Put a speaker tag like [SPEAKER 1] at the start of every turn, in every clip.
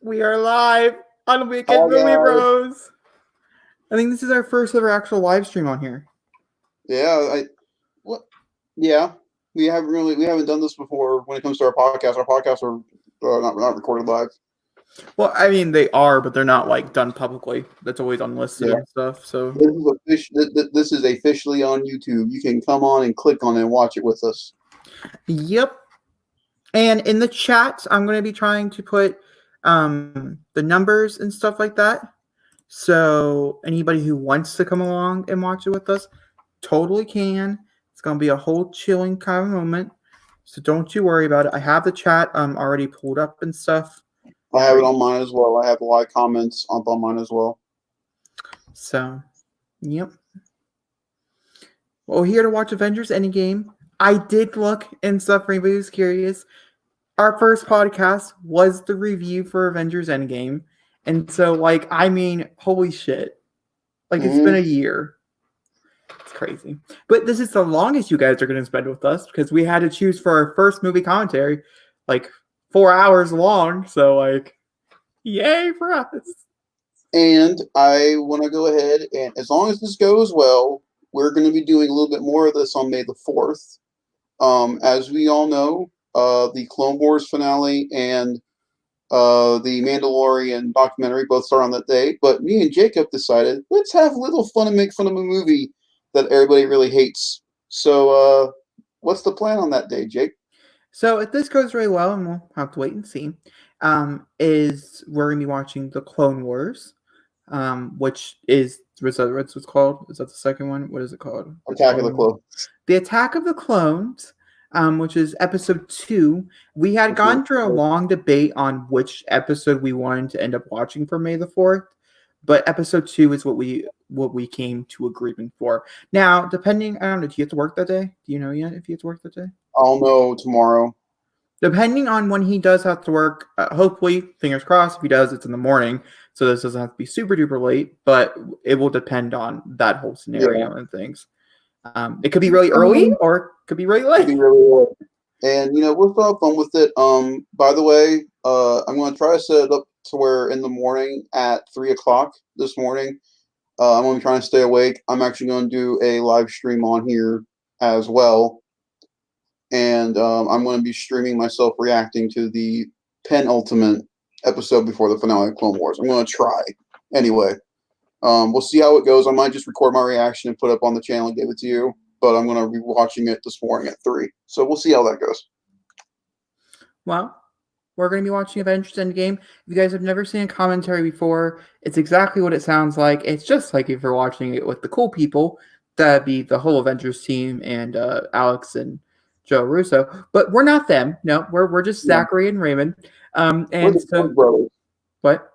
[SPEAKER 1] We are live on Weekend
[SPEAKER 2] Hi
[SPEAKER 1] Movie
[SPEAKER 2] guys.
[SPEAKER 1] Bros. I think this is our first ever actual live stream on here.
[SPEAKER 2] Yeah, what? Yeah, we haven't done this before when it comes to our podcast. Our podcasts are not recorded live.
[SPEAKER 1] Well, I mean they are, but they're not like done publicly. That's always unlisted
[SPEAKER 2] Yeah,
[SPEAKER 1] and stuff. So
[SPEAKER 2] this is officially on YouTube. You can come on and click on it and watch it with us.
[SPEAKER 1] yep. And in the chat, I'm going to be trying to put the numbers and stuff like that. So anybody who wants to come along and watch it with us, totally can. It's going to be a whole chilling kind of moment. So don't you worry about it. I have the chat already pulled up and stuff.
[SPEAKER 2] I have it on mine as well. I have a lot of comments on mine as well.
[SPEAKER 1] So, yep. Well, we're here to watch Avengers Endgame. I did look and stuff for anybody who's curious. Our first podcast was the review for Avengers Endgame. And so, like, I mean, holy shit. Like, it's been a year. It's crazy. But this is the longest you guys are going to spend with us because we had to choose for our first movie commentary, like 4 hours long. So, like, yay for us.
[SPEAKER 2] And I want to go ahead and, as long as this goes well, we're going to be doing a little bit more of this on May the 4th. As we all know, the Clone Wars finale and the Mandalorian documentary both start on that day. But me and Jacob decided, let's have a little fun and make fun of a movie that everybody really hates. So, what's the plan on that day, Jake?
[SPEAKER 1] So if this goes really well, and we'll have to wait and see, is we're gonna be watching the Clone Wars, which is what's it's called? Is that the second one? What is it called?
[SPEAKER 2] Attack of the Clones.
[SPEAKER 1] The Attack of the Clones, which is episode 2. We had gone through a long debate on which episode we wanted to end up watching for May the 4th, but episode 2 is what we came to agreement for. Now, depending, I don't know, do you have to work that day? Do you know yet if you have to work that day?
[SPEAKER 2] I'll know tomorrow.
[SPEAKER 1] Depending on when he does have to work, hopefully, fingers crossed, if he does, it's in the morning, so this doesn't have to be super duper late, but it will depend on that whole scenario and things. It could be really early or it could be really late.
[SPEAKER 2] And we'll still have fun with it. By the way, I'm going to try to set it up to where in the morning at 3:00 this morning, I'm going to be trying to stay awake. I'm actually going to do a live stream on here as well. And I'm going to be streaming myself reacting to the penultimate episode before the finale of Clone Wars. I'm going to try. Anyway, we'll see how it goes. I might just record my reaction and put it up on the channel and give it to you. But I'm going to be watching it this morning at 3. So we'll see how that goes.
[SPEAKER 1] Well, we're going to be watching Avengers Endgame. If you guys have never seen a commentary before, it's exactly what it sounds like. It's just like if you're watching it with the cool people. That'd be the whole Avengers team and Alex and Joe Russo. But we're not them. No, we're just Zachary and Raymond.
[SPEAKER 2] We're the Jones brothers.
[SPEAKER 1] What?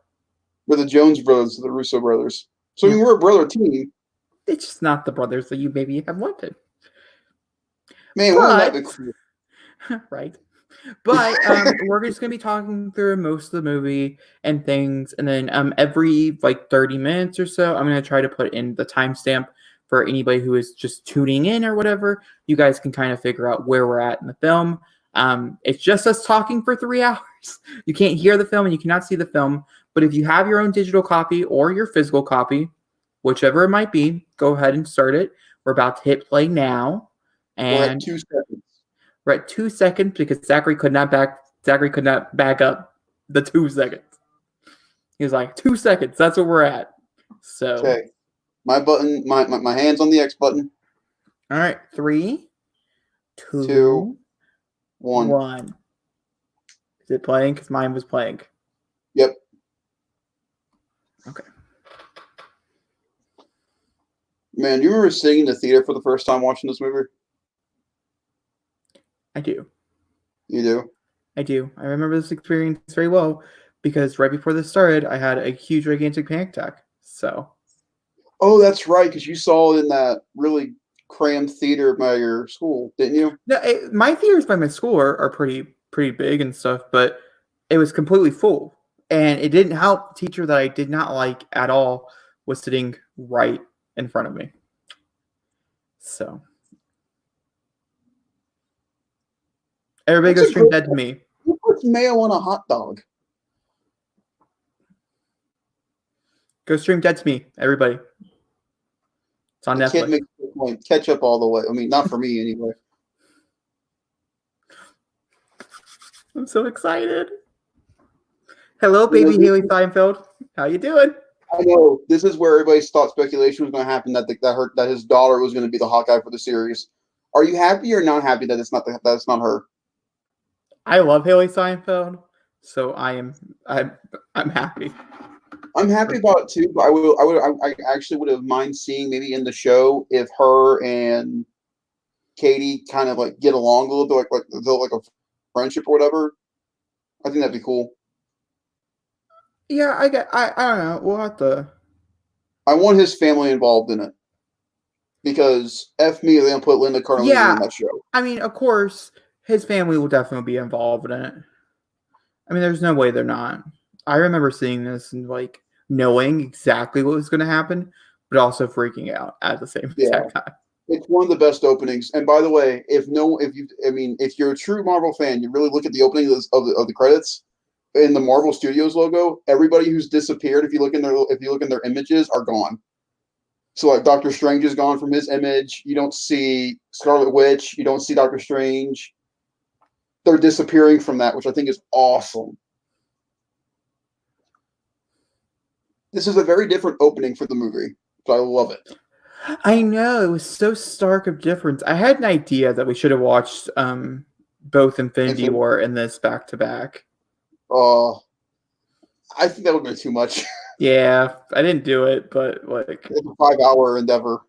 [SPEAKER 2] We're the Jones brothers, the Russo brothers. So I mean, we're a brother team.
[SPEAKER 1] It's just not the brothers that you maybe have wanted.
[SPEAKER 2] Man, wouldn't that be cool?
[SPEAKER 1] Right. But we're just gonna be talking through most of the movie and things, and then every like 30 minutes or so, I'm gonna try to put in the timestamp for anybody who is just tuning in or whatever. You guys can kind of figure out where we're at in the film. It's just us talking for 3 hours. You can't hear the film and you cannot see the film. But if you have your own digital copy or your physical copy, whichever it might be, go ahead and start it. We're about to hit play now. And
[SPEAKER 2] we're at 2 seconds.
[SPEAKER 1] We're at 2 seconds because Zachary could not back up the 2 seconds. He was like, 2 seconds. That's what we're at. So
[SPEAKER 2] okay, my button, my hands on the X button.
[SPEAKER 1] All right, 3,
[SPEAKER 2] 2, 1.
[SPEAKER 1] Is it playing? Because mine was playing.
[SPEAKER 2] Yep.
[SPEAKER 1] Okay.
[SPEAKER 2] Man, do you remember sitting in the theater for the first time watching this movie?
[SPEAKER 1] I do.
[SPEAKER 2] You do?
[SPEAKER 1] I do. I remember this experience very well because right before this started, I had a huge gigantic panic attack. So.
[SPEAKER 2] Oh, that's right, because you saw it in that really crammed theater by your school, didn't you?
[SPEAKER 1] No, my theaters by my school are pretty big and stuff, but it was completely full. And it didn't help. The teacher that I did not like at all was sitting right in front of me. So. Everybody goes stream dead to me.
[SPEAKER 2] Who puts mayo on a hot dog?
[SPEAKER 1] Go stream Dead to Me, everybody. It's on
[SPEAKER 2] The kid
[SPEAKER 1] Netflix.
[SPEAKER 2] makes the point. Catch up all the way. I mean, not for me anyway.
[SPEAKER 1] I'm so excited. Hello,
[SPEAKER 2] You know,
[SPEAKER 1] baby Haley Steinfeld. How you doing?
[SPEAKER 2] I know this is where everybody thought speculation was going to happen that his daughter was going to be the Hawkeye for the series. Are you happy or not happy that that's not her?
[SPEAKER 1] I love Haley Steinfeld, so I'm happy.
[SPEAKER 2] I'm happy about it too, but I actually would have mind seeing maybe in the show if her and Katie kind of like get along a little bit, like a friendship or whatever. I think that'd be cool.
[SPEAKER 1] Yeah, I don't know. We'll have to.
[SPEAKER 2] I want his family involved in it because F me, they don't put Linda Cardellini in
[SPEAKER 1] Yeah,
[SPEAKER 2] that show.
[SPEAKER 1] I mean, of course, his family will definitely be involved in it. I mean, there's no way they're not. I remember seeing this and like knowing exactly what was going to happen, but also freaking out at the same
[SPEAKER 2] Yeah.
[SPEAKER 1] time.
[SPEAKER 2] It's one of the best openings. And by the way, if you're a true Marvel fan, you really look at the opening of the credits in the Marvel Studios logo. Everybody who's disappeared, if you look in their images, are gone. So like Doctor Strange is gone from his image. You don't see Scarlet Witch. You don't see Doctor Strange. They're disappearing from that, which I think is awesome. This is a very different opening for the movie, so I love it.
[SPEAKER 1] I know, it was so stark of difference. I had an idea that we should have watched both Infinity War and this back to back.
[SPEAKER 2] I think that would have been too much.
[SPEAKER 1] Yeah, I didn't do it, but like
[SPEAKER 2] It's a 5-hour endeavor.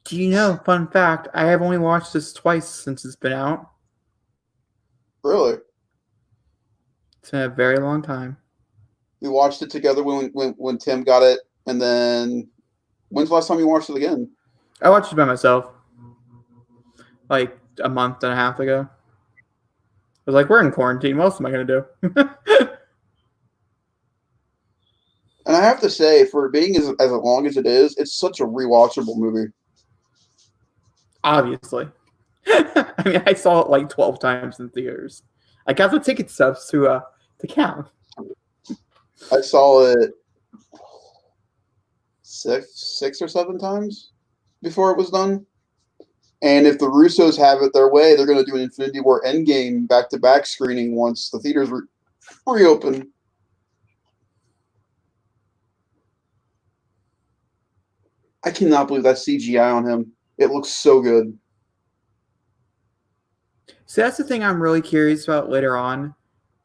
[SPEAKER 1] Do you know, fun fact, I have only watched this twice since it's been out.
[SPEAKER 2] Really?
[SPEAKER 1] It's been a very long time.
[SPEAKER 2] We watched it together when Tim got it, and then when's the last time you watched it again?
[SPEAKER 1] I watched it by myself like a month and a half ago. I was like, we're in quarantine. What else am I going to do?
[SPEAKER 2] And I have to say, for being as long as it is, it's such a rewatchable movie.
[SPEAKER 1] Obviously. I mean, I saw it like 12 times in theaters. I got the ticket stubs to count.
[SPEAKER 2] I saw it six or seven times before it was done. And if the Russos have it their way, they're going to do an Infinity War Endgame back-to-back screening once the theaters reopen. I cannot believe that CGI on him. It looks so good.
[SPEAKER 1] So that's the thing I'm really curious about later on,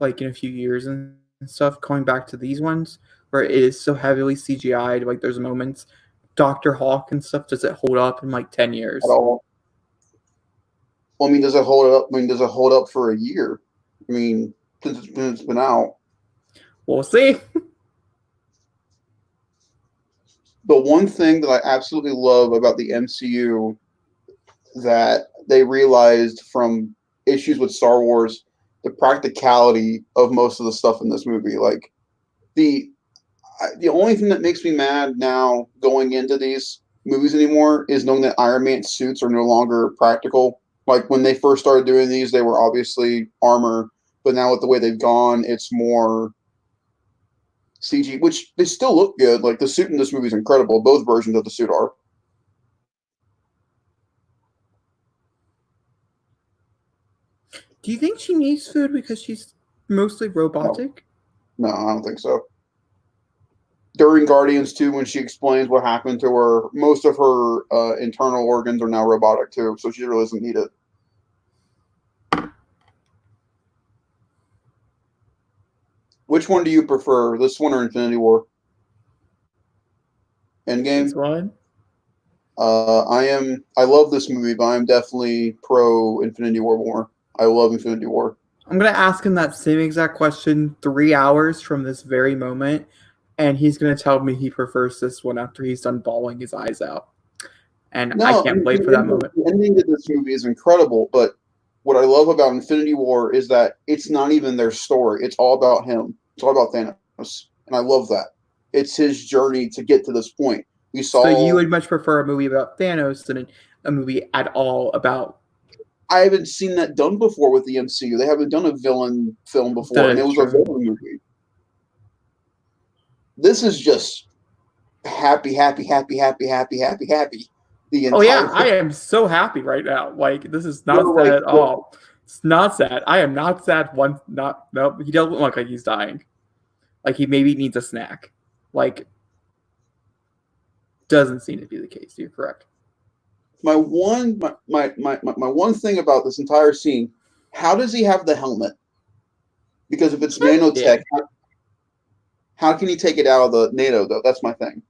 [SPEAKER 1] like in a few years and stuff, going back to these ones where it is so heavily CGI'd. Like there's moments, Dr. Hawk and stuff, does it hold up in like 10 years?
[SPEAKER 2] At all. Well, I mean, does it hold up? I mean, does it hold up for a year? I mean, since it's been out.
[SPEAKER 1] We'll see.
[SPEAKER 2] The one thing that I absolutely love about the MCU that they realized from issues with Star Wars, the practicality of most of the stuff in this movie. Like the only thing that makes me mad now going into these movies anymore is knowing that Iron Man suits are no longer practical. Like when they first started doing these, they were obviously armor, but now with the way they've gone, it's more CG, which they still look good. Like the suit in this movie is incredible. Both versions of the suit are.
[SPEAKER 1] Do you think she needs food because she's mostly robotic?
[SPEAKER 2] No, I don't think so. During Guardians 2, when she explains what happened to her, most of her internal organs are now robotic too, so she really doesn't need it. Which one do you prefer, this one or Infinity War? Endgame?
[SPEAKER 1] This one?
[SPEAKER 2] I love this movie, but I'm definitely pro Infinity War more. I love Infinity War.
[SPEAKER 1] I'm going to ask him that same exact question 3 hours from this very moment, and he's going to tell me he prefers this one after he's done bawling his eyes out. And
[SPEAKER 2] No,
[SPEAKER 1] I can't wait for that moment.
[SPEAKER 2] The ending of this movie is incredible, but what I love about Infinity War is that it's not even their story. It's all about him. It's all about Thanos, and I love that. It's his journey to get to this point.
[SPEAKER 1] So you would much prefer a movie about Thanos than a movie at all about
[SPEAKER 2] I haven't seen that done before with the MCU. They haven't done a villain film before, and it was a villain movie. This is just happy, happy, happy, happy, happy, happy, happy. The
[SPEAKER 1] Oh
[SPEAKER 2] entire
[SPEAKER 1] yeah, I
[SPEAKER 2] thing.
[SPEAKER 1] am so happy right now. Like this is not
[SPEAKER 2] They're
[SPEAKER 1] sad
[SPEAKER 2] like,
[SPEAKER 1] at all. It's not sad. I am not sad. Nope. He doesn't look like he's dying. Like he maybe needs a snack. Like doesn't seem to be the case. You're correct.
[SPEAKER 2] my one thing about this entire scene, how does he have the helmet? Because if it's
[SPEAKER 1] Yeah.
[SPEAKER 2] nanotech, how can he take it out of the NATO though? That's my thing.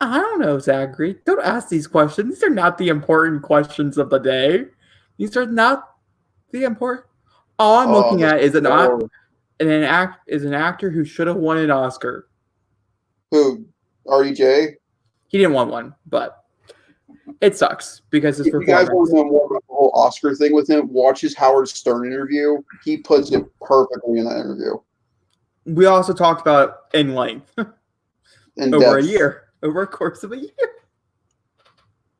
[SPEAKER 1] I don't know, Zachary. Don't ask these questions. These are not the important questions of the day. These are not the important. All I'm looking at is an actor who should have won an Oscar.
[SPEAKER 2] Who? RDJ?
[SPEAKER 1] He didn't want one, but it sucks because his
[SPEAKER 2] If you guys want
[SPEAKER 1] performance.
[SPEAKER 2] to know more about the whole Oscar thing with him, watch his Howard Stern interview. He puts it perfectly in that interview.
[SPEAKER 1] We also talked about it in length
[SPEAKER 2] In
[SPEAKER 1] over
[SPEAKER 2] depth.
[SPEAKER 1] a year, over a course of a year.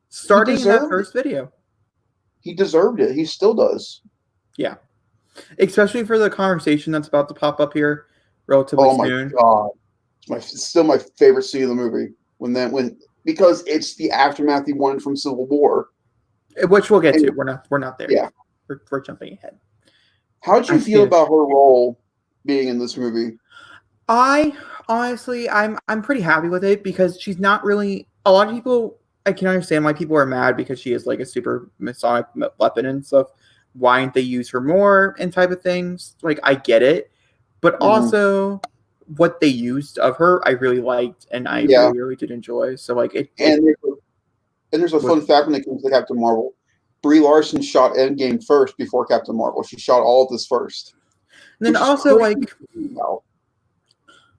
[SPEAKER 1] Starting in that first video.
[SPEAKER 2] He deserved it. He still does.
[SPEAKER 1] Yeah. Especially for the conversation that's about to pop up here relatively soon.
[SPEAKER 2] Oh my God. It's still my favorite scene of the movie. Because it's the aftermath he wanted from Civil War.
[SPEAKER 1] Which we'll get to. We're not there
[SPEAKER 2] yeah.
[SPEAKER 1] yet. We're jumping ahead.
[SPEAKER 2] How'd you feel about her role being in this movie?
[SPEAKER 1] I honestly, I'm pretty happy with it because she's not really. A lot of people, I can understand why people are mad because she is like a super Masonic weapon and stuff. Why didn't they use her more and type of things? Like I get it, but also what they used of her, I really liked and I really did enjoy. So like
[SPEAKER 2] and there's a fun fact when it comes to Captain Marvel. Brie Larson shot Endgame first before Captain Marvel. She shot all of this first.
[SPEAKER 1] And then also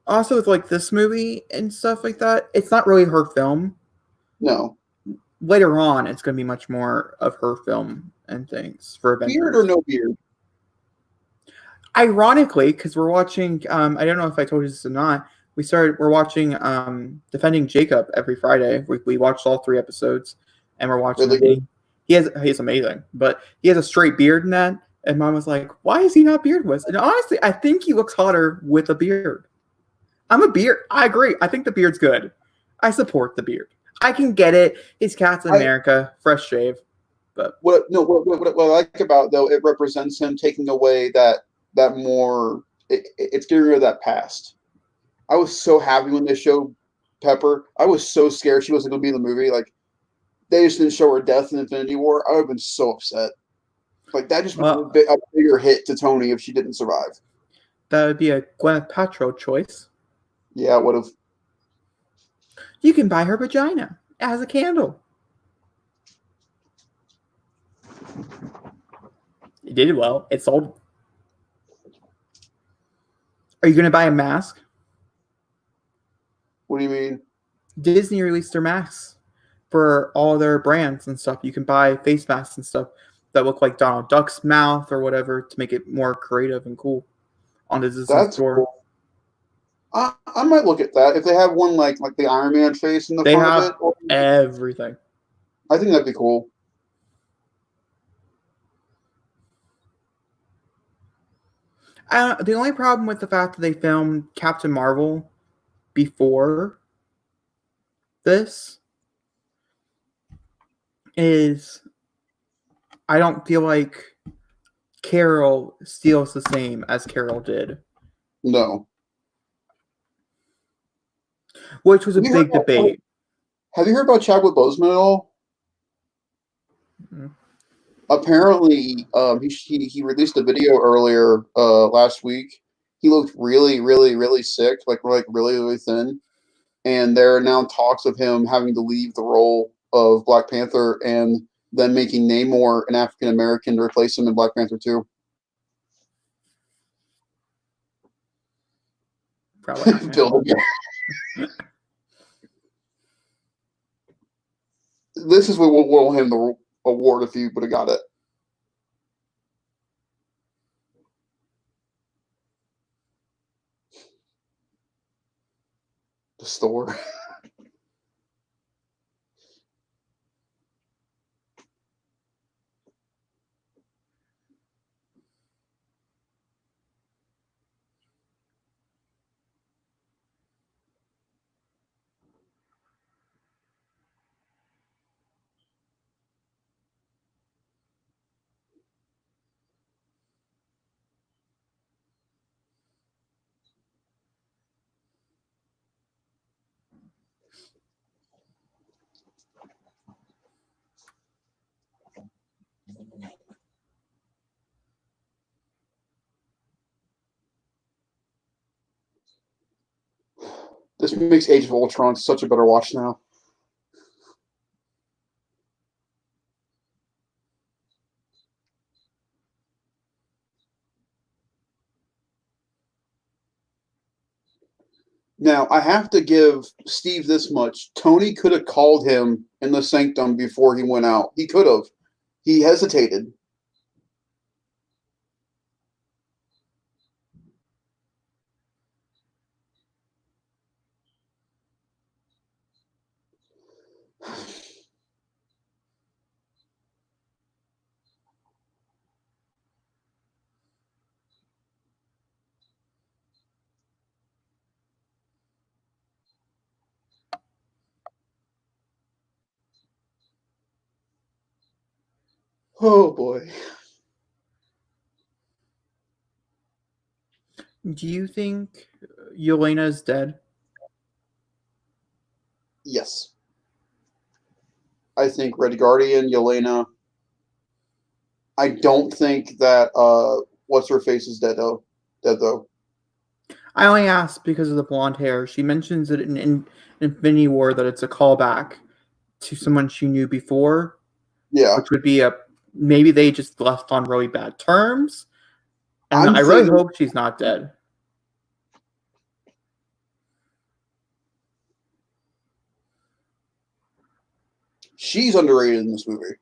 [SPEAKER 1] also with like this movie and stuff like that, it's not really her film.
[SPEAKER 2] No.
[SPEAKER 1] Later on, it's going to be much more of her film and things for Avengers.
[SPEAKER 2] Beard or no beard?
[SPEAKER 1] Ironically, because we're watching, I don't know if I told you this or not. We're watching Defending Jacob every Friday. We watched all 3 episodes, and we're watching.
[SPEAKER 2] Really
[SPEAKER 1] he's amazing, but he has a straight beard in that. And Mom was like, "Why is he not beardless?" And honestly, I think he looks hotter with a beard. I'm a beard. I agree. I think the beard's good. I support the beard. I can get it. He's Captain America, fresh shave. But
[SPEAKER 2] what I like about though, it represents him taking away that more. It's getting rid of that past. I was so happy when they showed Pepper. I was so scared she wasn't going to be in the movie. Like they just didn't show her death in Infinity War. I would have been so upset. Like that just was a bigger hit to Tony if she didn't survive.
[SPEAKER 1] That would be a Gwyneth Paltrow choice.
[SPEAKER 2] Yeah, it would have.
[SPEAKER 1] You can buy her vagina as a candle. It did well. It sold. Are you going to buy a mask?
[SPEAKER 2] What do you mean?
[SPEAKER 1] Disney released their masks for all their brands and stuff. You can buy face masks and stuff that look like Donald Duck's mouth or whatever to make it more creative and cool on the Disney store.
[SPEAKER 2] Cool. I might look at that if they have one like the Iron Man face in the front of
[SPEAKER 1] it. Everything.
[SPEAKER 2] I think that'd be cool.
[SPEAKER 1] The only problem with the fact that they filmed Captain Marvel before this is I don't feel like Carol steals the same as Carol did.
[SPEAKER 2] No.
[SPEAKER 1] Which was a big debate.
[SPEAKER 2] Have you heard about Chadwick Boseman at all? Mm-hmm. Apparently, he released a video earlier last week. He looked really, really, really sick, like really, really thin. And there are now talks of him having to leave the role of Black Panther and then making Namor an African American to replace him in Black Panther 2.
[SPEAKER 1] Probably.
[SPEAKER 2] This is what will win him the award if he would have got it. The store. This makes Age of Ultron such a better watch now. Now, I have to give Steve this much. Tony could have called him in the sanctum before he went out. He could have. He hesitated. Oh boy.
[SPEAKER 1] Do you think Yelena is dead?
[SPEAKER 2] Yes. I think Red Guardian, Yelena. I don't think that what's her face is dead though.
[SPEAKER 1] I only asked because of the blonde hair. She mentions it in Infinity War that it's a callback to someone she knew before,
[SPEAKER 2] Yeah.
[SPEAKER 1] which would be maybe they just left on really bad terms. And
[SPEAKER 2] I
[SPEAKER 1] really hope she's not dead.
[SPEAKER 2] She's underrated in this movie.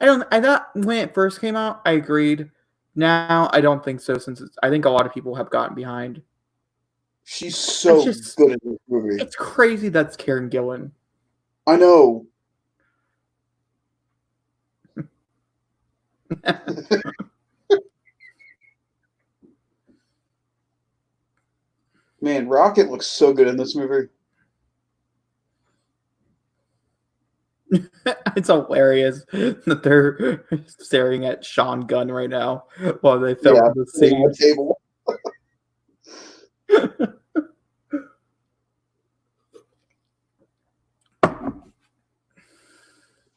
[SPEAKER 1] I thought when it first came out, I agreed. Now I don't think so, since I think a lot of people have gotten behind.
[SPEAKER 2] She's so good in this movie.
[SPEAKER 1] It's crazy that's Karen Gillan.
[SPEAKER 2] I know. Man, Rocket looks so good in this movie.
[SPEAKER 1] It's hilarious that they're staring at Sean Gunn right now while they film the scene.
[SPEAKER 2] The table.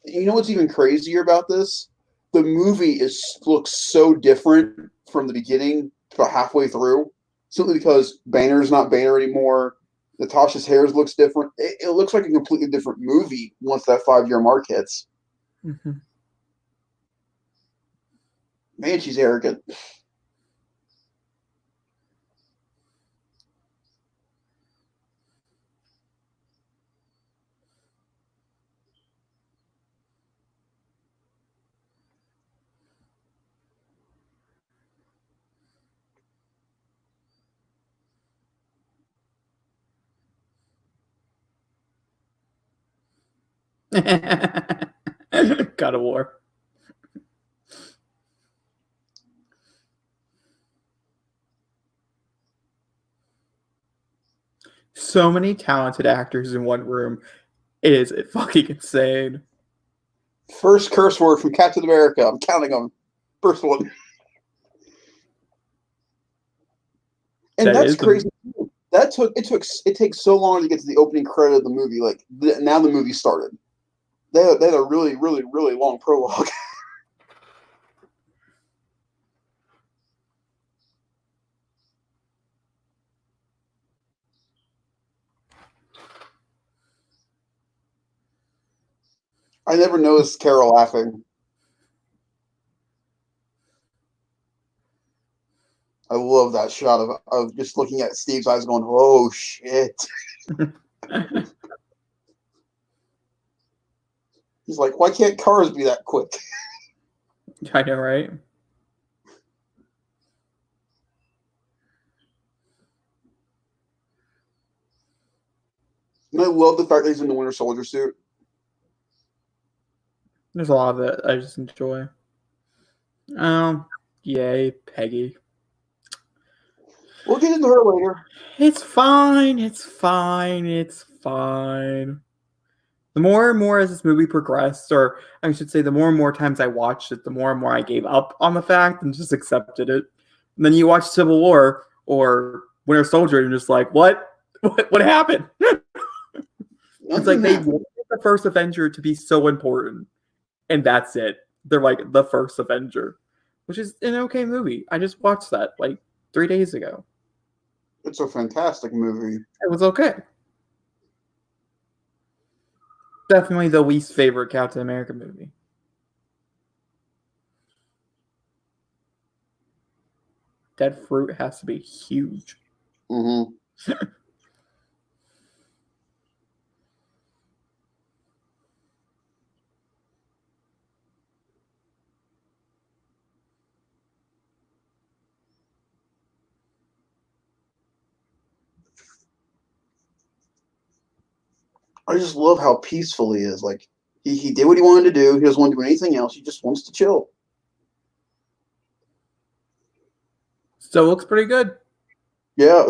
[SPEAKER 2] You know what's even crazier about this? The movie looks so different from the beginning to about halfway through, simply because Banner's not Banner anymore. Natasha's hair looks different. It looks like a completely different movie once that 5-year mark hits.
[SPEAKER 1] Mm-hmm.
[SPEAKER 2] Man, she's arrogant.
[SPEAKER 1] God of War. So many talented actors in one room. It is fucking insane.
[SPEAKER 2] First curse word from Captain America. I'm counting them. First one. And that's crazy. It takes so long to get to the opening credit of the movie. Like now the movie started. They had a really, really, really long prologue. I never noticed Carol laughing. I love that shot of just looking at Steve's eyes going, oh, shit. He's like, why can't cars be that quick?
[SPEAKER 1] I know, right?
[SPEAKER 2] And I love the fact that he's in the Winter Soldier suit.
[SPEAKER 1] There's a lot of it I just enjoy. Yay, Peggy.
[SPEAKER 2] We'll get into her later.
[SPEAKER 1] It's fine. It's fine. It's fine. The more and more as this movie progressed, or I should say, the more and more times I watched it, the more and more I gave up on the fact and just accepted it. And then you watch Civil War or Winter Soldier, and you're just like, what? What happened? It's like they wanted the first Avenger to be so important, and that's it. They're like the first Avenger, which is an okay movie. I just watched that like 3 days ago.
[SPEAKER 2] It's a fantastic movie.
[SPEAKER 1] It was okay. Definitely the least favorite Captain America movie. That fruit has to be huge.
[SPEAKER 2] Mm-hmm. I just love how peaceful he is. Like he did what he wanted to do. He doesn't want to do anything else. He just wants to chill.
[SPEAKER 1] Still looks pretty good.
[SPEAKER 2] Yeah.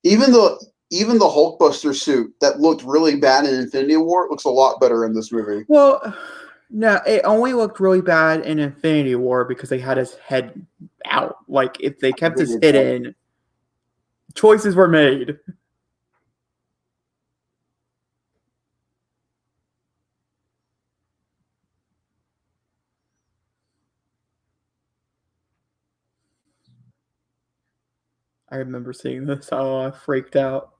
[SPEAKER 2] Even the Hulkbuster suit that looked really bad in Infinity War looks a lot better in this movie.
[SPEAKER 1] Well, no, it only looked really bad in Infinity War because they had his head out. Like, if they kept his hidden, choices were made. I remember seeing this. Oh, I freaked out.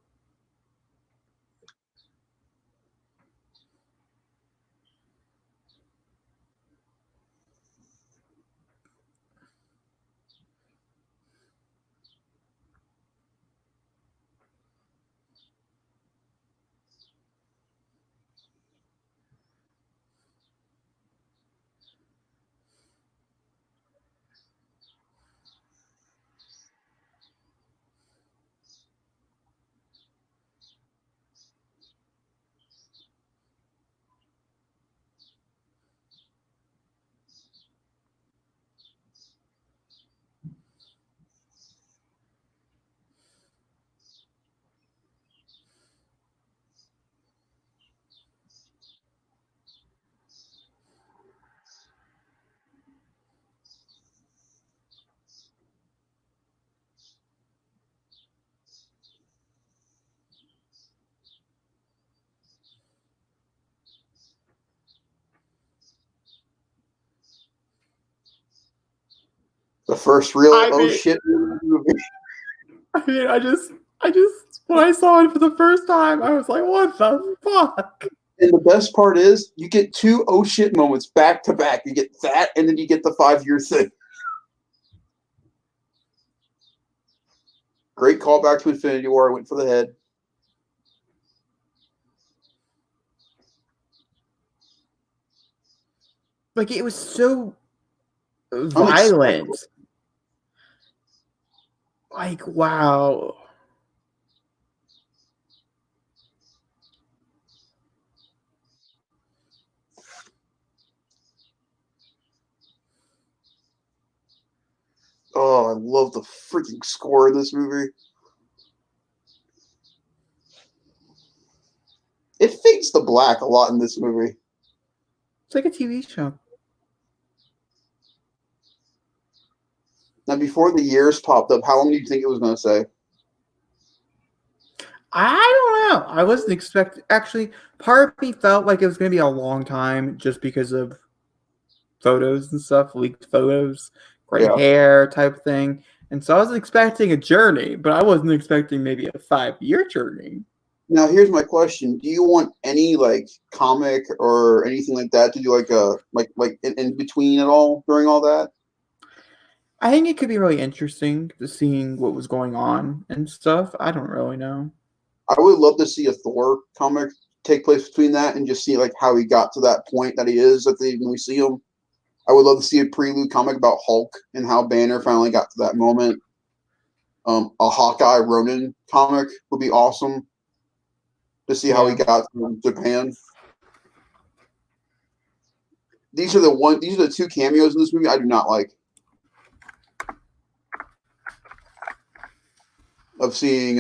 [SPEAKER 2] The first real
[SPEAKER 1] I mean,
[SPEAKER 2] shit movie.
[SPEAKER 1] I just, when I saw it for the first time, I was like, what the fuck?
[SPEAKER 2] And the best part is you get two oh shit moments back to back. You get that, and then you get the 5-year thing. Great callback to Infinity War. I went for the head.
[SPEAKER 1] Like, it was so violent. Like, wow.
[SPEAKER 2] Oh, I love the freaking score of this movie. It fades to black a lot in this movie.
[SPEAKER 1] It's like a TV show.
[SPEAKER 2] Now, before the years popped up, how long do you think it was going to say?
[SPEAKER 1] I don't know. I wasn't expecting. Actually, part of me felt like it was going to be a long time just because of photos and stuff, leaked photos, gray hair type thing. And so I was expecting a journey, but I wasn't expecting maybe a 5-year journey.
[SPEAKER 2] Now, here's my question: do you want any like comic or anything like that to do like a like in between it all during all that?
[SPEAKER 1] I think it could be really interesting to seeing what was going on and stuff. I don't really know.
[SPEAKER 2] I would love to see a Thor comic take place between that and just see like how he got to that point that he is when we see him. I would love to see a prelude comic about Hulk and how Banner finally got to that moment. A Hawkeye Ronin comic would be awesome to see how he got to Japan. These are the two cameos in this movie I do not like. Of seeing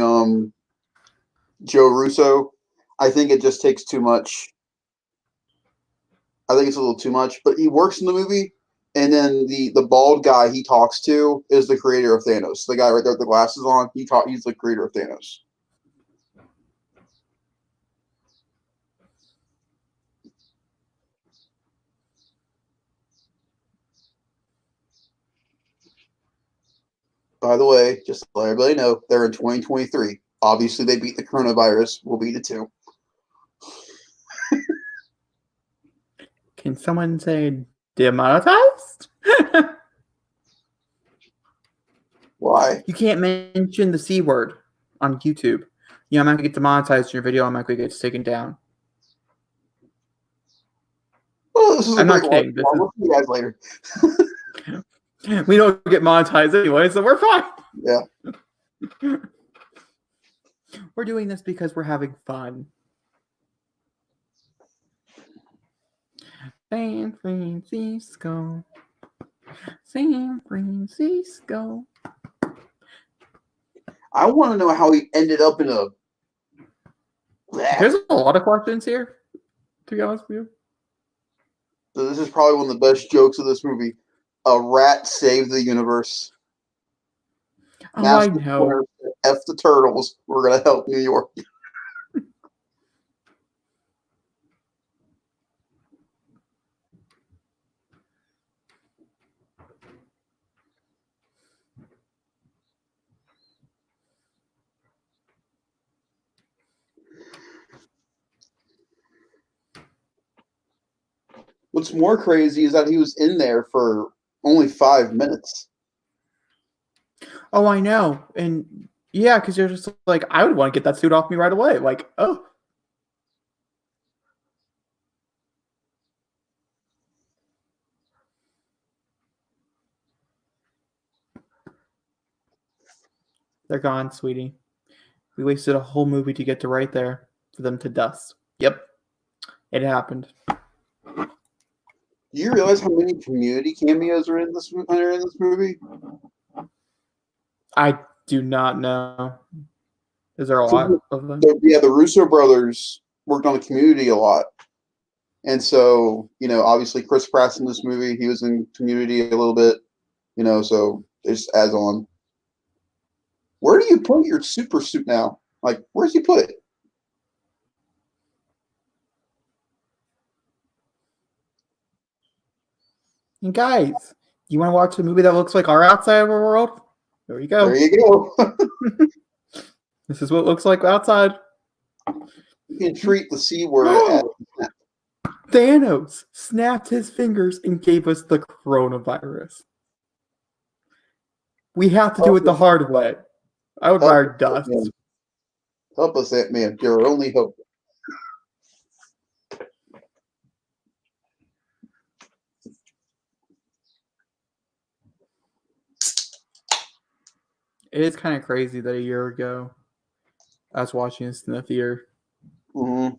[SPEAKER 2] Joe Russo. I think it just takes too much. I think it's a little too much, but he works in the movie. And then the bald guy he talks to is the creator of Thanos. The guy right there with the glasses on, he's the creator of Thanos. By the way, just to let everybody know, they're in 2023. Obviously, they beat the coronavirus. We'll beat it too.
[SPEAKER 1] Can someone say demonetized?
[SPEAKER 2] Why?
[SPEAKER 1] You can't mention the C word on YouTube. You know, I'm not going to get demonetized in your video. I'm not going to get taken down.
[SPEAKER 2] Well, this is a
[SPEAKER 1] I'm
[SPEAKER 2] great
[SPEAKER 1] not kidding.
[SPEAKER 2] one. We'll see you guys later.
[SPEAKER 1] We don't get monetized anyway, so we're fine.
[SPEAKER 2] Yeah.
[SPEAKER 1] We're doing this because we're having fun. San Francisco. San Francisco.
[SPEAKER 2] I want to know how he ended up in a.
[SPEAKER 1] There's a lot of questions here, to be honest with you.
[SPEAKER 2] So this is probably one of the best jokes of this movie. A rat saved the universe.
[SPEAKER 1] Oh,
[SPEAKER 2] Master
[SPEAKER 1] I know.
[SPEAKER 2] F the turtles. We're gonna help New York. What's more crazy is that he was in there for only 5 minutes.
[SPEAKER 1] Oh, I know. And yeah, because you're just like, I would want to get that suit off me right away. Like, oh. They're gone, sweetie. We wasted a whole movie to get to right there for them to dust. Yep. It happened.
[SPEAKER 2] Do you realize how many Community cameos are in this movie?
[SPEAKER 1] I do not know. Is there a lot of them?
[SPEAKER 2] Yeah, the Russo brothers worked on the Community a lot. And so, obviously Chris Pratt's in this movie. He was in Community a little bit, so it just adds on. Where do you put your super suit now? Like, where's he put it?
[SPEAKER 1] And guys, you want to watch a movie that looks like our outside of our world? There you go.
[SPEAKER 2] There you go.
[SPEAKER 1] This is what it looks like outside.
[SPEAKER 2] You can treat the C word as
[SPEAKER 1] Thanos snapped his fingers and gave us the coronavirus. We have to do it the hard way. I would rather dust.
[SPEAKER 2] Help us, Ant-Man. You're our only hope.
[SPEAKER 1] It is kind of crazy that a year ago I was watching this in the theater.
[SPEAKER 2] Mm-hmm.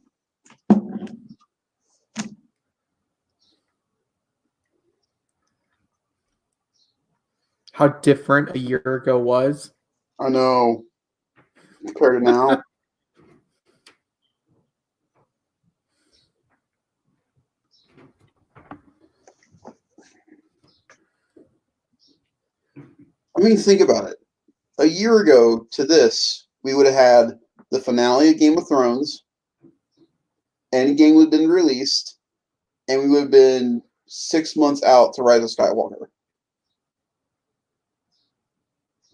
[SPEAKER 1] How different a year ago was.
[SPEAKER 2] I know. Compared to now. I mean, think about it. A year ago to this, we would have had the finale of Game of Thrones, Endgame would have been released, and we would have been 6 months out to Rise of Skywalker.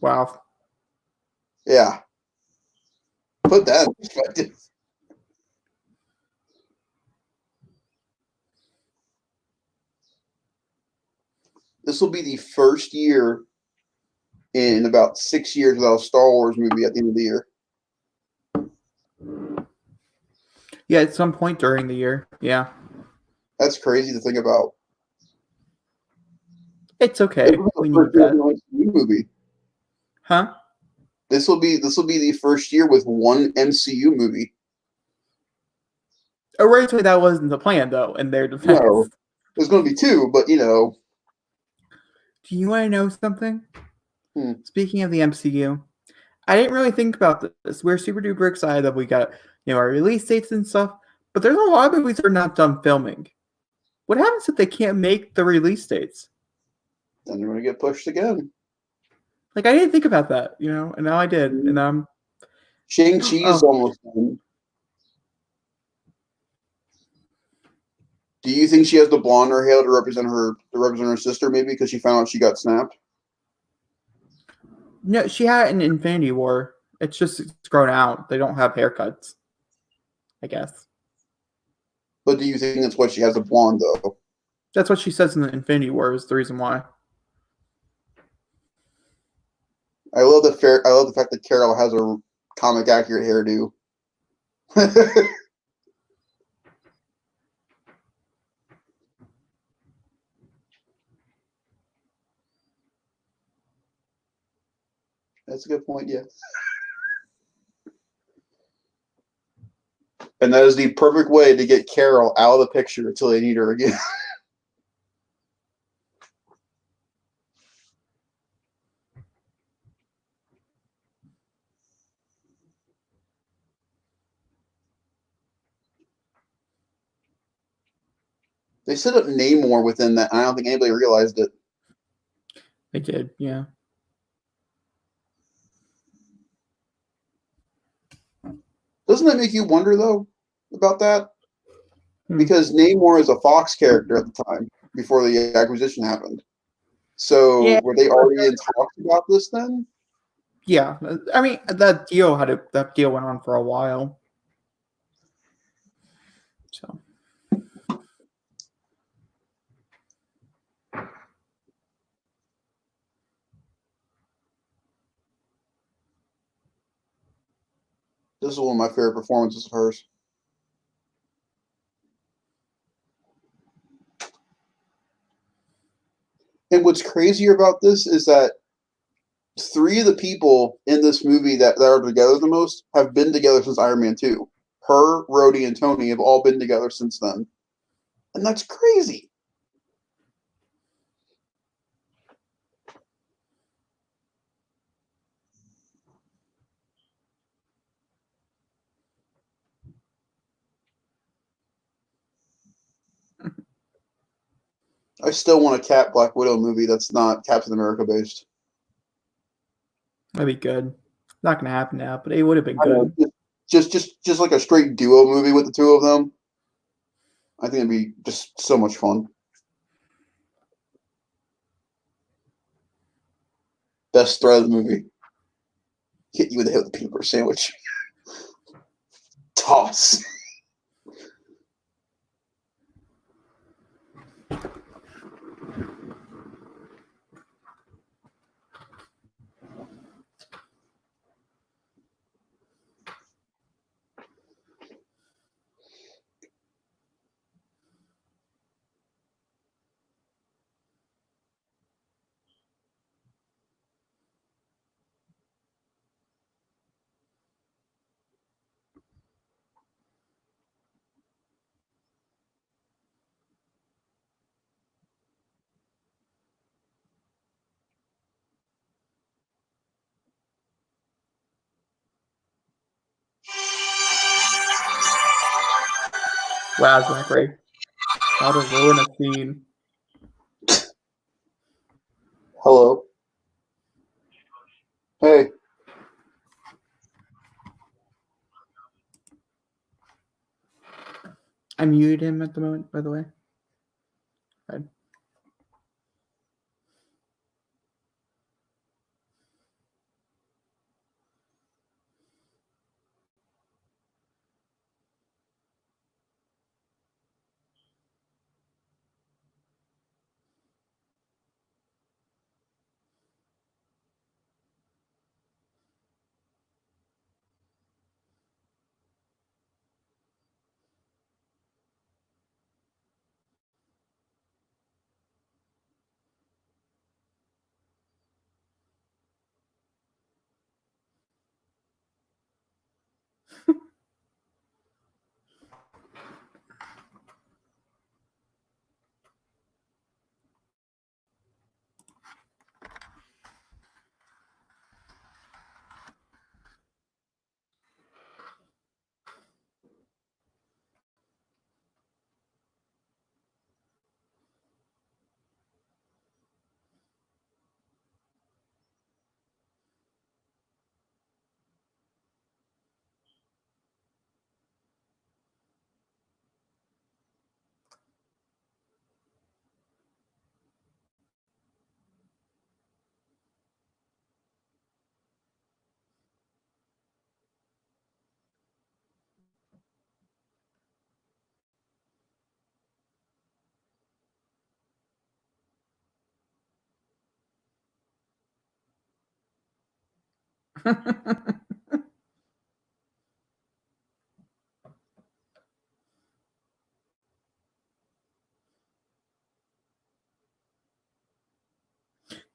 [SPEAKER 1] Wow.
[SPEAKER 2] Yeah. Put that in perspective. This will be the first year in about 6 years without a Star Wars movie at the end of the year.
[SPEAKER 1] Yeah, at some point during the year. Yeah.
[SPEAKER 2] That's crazy to think about.
[SPEAKER 1] It's okay. We need that.
[SPEAKER 2] Movie.
[SPEAKER 1] Huh?
[SPEAKER 2] This will be the first year with one MCU movie.
[SPEAKER 1] Originally, that wasn't the plan, though, in their defense.
[SPEAKER 2] No, there's going to be two, but
[SPEAKER 1] Do you want to know something? Speaking of the MCU, I didn't really think about this. We're super duper excited that we got our release dates and stuff, but there's a lot of movies that are not done filming. What happens if they can't make the release dates?
[SPEAKER 2] Then they're going to get pushed again.
[SPEAKER 1] Like, I didn't think about that, and now I did. And
[SPEAKER 2] Shang-Chi is almost done. Do you think she has the blonde in her hair to represent her sister, maybe because she found out she got snapped?
[SPEAKER 1] No, she had an Infinity War. It's grown out. They don't have haircuts, I guess.
[SPEAKER 2] But do you think that's what she has a blonde though?
[SPEAKER 1] That's what she says in the Infinity War is the reason why.
[SPEAKER 2] I love the fact that Carol has a comic accurate hairdo. That's a good point, yeah. And that is the perfect way to get Carol out of the picture until they need her again. They set up Namor within that. And I don't think anybody realized it.
[SPEAKER 1] They did, yeah.
[SPEAKER 2] Doesn't that make you wonder though about that? Because Namor is a Fox character at the time before the acquisition happened. So
[SPEAKER 1] Yeah.
[SPEAKER 2] were they already in talks about this then?
[SPEAKER 1] Yeah. I mean, that deal went on for a while. So
[SPEAKER 2] This is one of my favorite performances of hers. And what's crazier about this is that three of the people in this movie that are together the most have been together since Iron Man 2. Her, Rhodey, and Tony have all been together since then. And that's crazy. I still want a Cat Black Widow movie that's not Captain America based.
[SPEAKER 1] that'd be good. Not gonna happen now, but it would have been
[SPEAKER 2] I know,
[SPEAKER 1] good.
[SPEAKER 2] just like a straight duo movie with the two of them. I think it'd be just so much fun. Best threat of the movie. Hit you in the head with a peanut butter sandwich. Toss.
[SPEAKER 1] Wow, Zachary. How to ruin a scene.
[SPEAKER 2] Hello. Hey.
[SPEAKER 1] I muted him at the moment, by the way. Right.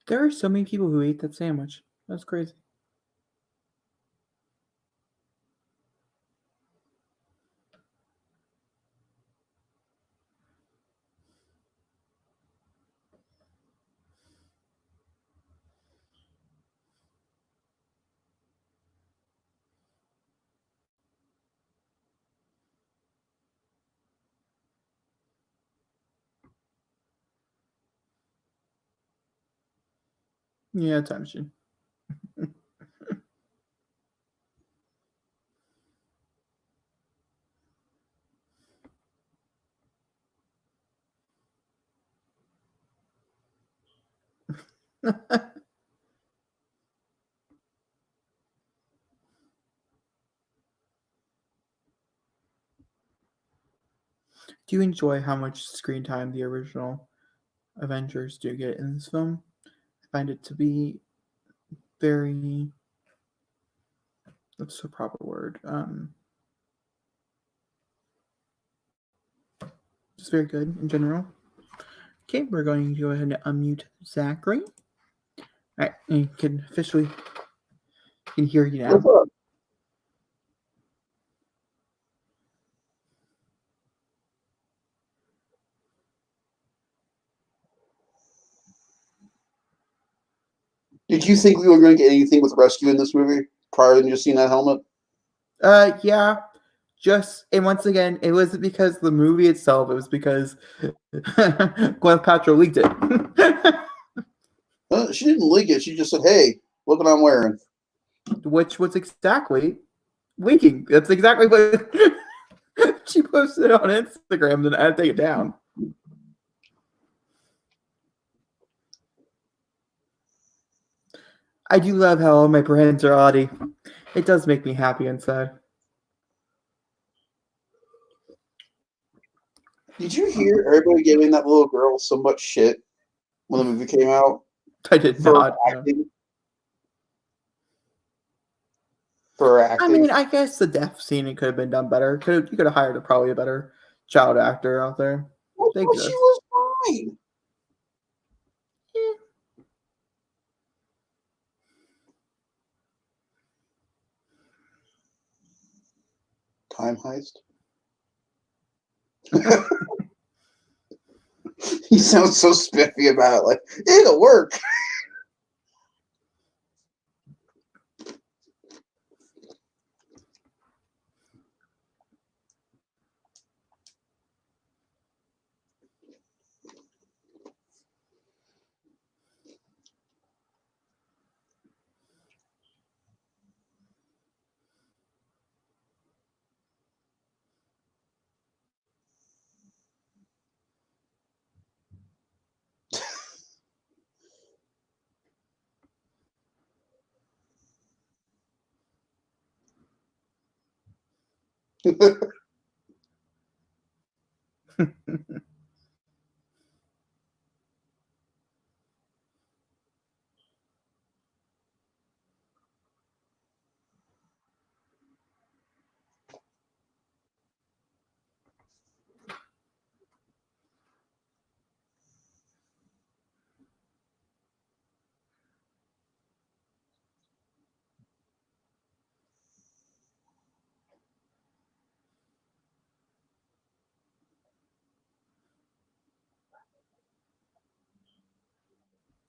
[SPEAKER 1] There are so many people who ate that sandwich. That's crazy. Yeah, time machine. Do you enjoy how much screen time the original Avengers do get in this film? I find it to be very, what's the proper word? Just very good in general. Okay, we're going to go ahead and unmute Zachary. All right, you can officially hear you now.
[SPEAKER 2] What's up? Did you think we were going to get anything with Rescue in this movie prior to just seeing that helmet?
[SPEAKER 1] Yeah. And once again, it wasn't because the movie itself, it was because Gwyneth Paltrow leaked it.
[SPEAKER 2] She didn't leak it. She just said, "Hey, look what I'm wearing."
[SPEAKER 1] Which was exactly leaking. That's exactly what she posted on Instagram, then I had to take it down. I do love how all my friends are Audi. It does make me happy inside.
[SPEAKER 2] Did you hear everybody giving that little girl so much shit when the movie came out
[SPEAKER 1] I did
[SPEAKER 2] for
[SPEAKER 1] not.
[SPEAKER 2] acting? For her
[SPEAKER 1] I
[SPEAKER 2] acting.
[SPEAKER 1] mean, I guess the death scene could have been done better. You could have hired probably a better child actor out there.
[SPEAKER 2] I
[SPEAKER 1] They
[SPEAKER 2] thought she
[SPEAKER 1] exist.
[SPEAKER 2] was fine. Time heist. He sounds so spiffy about it. Like, it'll work.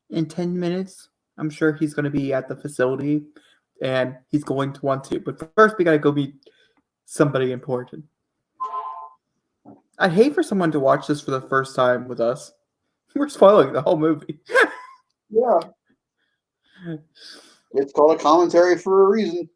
[SPEAKER 1] In 10 minutes, I'm sure he's going to be at the facility and he's going to want to. But first, we got to go meet somebody important. I'd hate for someone to watch this for the first time with us. We're spoiling the whole movie.
[SPEAKER 2] Yeah. It's called a commentary for a reason.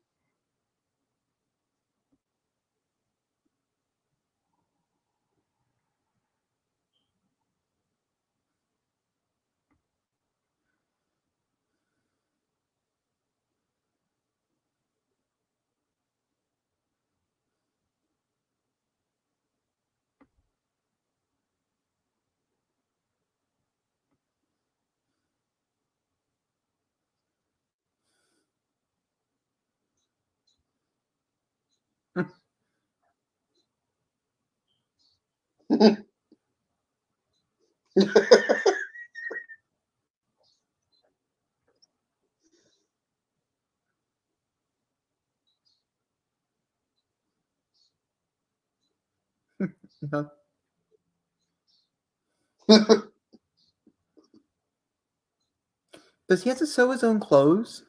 [SPEAKER 1] Does he have to sew his own clothes?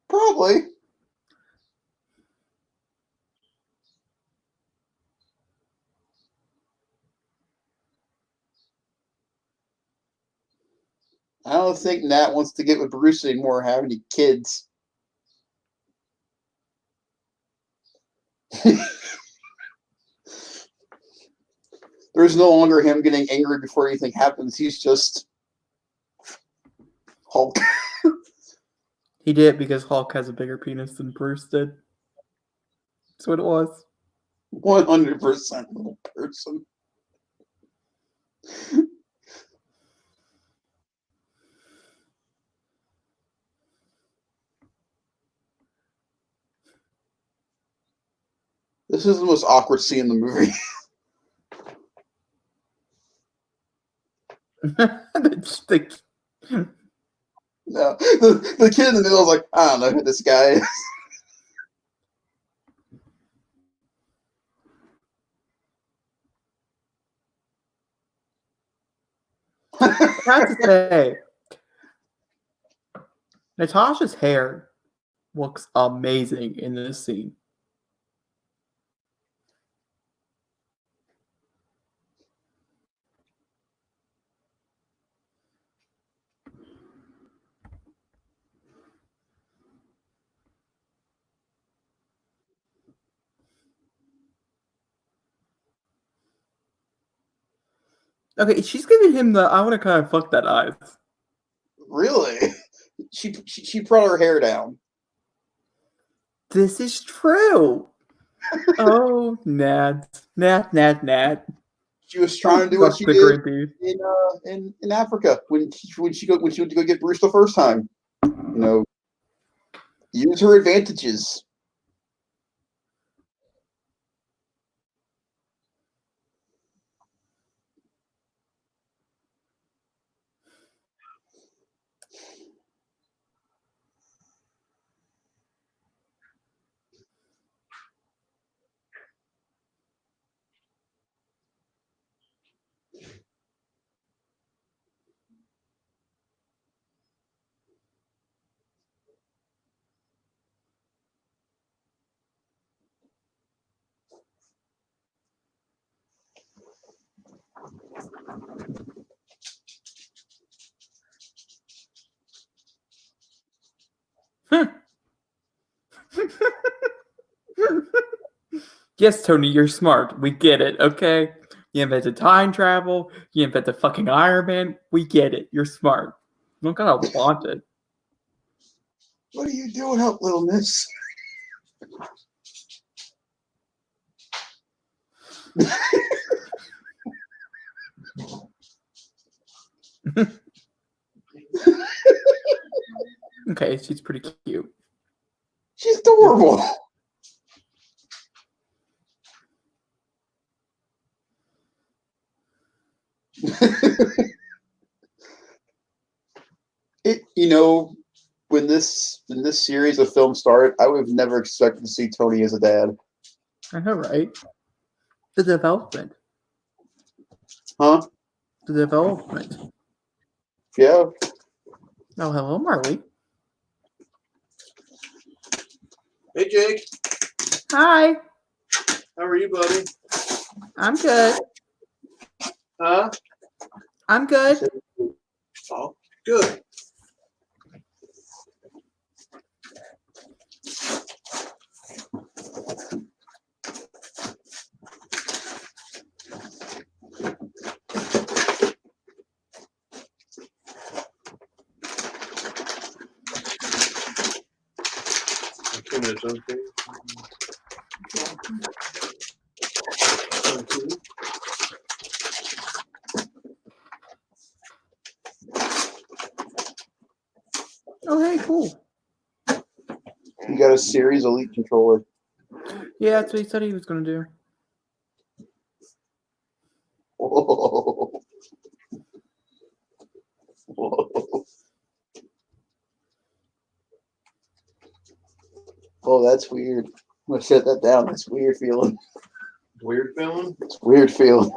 [SPEAKER 2] Probably. I don't think Nat wants to get with Bruce anymore, have any kids. There's no longer him getting angry before anything happens. He's just Hulk.
[SPEAKER 1] He did it because Hulk has a bigger penis than Bruce did. That's what it was.
[SPEAKER 2] 100% little person. This is the most awkward scene in the movie. No, the kid in the middle is like, I don't know who this guy is.
[SPEAKER 1] I have to say, Natasha's hair looks amazing in this scene. Okay, she's giving him the I want to kind of fuck that eyes.
[SPEAKER 2] Really? She brought her hair down.
[SPEAKER 1] This is true. Oh, Nat.
[SPEAKER 2] She was trying to do what she
[SPEAKER 1] the
[SPEAKER 2] did in Africa when she went to go get Bruce the first time. You know, use her advantages.
[SPEAKER 1] Yes, Tony, you're smart. We get it, okay? You invented time travel. You invented fucking Iron Man. We get it. You're smart. You don't gotta want it.
[SPEAKER 2] What are you doing up, little miss?
[SPEAKER 1] Okay, she's pretty cute.
[SPEAKER 2] She's adorable. When this series of films started, I would have never expected to see Tony as a dad.
[SPEAKER 1] I know, right? The development.
[SPEAKER 2] Huh?
[SPEAKER 1] The development.
[SPEAKER 2] Yeah.
[SPEAKER 1] Oh, hello, Marley.
[SPEAKER 3] Hey, Jake.
[SPEAKER 1] Hi.
[SPEAKER 3] How are you, buddy?
[SPEAKER 1] I'm good.
[SPEAKER 3] Huh?
[SPEAKER 1] I'm good.
[SPEAKER 3] Oh, good. Okay.
[SPEAKER 1] Oh, hey, cool.
[SPEAKER 2] You got a series Elite controller.
[SPEAKER 1] Yeah, that's what he said he was going to do.
[SPEAKER 2] Whoa. Oh, that's weird. I'm gonna shut that down. That's weird feeling.
[SPEAKER 3] Weird feeling.
[SPEAKER 2] It's weird feeling.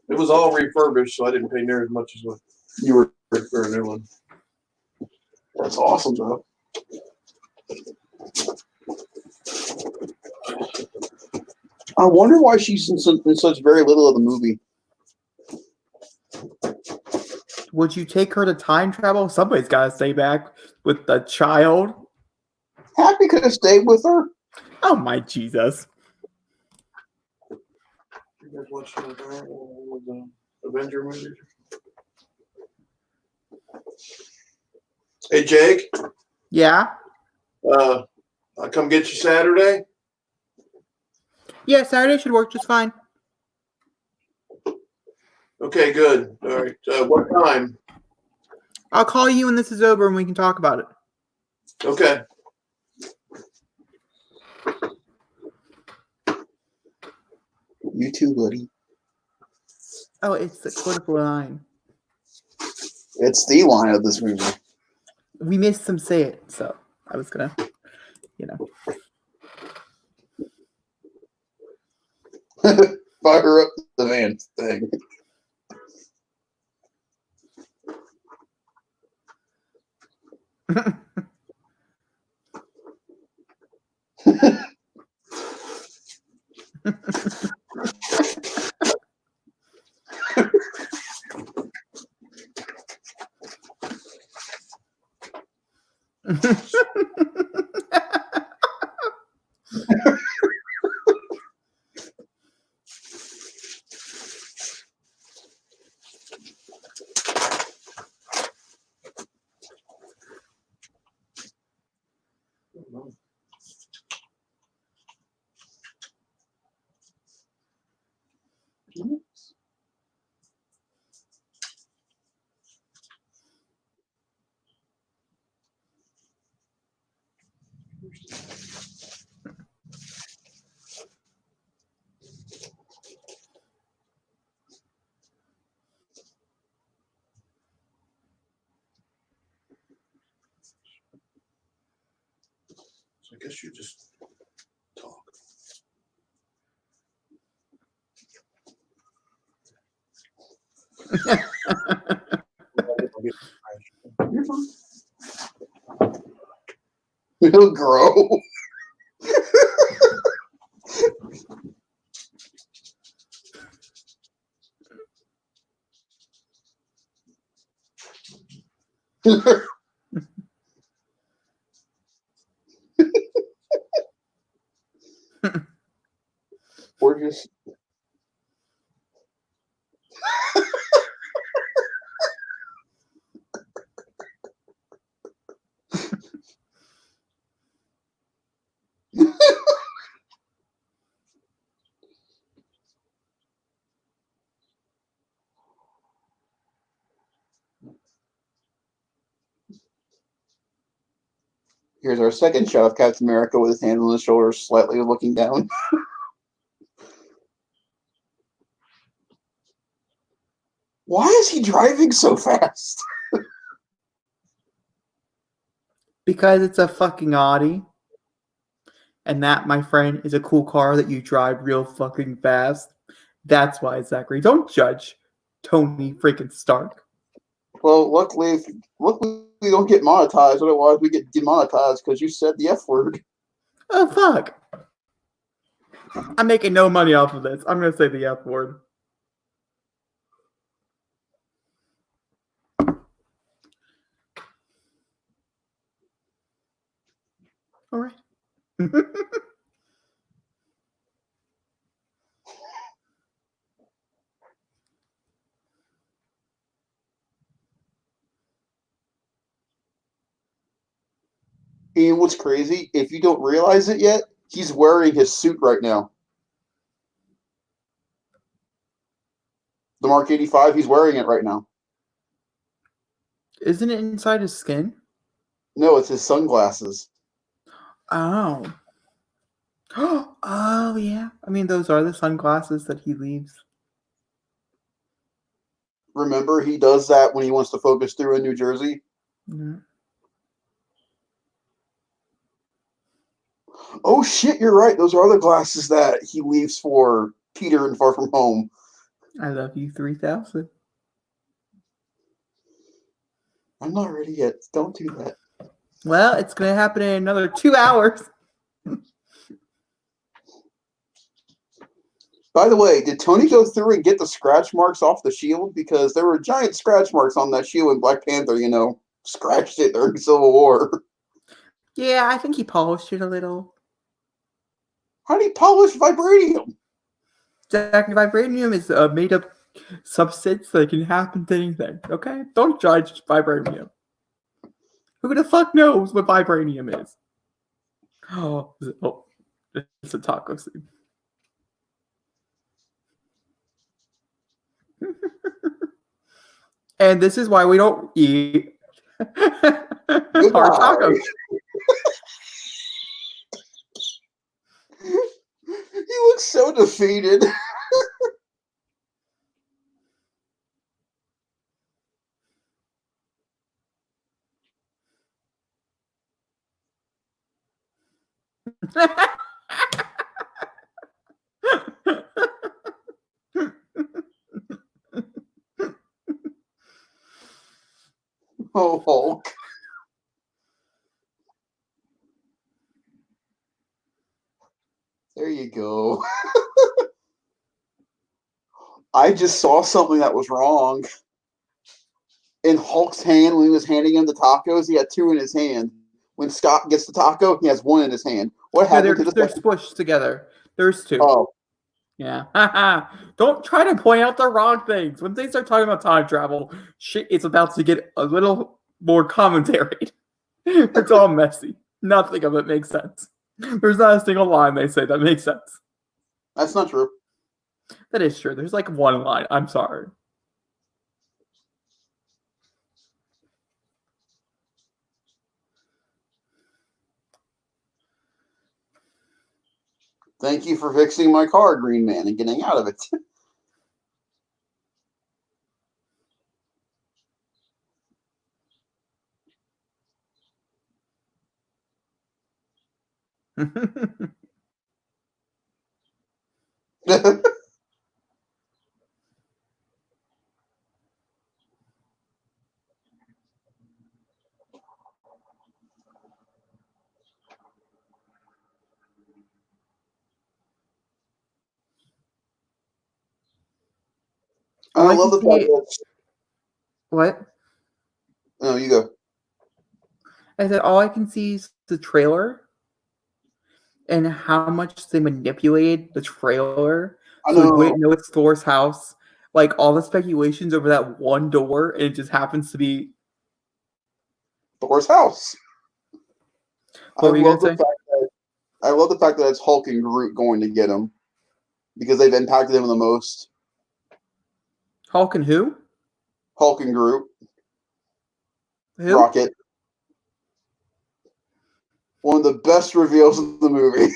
[SPEAKER 3] It was all refurbished, so I didn't pay near as much as what
[SPEAKER 2] You were.
[SPEAKER 3] for a new one.
[SPEAKER 2] That's awesome, though. I wonder why she's in such very little of the movie.
[SPEAKER 1] Would you take her to time travel? Somebody's got to stay back with the child.
[SPEAKER 2] Happy could have stayed with her.
[SPEAKER 1] Oh my Jesus!
[SPEAKER 3] You guys watched the Avenger movie? Hey Jake,
[SPEAKER 1] Yeah,
[SPEAKER 3] I'll come get you Saturday.
[SPEAKER 1] yeah. Saturday should work just fine.
[SPEAKER 3] Okay, good. All right. What time?
[SPEAKER 1] I'll call you when this is over and we can talk about it.
[SPEAKER 3] Okay.
[SPEAKER 2] You too, buddy.
[SPEAKER 1] Oh, it's the critical line.
[SPEAKER 2] It's the line of this movie.
[SPEAKER 1] We missed some say it, so I was gonna,
[SPEAKER 2] Fire up the van thing.
[SPEAKER 3] So I guess you just talk.
[SPEAKER 2] It'll grow. Or just here's our second shot of Captain America with his hand on his shoulder, slightly looking down. Why is he driving so fast?
[SPEAKER 1] Because it's a fucking Audi. And that, my friend, is a cool car that you drive real fucking fast. That's why, Zachary. Don't judge Tony freaking Stark.
[SPEAKER 2] Well, luckily we don't get monetized. Otherwise, we get demonetized because you said the F word.
[SPEAKER 1] Oh, fuck. I'm making no money off of this. I'm going to say the F word. All right.
[SPEAKER 2] And what's crazy, if you don't realize it yet, he's wearing his suit right now. The Mark 85, he's wearing it right now.
[SPEAKER 1] Isn't it inside his skin?
[SPEAKER 2] No, it's his sunglasses.
[SPEAKER 1] Oh. Oh, yeah. I mean, those are the sunglasses that he leaves.
[SPEAKER 2] Remember, he does that when he wants to focus through in New Jersey.
[SPEAKER 1] Mm-hmm.
[SPEAKER 2] Oh shit, you're right. Those are other glasses that he leaves for Peter in Far From Home.
[SPEAKER 1] I love you 3000.
[SPEAKER 2] I'm not ready yet. Don't do that.
[SPEAKER 1] Well, it's gonna happen in another 2 hours.
[SPEAKER 2] By the way, did Tony go through and get the scratch marks off the shield? Because there were giant scratch marks on that shield when Black Panther, scratched it during Civil War.
[SPEAKER 1] Yeah, I think he polished it a little.
[SPEAKER 2] How do you polish vibranium?
[SPEAKER 1] Jack, vibranium is a made-up substance that can happen to anything. Okay, don't judge vibranium. Who the fuck knows what vibranium is? Oh, it's a taco scene. And this is why we don't eat hard tacos.
[SPEAKER 2] He looks so defeated. Oh, Hulk. There you go. I just saw something that was wrong. In Hulk's hand, when he was handing him the tacos, he had 2 in his hand. When Scott gets the taco, he has 1 in his hand. What happened to the
[SPEAKER 1] they're
[SPEAKER 2] second?
[SPEAKER 1] squished together. There's 2.
[SPEAKER 2] Oh.
[SPEAKER 1] Yeah. Don't try to point out the wrong things. When they start talking about time travel, shit is about to get a little more commentary. It's all messy. Nothing of it makes sense. There's not a single line they say that makes sense.
[SPEAKER 2] That's not true.
[SPEAKER 1] That is true. There's like 1 line. I'm sorry.
[SPEAKER 2] Thank you for fixing my car, Green Man, and getting out of it. I love the fact that...
[SPEAKER 1] What?
[SPEAKER 2] No, you go.
[SPEAKER 1] I said all I can see is the trailer and how much they manipulated the trailer. So we wouldn't know it's Thor's house. Like all the speculations over that one door, and it just happens to be
[SPEAKER 2] Thor's house.
[SPEAKER 1] What were you gonna say?
[SPEAKER 2] I love the fact that it's Hulk and Groot going to get him because they've impacted him the most.
[SPEAKER 1] Hulk and who?
[SPEAKER 2] Hulk and Groot.
[SPEAKER 1] Who?
[SPEAKER 2] Rocket. One of the best reveals of the movie.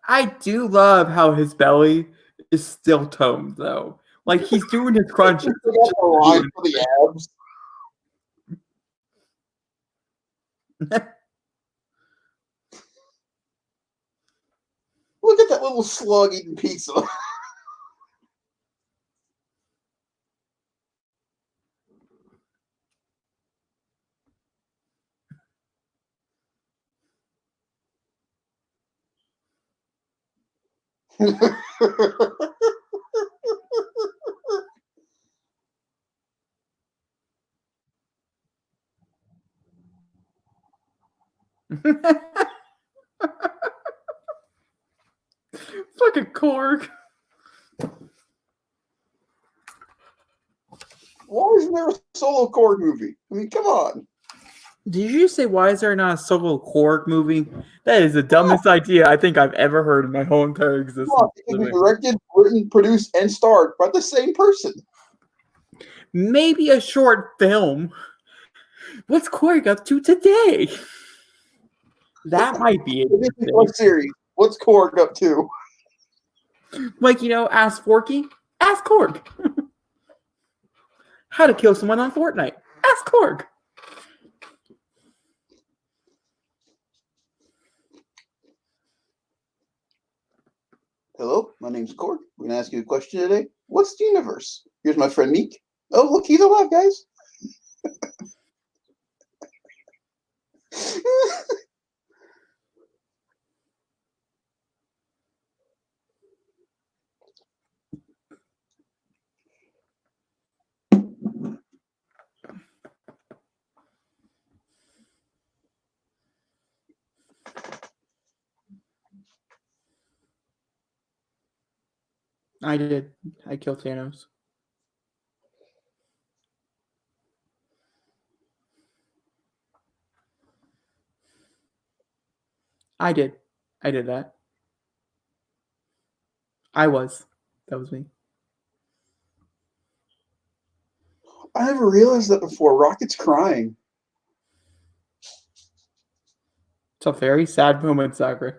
[SPEAKER 1] I do love how his belly is still toned, though. Like he's doing his crunches.
[SPEAKER 2] For the abs. Look at that little slug eating pizza.
[SPEAKER 1] Fucking Korg.
[SPEAKER 2] Why isn't there a solo Korg movie? I mean, come on.
[SPEAKER 1] Did you say why is there not a solo Korg movie? That is the dumbest idea I think I've ever heard in my whole entire existence.
[SPEAKER 2] It can be directed, written, produced, and starred by the same person.
[SPEAKER 1] Maybe a short film. What's Korg up to today? That might be it.
[SPEAKER 2] Series. What's Korg up to?
[SPEAKER 1] Like, ask Forky, ask Korg. How to kill someone on Fortnite, ask Korg.
[SPEAKER 2] Hello, my name's Korg. We're going to ask you a question today. What's the universe? Here's my friend Meek. Oh, look, he's alive, guys.
[SPEAKER 1] I did. I killed Thanos. I did. I did that. That was me.
[SPEAKER 2] I never realized that before. Rocket's crying.
[SPEAKER 1] It's a very sad moment, Zachary.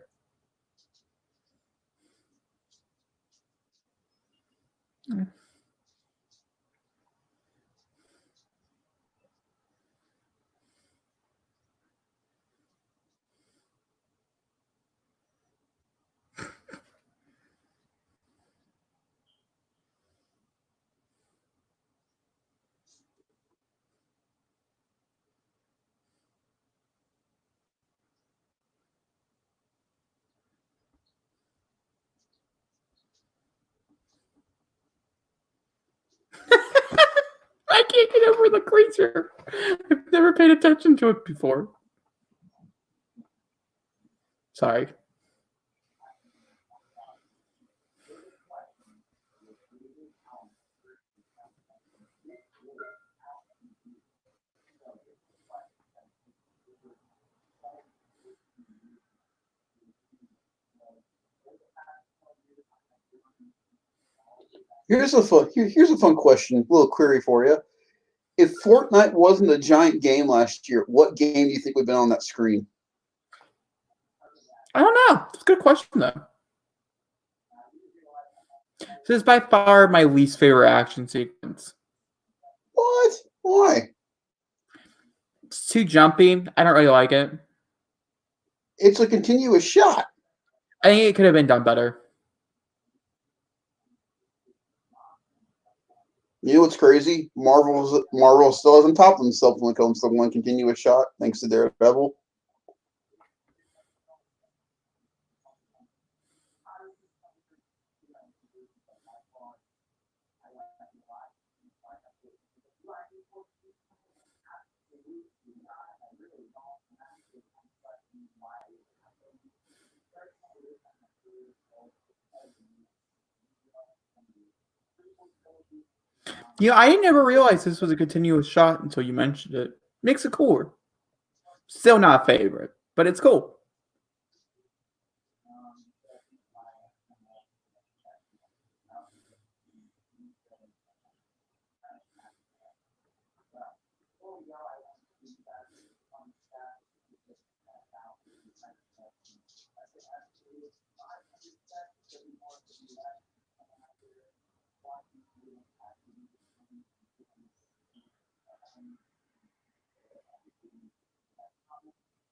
[SPEAKER 1] I can't get over the creature. I've never paid attention to it before. Sorry.
[SPEAKER 2] Here's a fun question, a little query for you. If Fortnite wasn't a giant game last year, what game do you think would have been on that screen?
[SPEAKER 1] I don't know. It's a good question, though. This is by far my least favorite action sequence.
[SPEAKER 2] What? Why?
[SPEAKER 1] It's too jumpy. I don't really like it.
[SPEAKER 2] It's a continuous shot.
[SPEAKER 1] I think it could have been done better.
[SPEAKER 2] You know what's crazy? Marvel still hasn't topped themselves when it comes to one continuous shot, thanks to Daredevil.
[SPEAKER 1] I never realized this was a continuous shot until you mentioned it. Makes it cooler. Still not a favorite, but it's cool.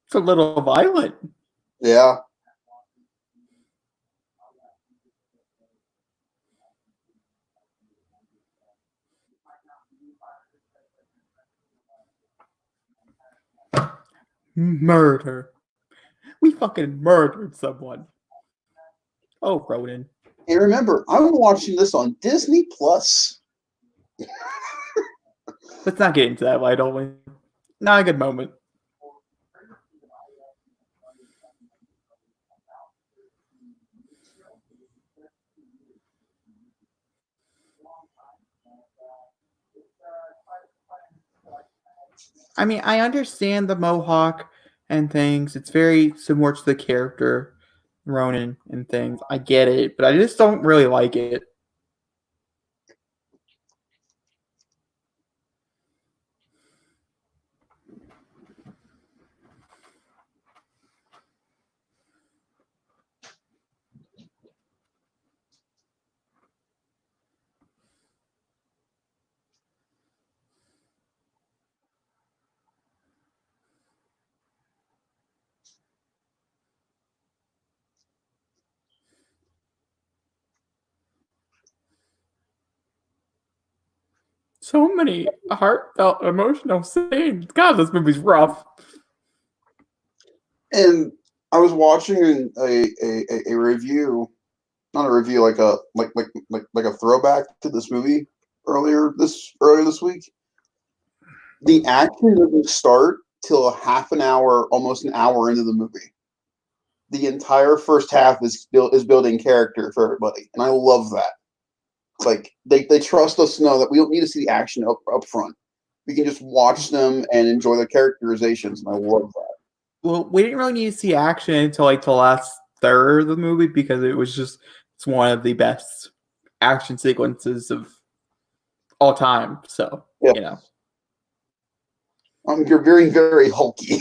[SPEAKER 1] It's a little violent.
[SPEAKER 2] Yeah.
[SPEAKER 1] Murder. We fucking murdered someone. Oh, Ronan.
[SPEAKER 2] And remember, I'm watching this on Disney Plus.
[SPEAKER 1] Let's not get into that, why don't we? Not a good moment. I mean, I understand the mohawk and things. It's very similar to the character Ronan and things. I get it, but I just don't really like it. So many heartfelt, emotional scenes. God, this movie's rough.
[SPEAKER 2] And I was watching a review, not a review, like a throwback to this movie earlier this week. The action doesn't start till a half an hour, almost an hour into the movie. The entire first half is building character for everybody, and I love that. Like they trust us to know that we don't need to see the action up front. We can just watch them and enjoy the characterizations, and I love that.
[SPEAKER 1] Well, we didn't really need to see action until like the last third of the movie because it's one of the best action sequences of all time. So
[SPEAKER 2] Yeah.
[SPEAKER 1] you know,
[SPEAKER 2] You're very, very hulky.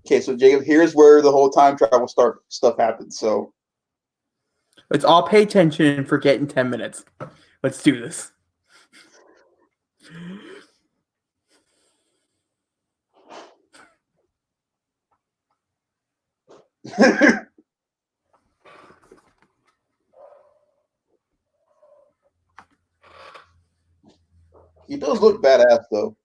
[SPEAKER 2] Okay, so Jacob, here's where the whole time travel stuff happens. So
[SPEAKER 1] let's all pay attention and forget in 10 minutes. Let's do this.
[SPEAKER 2] he does look badass, though.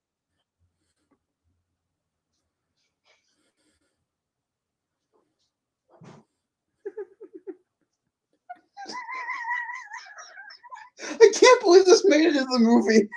[SPEAKER 2] I can't believe this made it into the movie.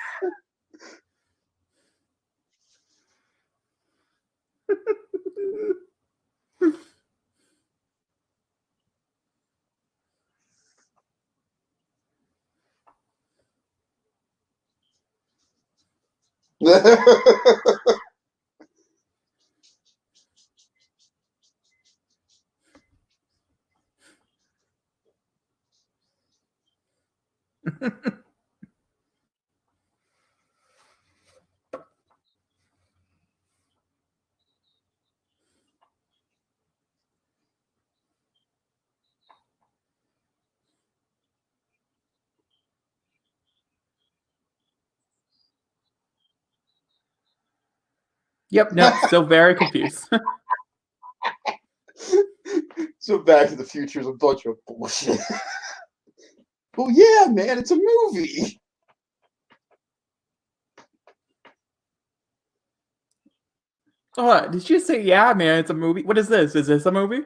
[SPEAKER 1] Yep, no, still very confused.
[SPEAKER 2] So Back to the Future is a bunch of bullshit. Well, yeah, man, it's a movie.
[SPEAKER 1] Oh, did you say, yeah, man, it's a movie? What is this? Is this a movie?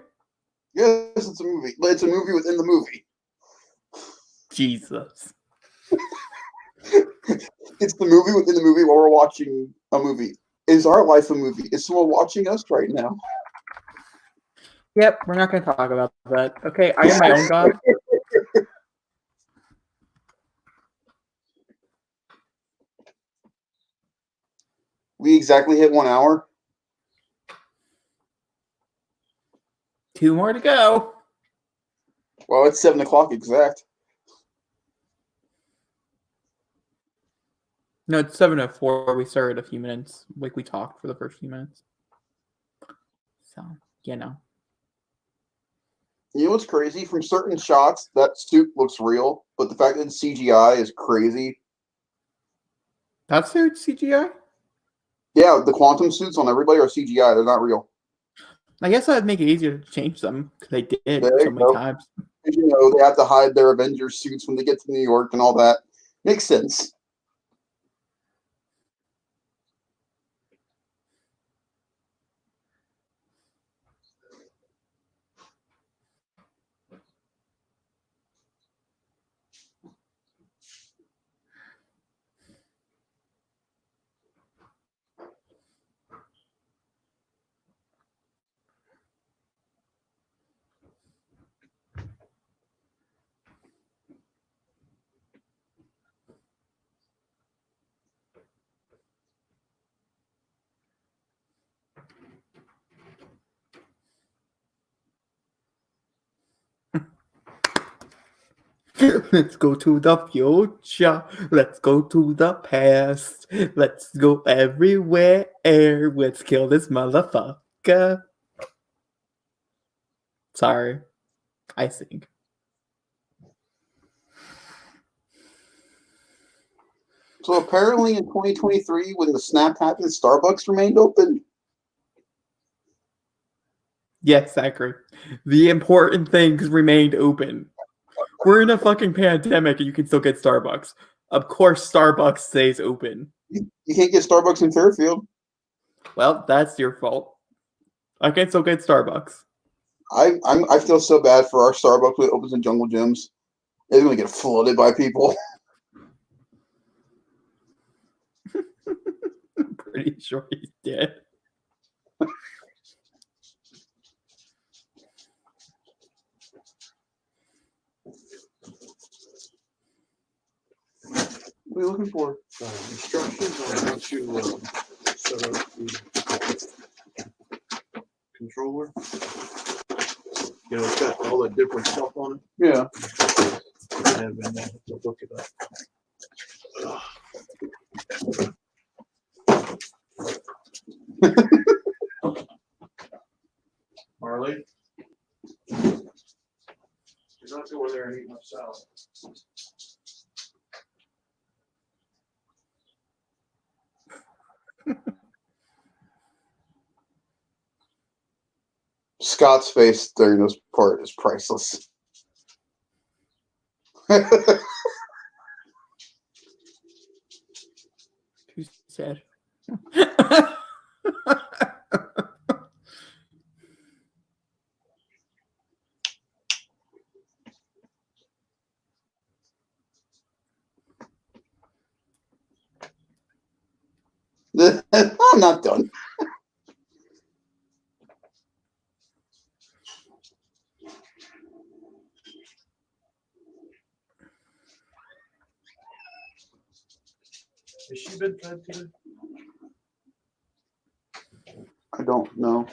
[SPEAKER 2] Yes, it's a movie. But it's a movie within the movie.
[SPEAKER 1] Jesus.
[SPEAKER 2] It's the movie within the movie while we're watching a movie. Is our life a movie? Is someone watching us right now?
[SPEAKER 1] Yep, we're not going to talk about that. Okay, I am my own god.
[SPEAKER 2] We exactly hit 1 hour.
[SPEAKER 1] 2 more to go.
[SPEAKER 2] Well, it's 7 o'clock exact.
[SPEAKER 1] No, it's 7:04. We started a few minutes. Like, we talked for the first few minutes. So, you know.
[SPEAKER 2] You know what's crazy? From certain shots, that suit looks real, but the fact that it's CGI is crazy.
[SPEAKER 1] That's CGI?
[SPEAKER 2] Yeah, the quantum suits on everybody are CGI. They're not real.
[SPEAKER 1] I guess that'd make it easier to change them because they did
[SPEAKER 2] There
[SPEAKER 1] so
[SPEAKER 2] you
[SPEAKER 1] many
[SPEAKER 2] go.
[SPEAKER 1] times.
[SPEAKER 2] You know, they have to hide their Avengers suits when they get to New York and all that. Makes sense.
[SPEAKER 1] Let's go to the future. Let's go to the past. Let's go everywhere. Let's kill this motherfucker. Sorry. I sing.
[SPEAKER 2] So apparently in 2023, when the snap happened, Starbucks remained open.
[SPEAKER 1] Yes, I agree. The important things remained open. We're in a fucking pandemic and you can still get Starbucks. Of course, Starbucks stays open.
[SPEAKER 2] You can't get Starbucks in Fairfield.
[SPEAKER 1] Well, that's your fault. I can still get Starbucks.
[SPEAKER 2] I feel so bad for our Starbucks when it opens in Jungle Gyms. It's gonna get flooded by people.
[SPEAKER 1] I'm pretty sure he's dead.
[SPEAKER 2] What are you looking for?
[SPEAKER 3] Instructions on how to set up the controller. You know, it's got all the different stuff on it.
[SPEAKER 2] Yeah.
[SPEAKER 3] I haven't been able to look it up. Marley, you're not going there and eat my salad.
[SPEAKER 2] Scott's face during this part is priceless.
[SPEAKER 1] Too sad.
[SPEAKER 2] I'm not done.
[SPEAKER 3] Has she been fed today?
[SPEAKER 2] I don't know.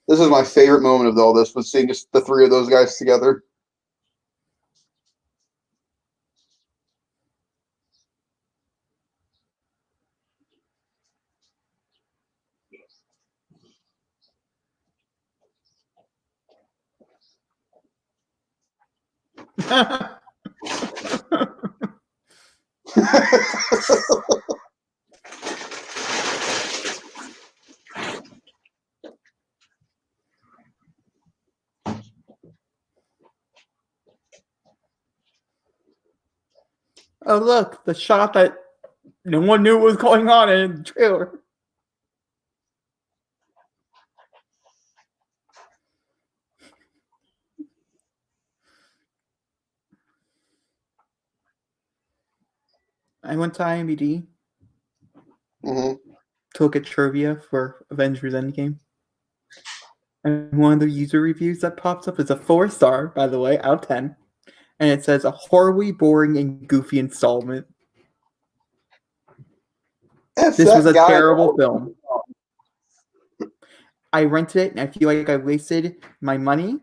[SPEAKER 2] This is my favorite moment of all this, was seeing just the three of those guys together.
[SPEAKER 1] Oh, look, the shot that no one knew what was going on in the trailer. I went to IMDb to look at trivia for Avengers Endgame. And one of the user reviews that pops up is a 4-star, by the way, out of 10. And it says a horribly boring and goofy installment. This was a terrible film. I rented it and I feel like I wasted my money.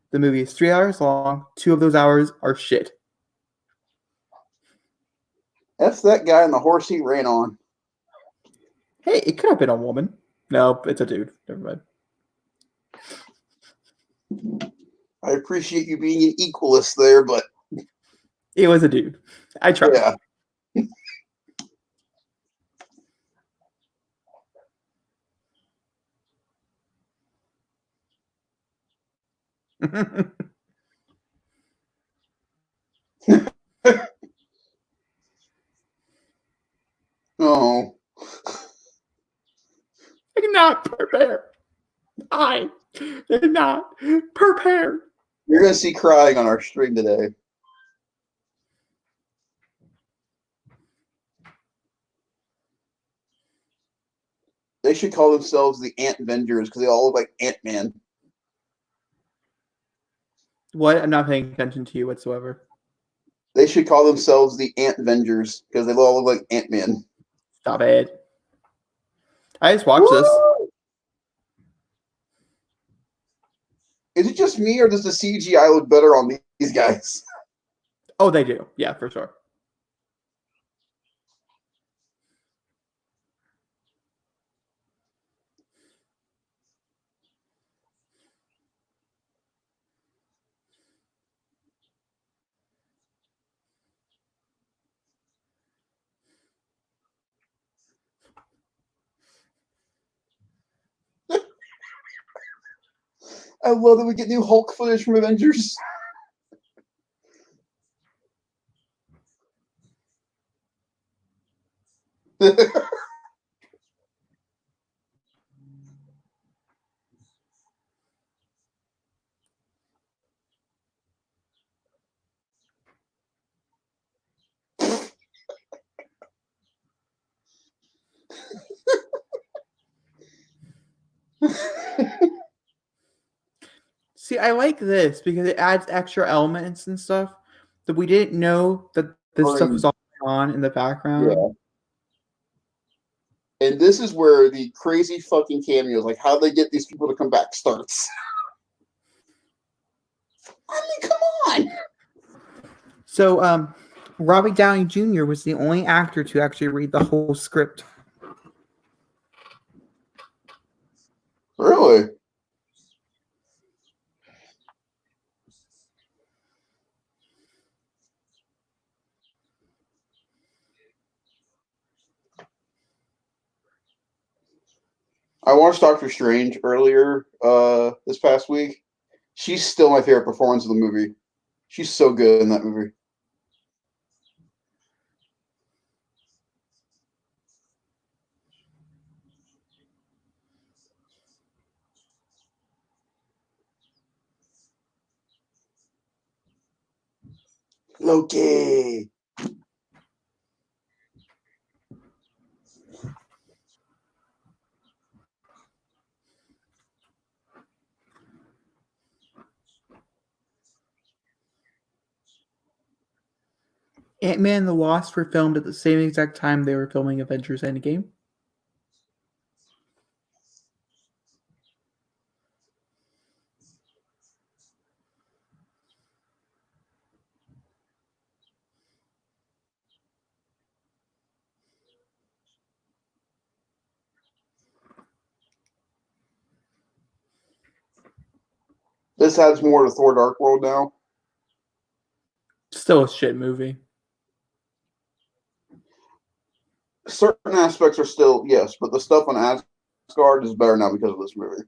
[SPEAKER 1] The movie is 3 hours long. 2 of those hours are shit.
[SPEAKER 2] That's that guy on the horse he ran on.
[SPEAKER 1] Hey, it could have been a woman. No, it's a dude. Never mind.
[SPEAKER 2] I appreciate you being an equalist there, but
[SPEAKER 1] it was a dude. I tried.
[SPEAKER 2] Yeah. Oh.
[SPEAKER 1] I did not prepare. I did not prepare.
[SPEAKER 2] You're going to see crying on our stream today. They should call themselves the Ant Avengers because they all look like Ant-Man.
[SPEAKER 1] What? I'm not paying attention to you whatsoever.
[SPEAKER 2] They should call themselves the Ant Avengers because they all look like Ant-Man.
[SPEAKER 1] Stop it. I just watched this.
[SPEAKER 2] Is it just just me, or does the CGI look better on these guys?
[SPEAKER 1] Oh, they do. Yeah, for sure.
[SPEAKER 2] I love that we get new Hulk footage from Avengers.
[SPEAKER 1] See, I like this because it adds extra elements and stuff that we didn't know that this stuff was all going on in the background.
[SPEAKER 2] Yeah. And this is where the crazy fucking cameos, like how they get these people to come back, starts. I mean, come on.
[SPEAKER 1] So, Robbie Downey Jr. was the only actor to actually read the whole script.
[SPEAKER 2] Really? I watched Doctor Strange earlier this past week. She's still my favorite performance of the movie. She's so good in that movie. Loki.
[SPEAKER 1] Ant-Man and the Wasp were filmed at the same exact time they were filming Avengers Endgame.
[SPEAKER 2] This adds more to Thor Dark World now.
[SPEAKER 1] Still a shit movie.
[SPEAKER 2] Certain aspects are still, yes, but the stuff on Asgard is better now because of this movie.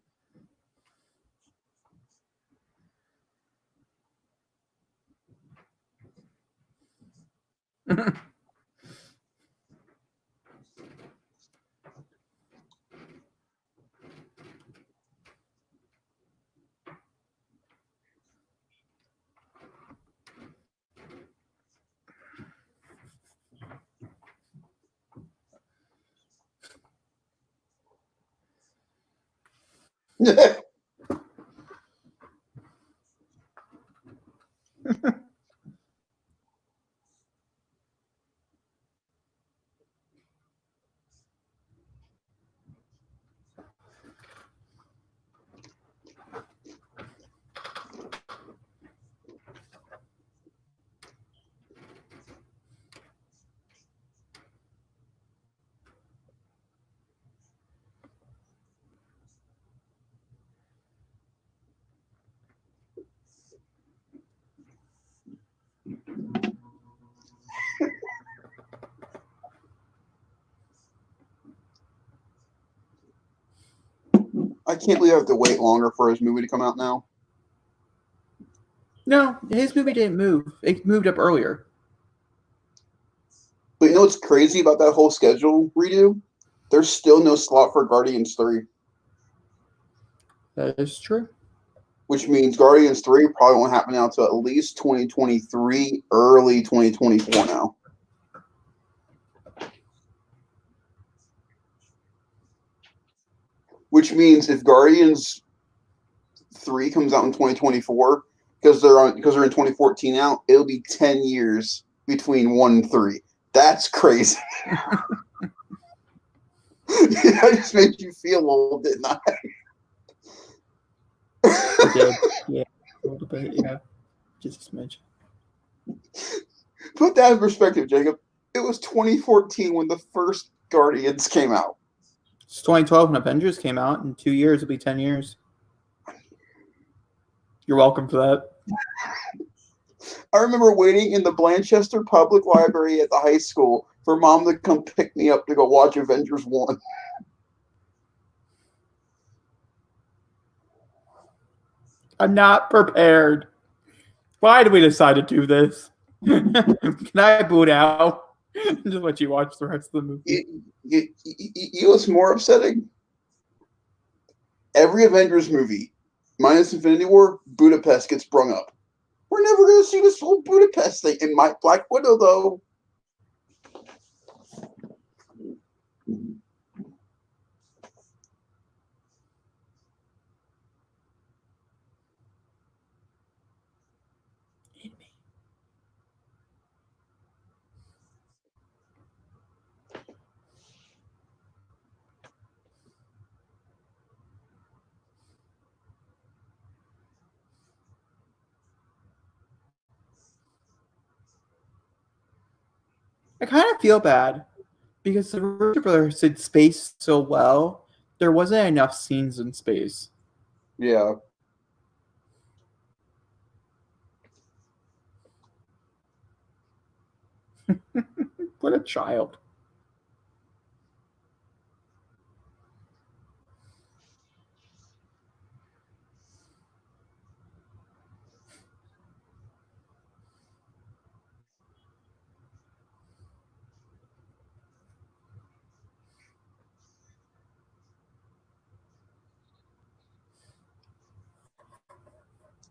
[SPEAKER 2] I can't believe I have to wait longer for his movie to come out now.
[SPEAKER 1] No, his movie didn't move. It moved up earlier.
[SPEAKER 2] But you know what's crazy about that whole schedule redo? There's still no slot for Guardians 3.
[SPEAKER 1] That is true.
[SPEAKER 2] Which means Guardians 3 probably won't happen now until at least 2023, early 2024 now. Which means if Guardians 3 comes out in 2024, because they're in 2014 now, it'll be 10 years between 1 and 3. That's crazy. I just made you feel old, didn't I?
[SPEAKER 1] It did. Yeah. A little bit, yeah. Just a smidge.
[SPEAKER 2] Put that in perspective, Jacob. It was 2014 when the first Guardians came out.
[SPEAKER 1] It's 2012 when Avengers came out. In 2 years, it'll be 10 years. You're welcome for that.
[SPEAKER 2] I remember waiting in the Blanchester Public Library at the high school for Mom to come pick me up to go watch Avengers 1.
[SPEAKER 1] I'm not prepared. Why did we decide to do this? Can I boot out? Just let you watch the rest of the movie.
[SPEAKER 2] You know what's more upsetting? Every Avengers movie, minus Infinity War, Budapest gets brung up. We're never going to see this whole Budapest thing. In my Black Widow, though.
[SPEAKER 1] I kind of feel bad because the Russo brothers did space so well. There wasn't enough scenes in space.
[SPEAKER 2] Yeah.
[SPEAKER 1] What a child.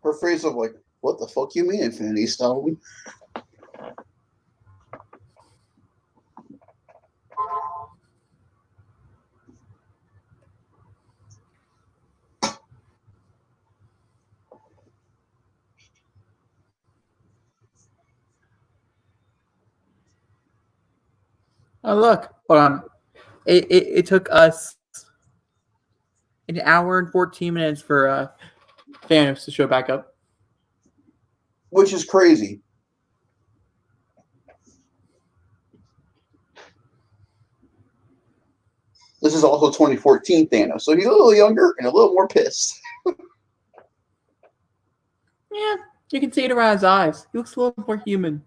[SPEAKER 2] Her phrase of like, what the fuck you mean, Infinity Stone?
[SPEAKER 1] Oh, look. Hold on. It took us an hour and 14 minutes for Thanos to show back up.
[SPEAKER 2] Which is crazy. This is also 2014 Thanos, so he's a little younger and a little more pissed.
[SPEAKER 1] Yeah, you can see it around his eyes. He looks a little more human.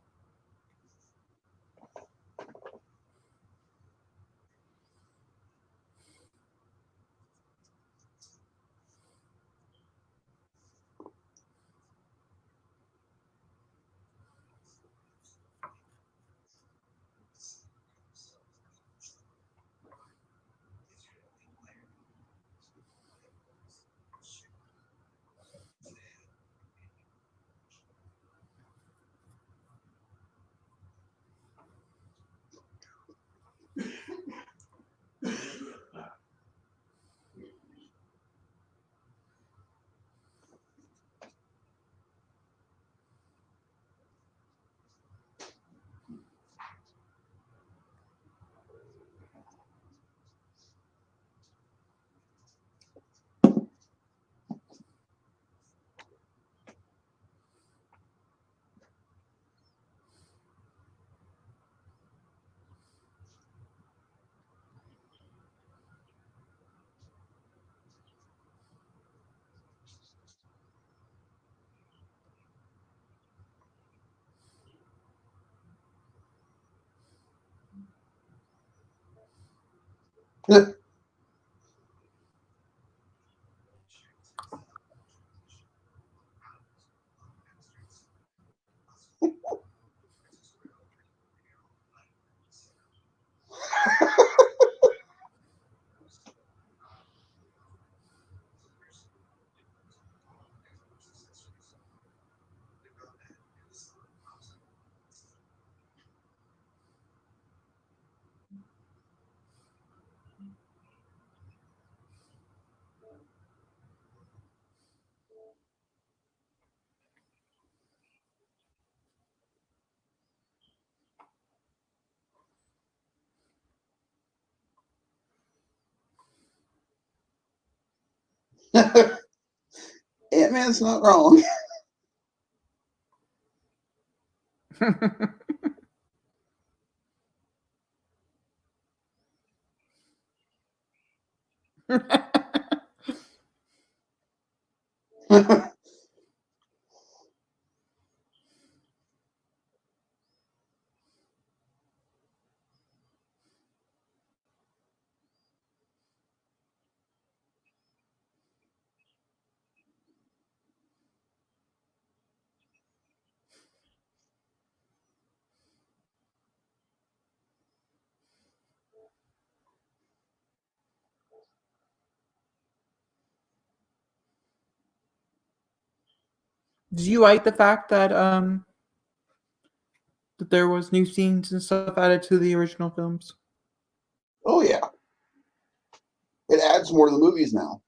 [SPEAKER 2] Ant-Man's not wrong.
[SPEAKER 1] Did you like the fact that that there was new scenes and stuff added to the original films?
[SPEAKER 2] Oh yeah, it adds more to the movies now.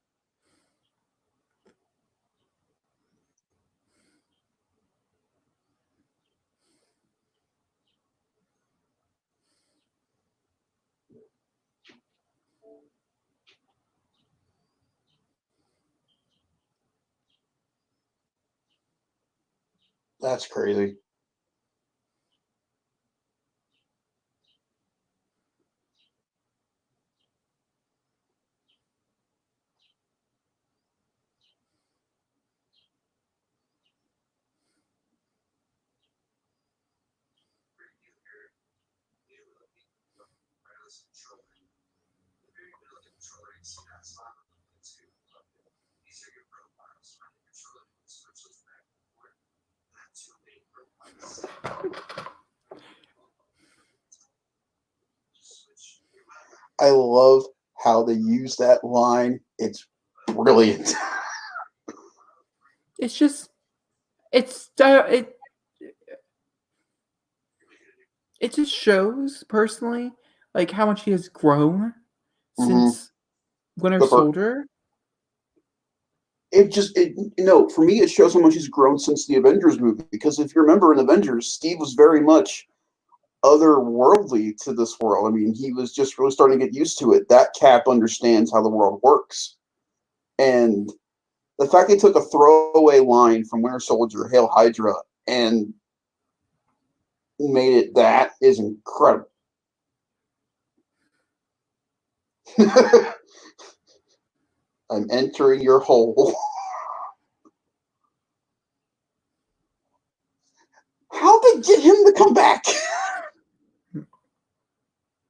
[SPEAKER 2] That's crazy. I love how they use that line. It's brilliant.
[SPEAKER 1] It's just it just shows personally like how much he has grown
[SPEAKER 2] Mm-hmm.
[SPEAKER 1] since Winter
[SPEAKER 2] But
[SPEAKER 1] Soldier.
[SPEAKER 2] For me, it shows how much he's grown since the Avengers movie. Because if you remember in Avengers, Steve was very much otherworldly to this world. I mean, he was just really starting to get used to it. That Cap understands how the world works. And the fact they took a throwaway line from Winter Soldier, Hail Hydra, and made it that is incredible. I'm entering your hole. How'd they get him to come back?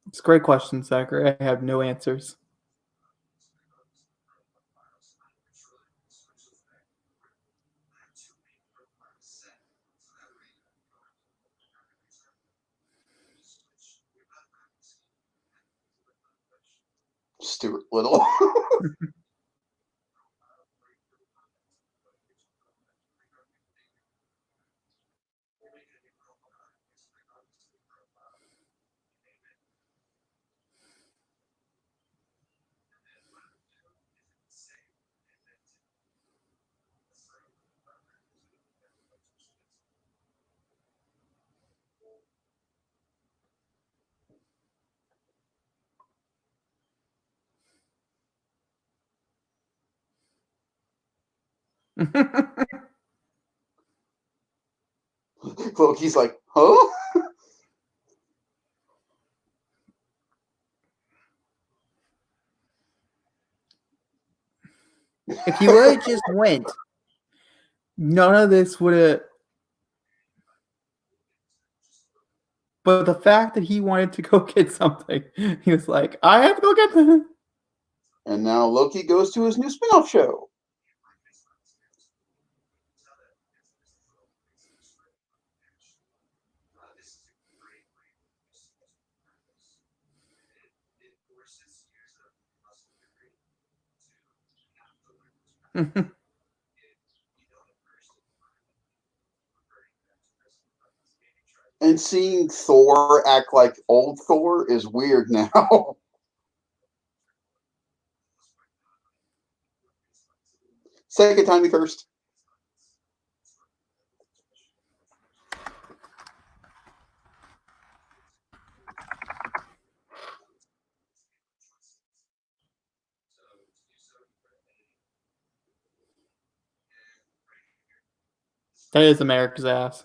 [SPEAKER 1] It's a great question, Zachary. I have no answers.
[SPEAKER 2] Stuart Little. Loki's like, huh?
[SPEAKER 1] If he would have just went, none of this would have. But the fact that he wanted to go get something, he was like, I have to go get that.
[SPEAKER 2] And now Loki goes to his new spin-off show. And seeing Thor act like old Thor is weird now. Second time he cursed.
[SPEAKER 1] That is America's ass.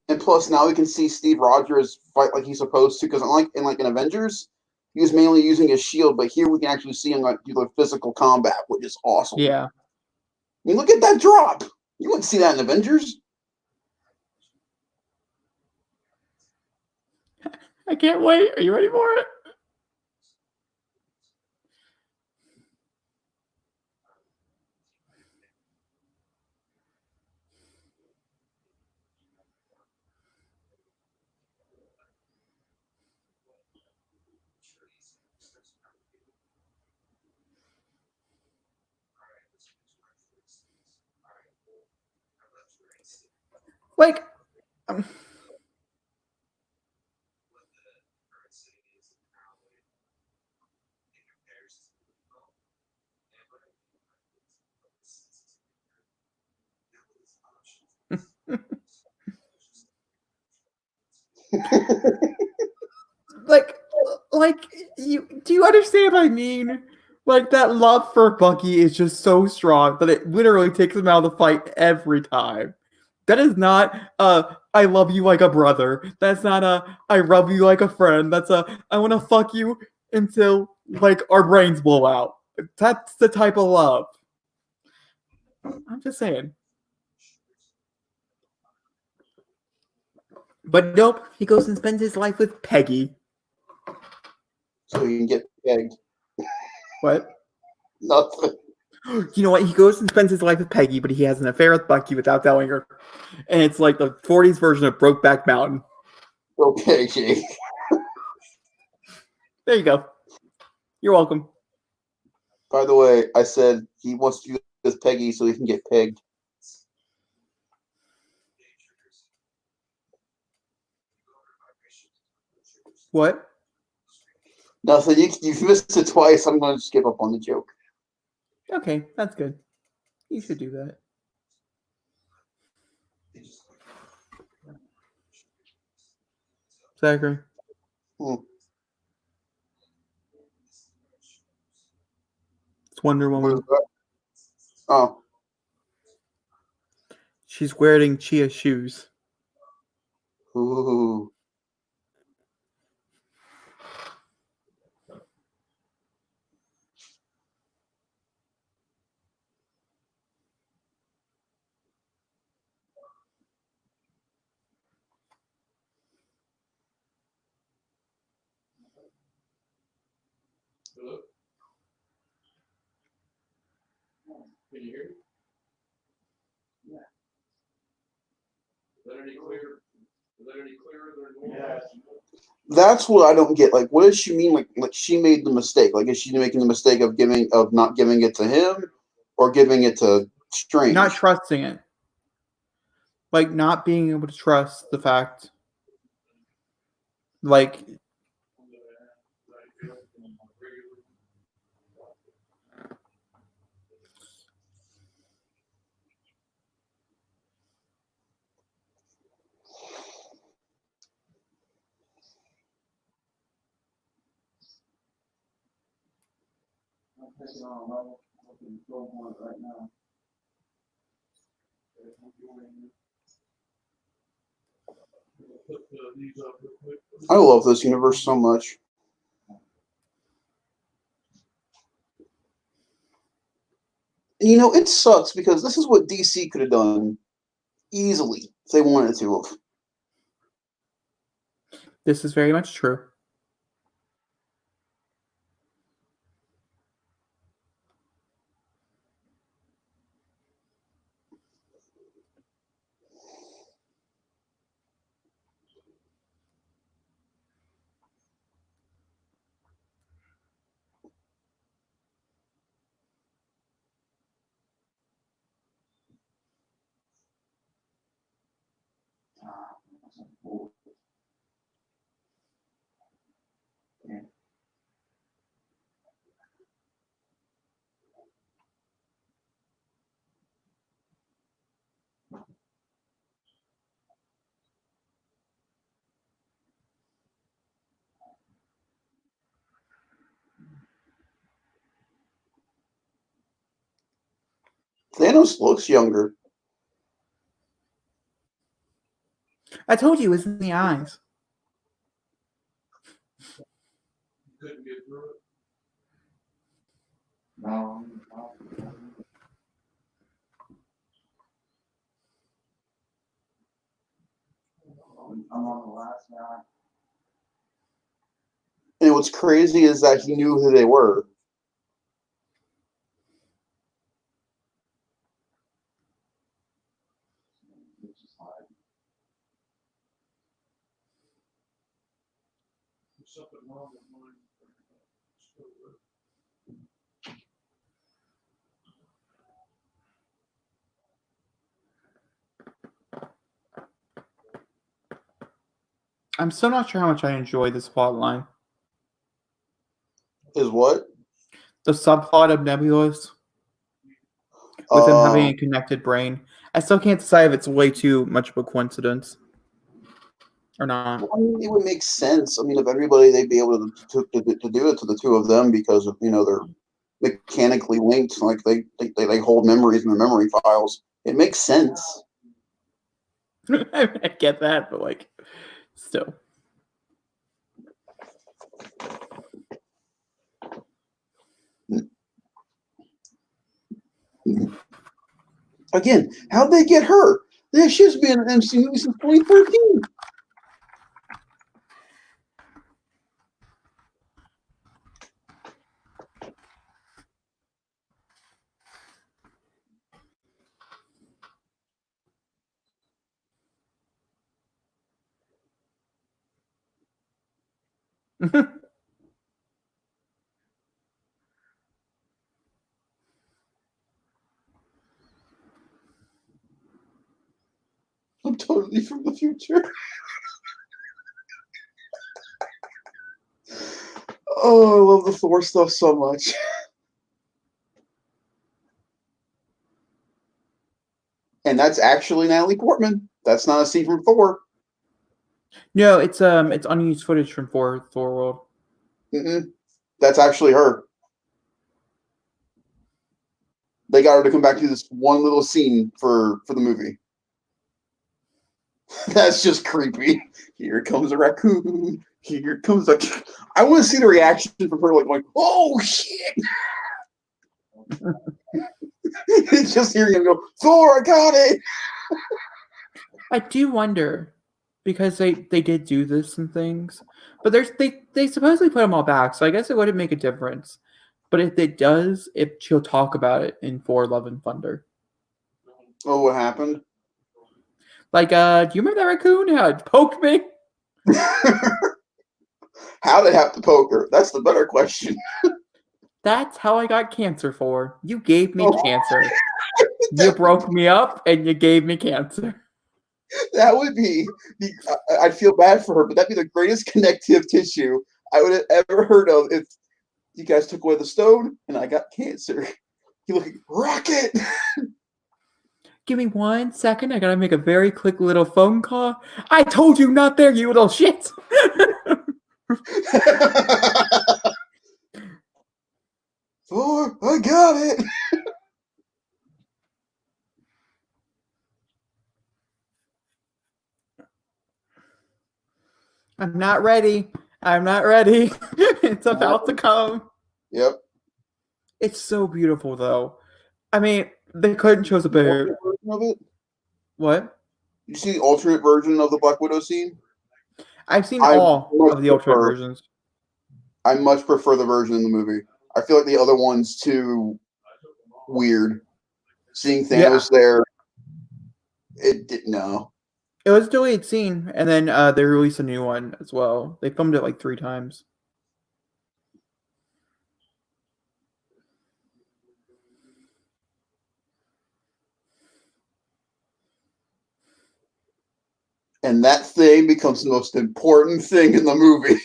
[SPEAKER 2] And plus, now we can see Steve Rogers fight like he's supposed to, because unlike in Avengers, he was mainly using his shield, but here we can actually see him like do the physical combat, which is awesome.
[SPEAKER 1] Yeah.
[SPEAKER 2] I mean, look at that drop. You wouldn't see that in Avengers.
[SPEAKER 1] I can't wait. Are you ready for it? Like, like, you do you understand what I mean? Like that love for Bucky is just so strong that it literally takes him out of the fight every time. That is not I love you like a brother. That's not a I love you like a friend. That's a I want to fuck you until like our brains blow out. That's the type of love. I'm just saying. But nope, he goes and spends his life with Peggy.
[SPEAKER 2] So he can get pegged.
[SPEAKER 1] What?
[SPEAKER 2] Nothing.
[SPEAKER 1] You know what? He goes and spends his life with Peggy, but he has an affair with Bucky without telling her. And it's like the 40s version of Brokeback Mountain.
[SPEAKER 2] Okay, Jake.
[SPEAKER 1] There you go. You're welcome.
[SPEAKER 2] By the way, I said he wants to do this with Peggy so he can get pegged.
[SPEAKER 1] What?
[SPEAKER 2] Nothing. You've missed it twice. I'm going to skip up on the joke.
[SPEAKER 1] Okay, that's good. You should do that. Zachary. It's Wonder
[SPEAKER 2] What
[SPEAKER 1] Woman.
[SPEAKER 2] is that? Oh.
[SPEAKER 1] She's wearing Chia shoes.
[SPEAKER 2] Ooh.
[SPEAKER 3] Hello? Can you hear me? Yeah. Is that any clearer? Is that any clearer than normal? Yeah.
[SPEAKER 2] That's what I don't get. Like, what does she mean? Like she made the mistake. Like, is she making the mistake of not giving it to him, or giving it to Strange?
[SPEAKER 1] Not trusting it. Like, not being able to trust the fact. Like,
[SPEAKER 2] I love this universe so much. You know, it sucks because this is what DC could have done easily if they wanted to have.
[SPEAKER 1] this is very much true.
[SPEAKER 2] Thanos looks younger.
[SPEAKER 1] I told you, it's in the eyes.
[SPEAKER 3] Couldn't get through it.
[SPEAKER 4] No. I'm on the last guy.
[SPEAKER 2] And what's crazy is that he knew who they were.
[SPEAKER 3] There's something wrong with mine. Still work.
[SPEAKER 1] I'm still not sure how much I enjoy this plot line.
[SPEAKER 2] Is what?
[SPEAKER 1] The subplot of Nebulous with him having a connected brain. I still can't decide if it's way too much of a coincidence or not.
[SPEAKER 2] Well, I mean, it would make sense. I mean, if everybody, they'd be able to do it to the two of them because of, they're mechanically linked. Like they hold memories in their memory files. It makes sense.
[SPEAKER 1] I get that, but like, still.
[SPEAKER 2] Again, how'd they get her? She's been in an MC movie since 2013. I'm totally from the future. Oh, I love the Thor stuff so much. And that's actually Natalie Portman. That's not a scene from Thor.
[SPEAKER 1] No, it's unused footage from Thor World.
[SPEAKER 2] That's actually her. They got her to come back to this one little scene for the movie. That's just creepy. Here comes a raccoon. Here comes a. I want to see the reaction from her, like, oh shit! Just hearing him go, Thor, I got it.
[SPEAKER 1] I do wonder, because they did do this and things, but they supposedly put them all back, so I guess it wouldn't make a difference. But if it does, if she'll talk about it in Thor: Love and Thunder.
[SPEAKER 2] Oh, what happened?
[SPEAKER 1] Like, do you remember that raccoon? How it poked me?
[SPEAKER 2] How did it have to poke her? That's the better question.
[SPEAKER 1] That's how I got cancer for. You gave me cancer. You broke me up and you gave me cancer.
[SPEAKER 2] That would be I'd feel bad for her, but that'd be the greatest connective tissue I would have ever heard of if you guys took away the stone and I got cancer. You look like Rocket.
[SPEAKER 1] Give me 1 second. I gotta make a very quick little phone call. I told you not there, you little shit.
[SPEAKER 2] Thor, I got it.
[SPEAKER 1] I'm not ready. I'm not ready. It's about to come.
[SPEAKER 2] Yep.
[SPEAKER 1] It's so beautiful, though. I mean, they couldn't choose a better.
[SPEAKER 2] Of it?
[SPEAKER 1] What?
[SPEAKER 2] You see the alternate version of the Black Widow scene?
[SPEAKER 1] I've seen all of the alternate versions.
[SPEAKER 2] I much prefer the version in the movie. I feel like the other one's too weird. Seeing Thanos there, it didn't know.
[SPEAKER 1] It was a delayed scene, and then they released a new one as well. They filmed it like 3 times.
[SPEAKER 2] And that thing becomes the most important thing in the movie.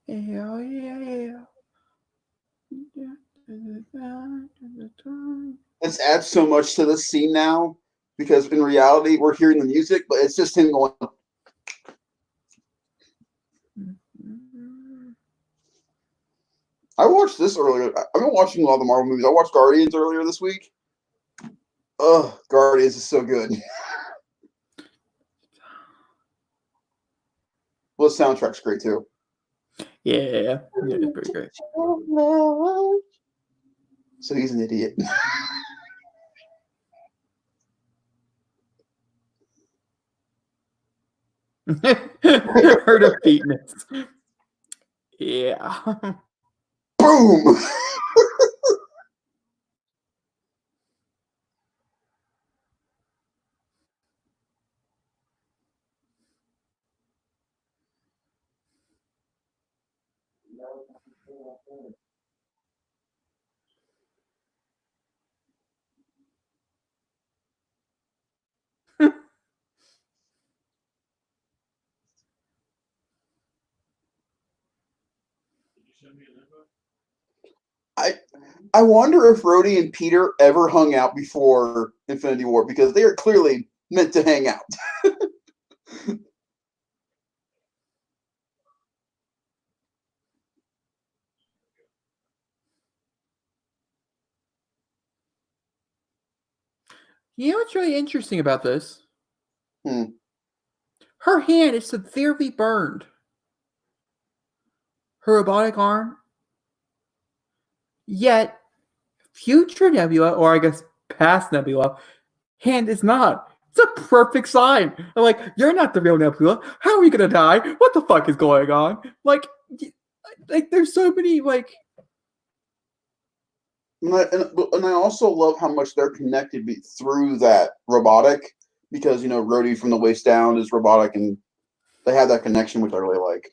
[SPEAKER 1] Hell yeah.
[SPEAKER 2] This adds so much to the scene now because in reality we're hearing the music, but it's just him going. I watched this earlier. I've been watching a lot of the Marvel movies. I watched Guardians earlier this week. Oh, Guardians is so good. Well, the soundtrack's great too.
[SPEAKER 1] Yeah, it's pretty great.
[SPEAKER 2] So he's an idiot.
[SPEAKER 1] Heard of beatness. Yeah.
[SPEAKER 2] Boom!
[SPEAKER 3] Did you send me an invite?
[SPEAKER 2] I wonder if Rhodey and Peter ever hung out before Infinity War because they are clearly meant to hang out.
[SPEAKER 1] You know what's really interesting about this?
[SPEAKER 2] Hmm.
[SPEAKER 1] Her hand is severely burned. Her robotic arm. Yet, future Nebula, or I guess past Nebula, hand is not. It's a perfect sign. I'm like, you're not the real Nebula. How are you gonna die? What the fuck is going on? Like there's so many like.
[SPEAKER 2] And I also love how much they're connected through that robotic because, Rhodey from the waist down is robotic and they have that connection, which I really like.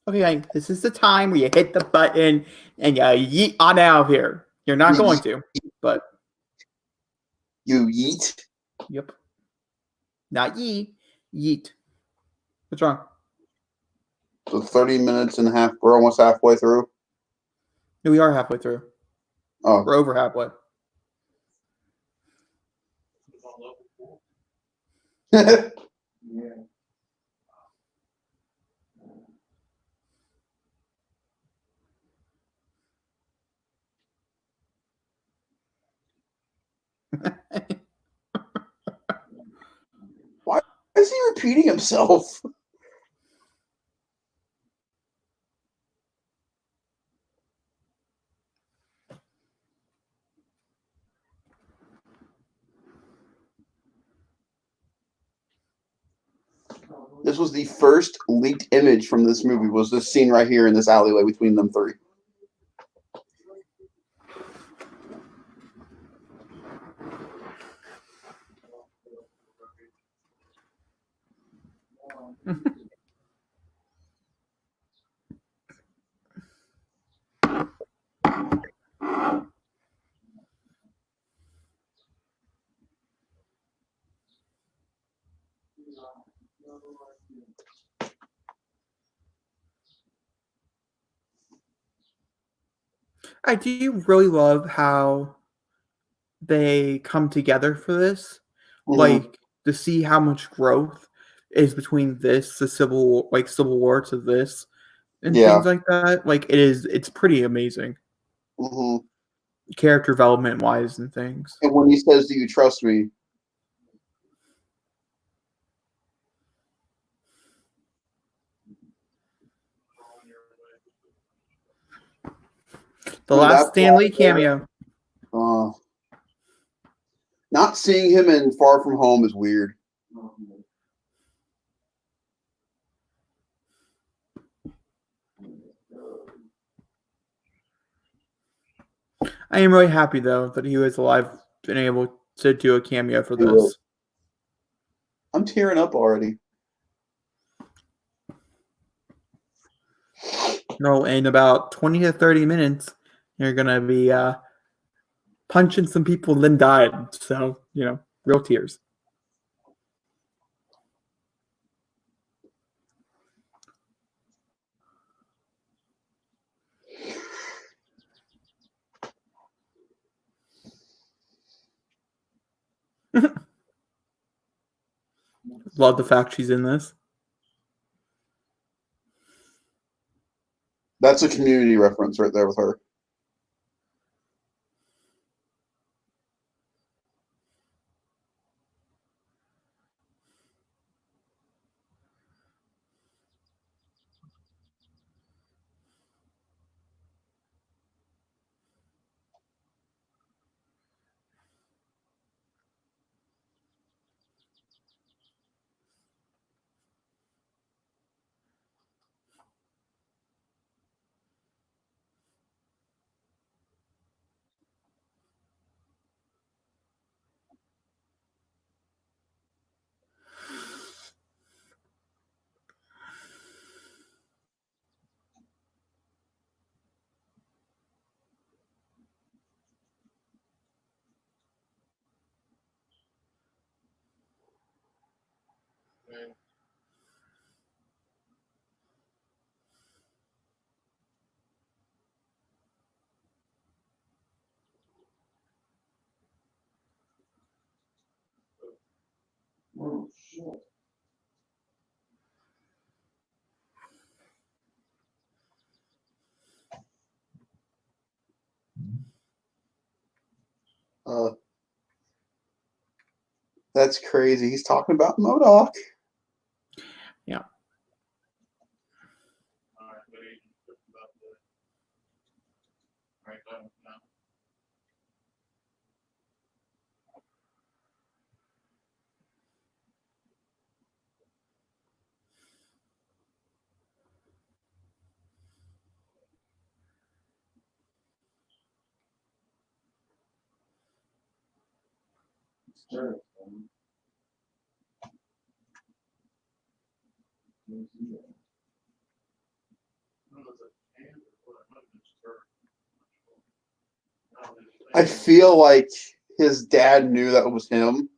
[SPEAKER 1] Okay, this is the time where you hit the button and you yeet on out of here. You're not going to, but
[SPEAKER 2] You yeet.
[SPEAKER 1] yep. Not yeet. What's wrong?
[SPEAKER 2] So 30 minutes and a half. We're almost halfway through.
[SPEAKER 1] No, we are halfway through.
[SPEAKER 2] Oh,
[SPEAKER 1] We're over halfway.
[SPEAKER 3] It's on level 4.
[SPEAKER 4] Yeah.
[SPEAKER 2] is he repeating himself? This was the first leaked image from this movie, was this scene right here in this alleyway between them three.
[SPEAKER 1] I do really love how they come together for this.
[SPEAKER 2] Mhm.
[SPEAKER 1] Like to see how much growth is between this, the Civil War to this, and
[SPEAKER 2] Yeah.
[SPEAKER 1] things like that. Like it's pretty amazing.
[SPEAKER 2] Hmm.
[SPEAKER 1] Character development wise and things.
[SPEAKER 2] And when he says, "Do you trust me?"
[SPEAKER 1] The
[SPEAKER 2] Dude,
[SPEAKER 1] last
[SPEAKER 2] that
[SPEAKER 1] Stan Lee
[SPEAKER 2] plot,
[SPEAKER 1] cameo.
[SPEAKER 2] not seeing him in Far From Home is weird.
[SPEAKER 1] I am really happy though that he was alive and able to do a cameo for
[SPEAKER 2] He will.
[SPEAKER 1] this.
[SPEAKER 2] I'm tearing up already.
[SPEAKER 1] No, in about 20 to 30 minutes, you're gonna be punching some people and then died. So, real tears. Love the fact she's in this.
[SPEAKER 2] That's a Community reference right there with her.
[SPEAKER 3] Oh, shit.
[SPEAKER 2] That's crazy. He's talking about MODOK.
[SPEAKER 1] Yeah.
[SPEAKER 3] All right, but he just about to write that down. Sure.
[SPEAKER 2] I feel like his dad knew that was him,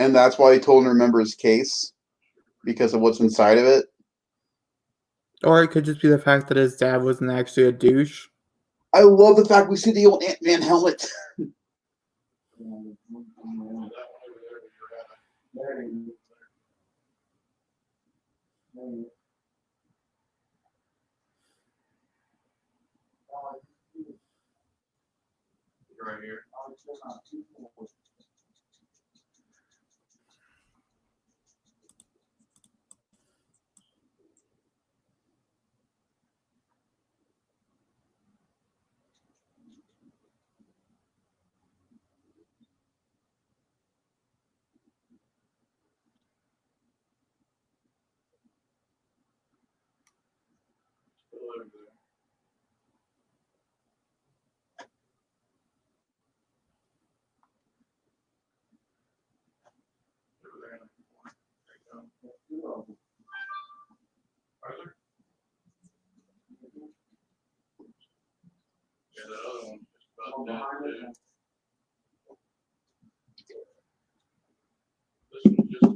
[SPEAKER 2] and that's why he told him to remember his case because of what's inside of it.
[SPEAKER 1] Or it could just be the fact that his dad wasn't actually a douche.
[SPEAKER 2] I love the fact we see the old Ant-Man helmet.
[SPEAKER 3] Right here.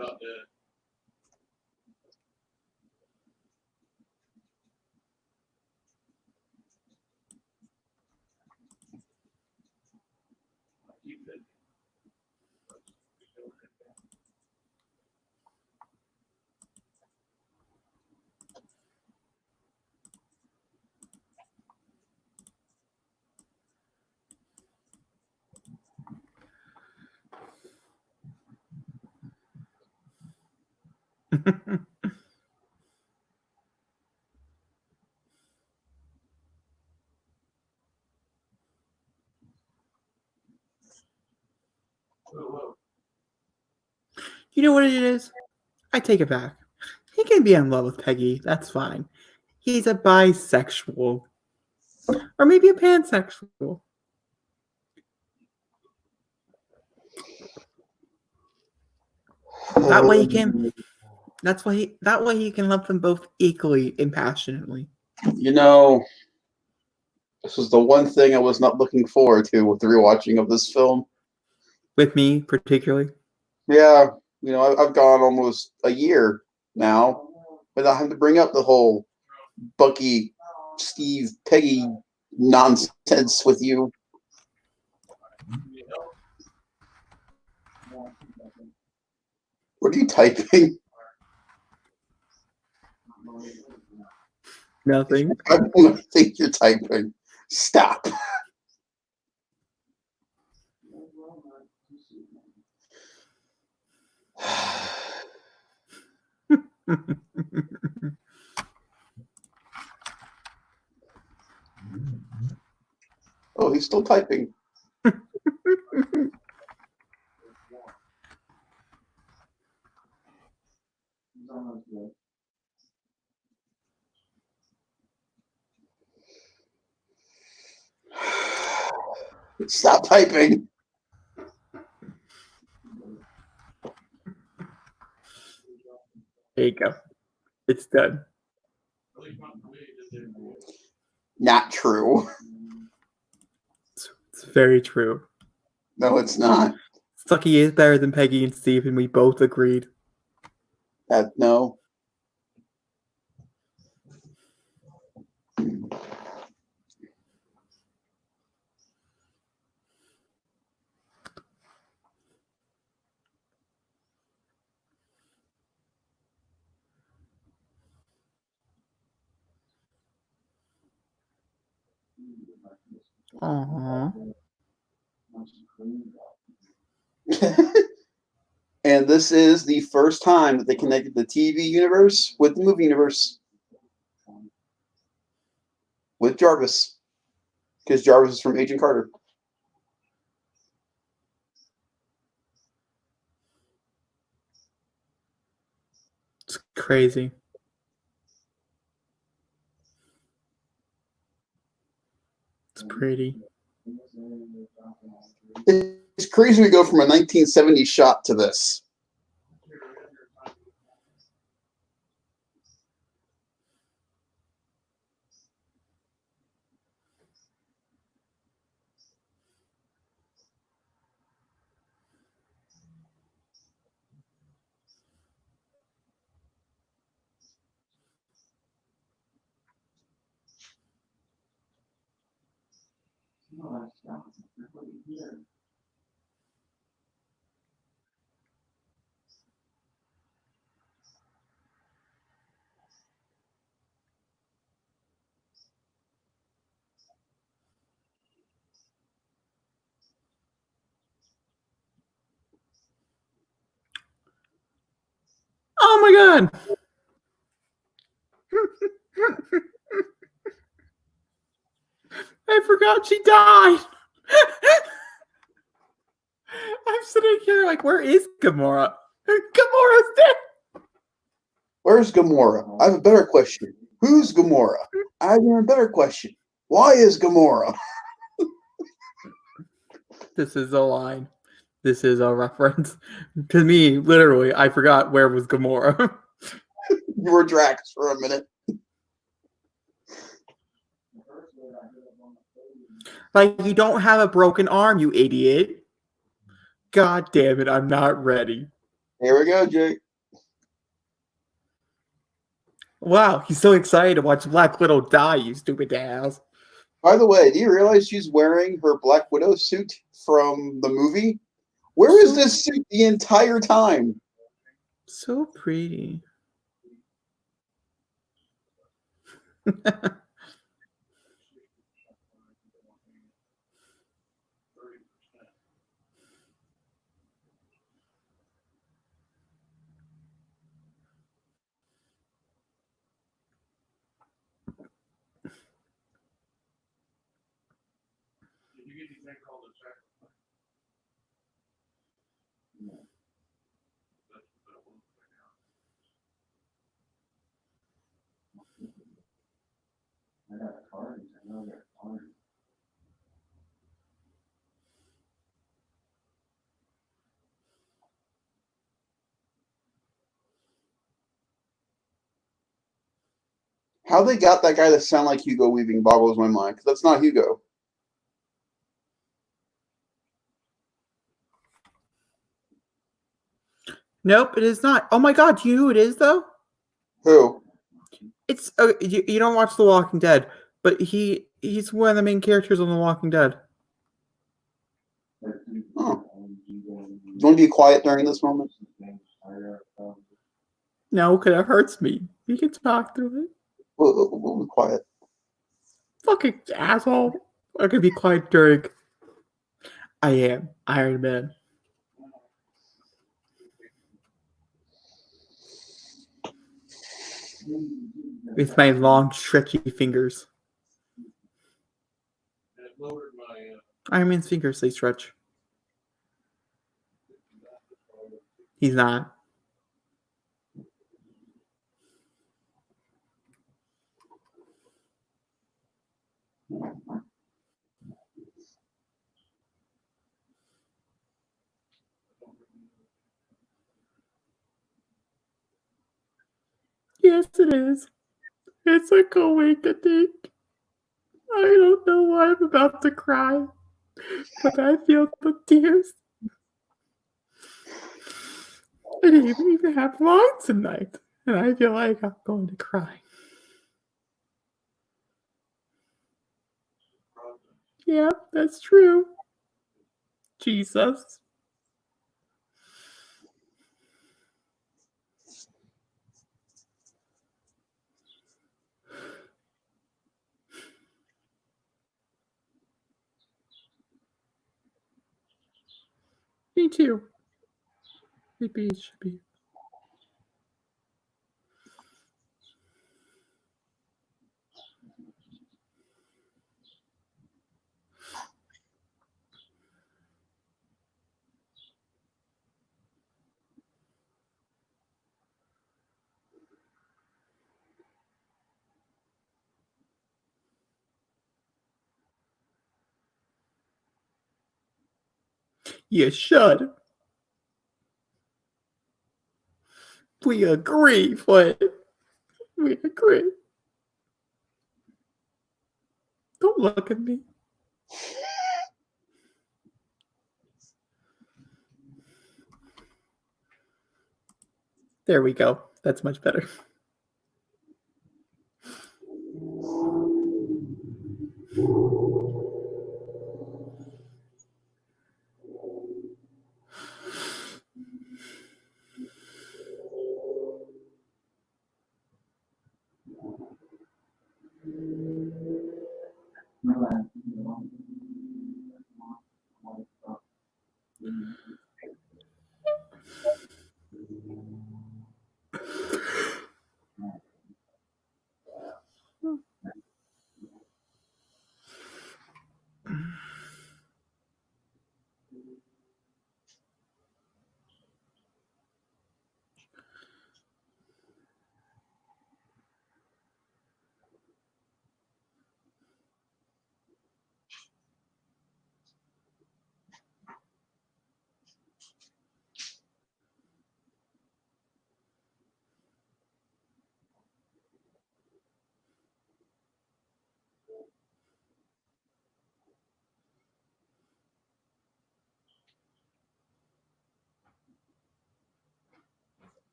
[SPEAKER 3] about that.
[SPEAKER 1] You know what it is? I take it back. He can be in love with Peggy. That's fine. He's a bisexual. Or maybe a pansexual. That way he can that way he can love them both equally and passionately.
[SPEAKER 2] You know, this was the one thing I was not looking forward to with the rewatching of this film.
[SPEAKER 1] With me particularly.
[SPEAKER 2] Yeah, you know, I've gone almost a year now without having to bring up the whole Bucky, Steve, Peggy nonsense with you. What are you typing?
[SPEAKER 1] Nothing.
[SPEAKER 2] I don't think you're typing. Stop. Oh, he's still typing. Stop typing.
[SPEAKER 1] There you go. It's done.
[SPEAKER 2] Not true.
[SPEAKER 1] It's very true.
[SPEAKER 2] No, it's not.
[SPEAKER 1] Stucky is better than Peggy and Steve, and we both agreed.
[SPEAKER 2] No.
[SPEAKER 1] Aww.
[SPEAKER 2] And this is the first time that they connected the TV universe with the movie universe. With Jarvis. Because Jarvis is from Agent Carter.
[SPEAKER 1] It's crazy. It's pretty.
[SPEAKER 2] It's crazy to go from a 1970s shot to this.
[SPEAKER 1] Oh my god! I forgot she died! I'm sitting here like, where is Gamora? Gamora's dead!
[SPEAKER 2] Where's Gamora? I have a better question. Who's Gamora? I have a better question. Why is Gamora?
[SPEAKER 1] This is a line. This is a reference. To me, literally, I forgot where was Gamora.
[SPEAKER 2] You were Drax for a minute.
[SPEAKER 1] Like, you don't have a broken arm, you idiot. God damn it, I'm not ready.
[SPEAKER 2] Here we go, Jake.
[SPEAKER 1] Wow, he's so excited to watch Black Widow die, you stupid ass.
[SPEAKER 2] By the way, do you realize she's wearing her Black Widow suit from the movie? Where is this suit the entire time?
[SPEAKER 1] So pretty.
[SPEAKER 3] Did you get anything called a sacrifice?
[SPEAKER 4] No.
[SPEAKER 3] That's what I want right now.
[SPEAKER 4] I got cards. I know I got cards.
[SPEAKER 2] How they got that guy to sound like Hugo Weaving boggles my mind, because that's not Hugo.
[SPEAKER 1] Nope, it is not. Oh my god, do you know who it is though?
[SPEAKER 2] Who?
[SPEAKER 1] It's you don't watch The Walking Dead, but he's one of the main characters on The Walking Dead.
[SPEAKER 2] Oh. Do you want to be quiet during this moment?
[SPEAKER 1] No, because it hurts me. You can talk through it.
[SPEAKER 2] We'll be quiet.
[SPEAKER 1] Fucking asshole. I could be quiet during. I am Iron Man. With my long, stretchy fingers.
[SPEAKER 3] It lowered my.
[SPEAKER 1] Iron Man's fingers, they stretch. He's not. Yes, it is. It's like a wink, I think. I don't know why I'm about to cry, but I feel the tears. I didn't even have lines tonight, and I feel like I'm going to cry. Yeah, that's true. Jesus. Me too. Maybe it should be. You should. We agree, but we agree. Don't look at me. There we go. That's much better.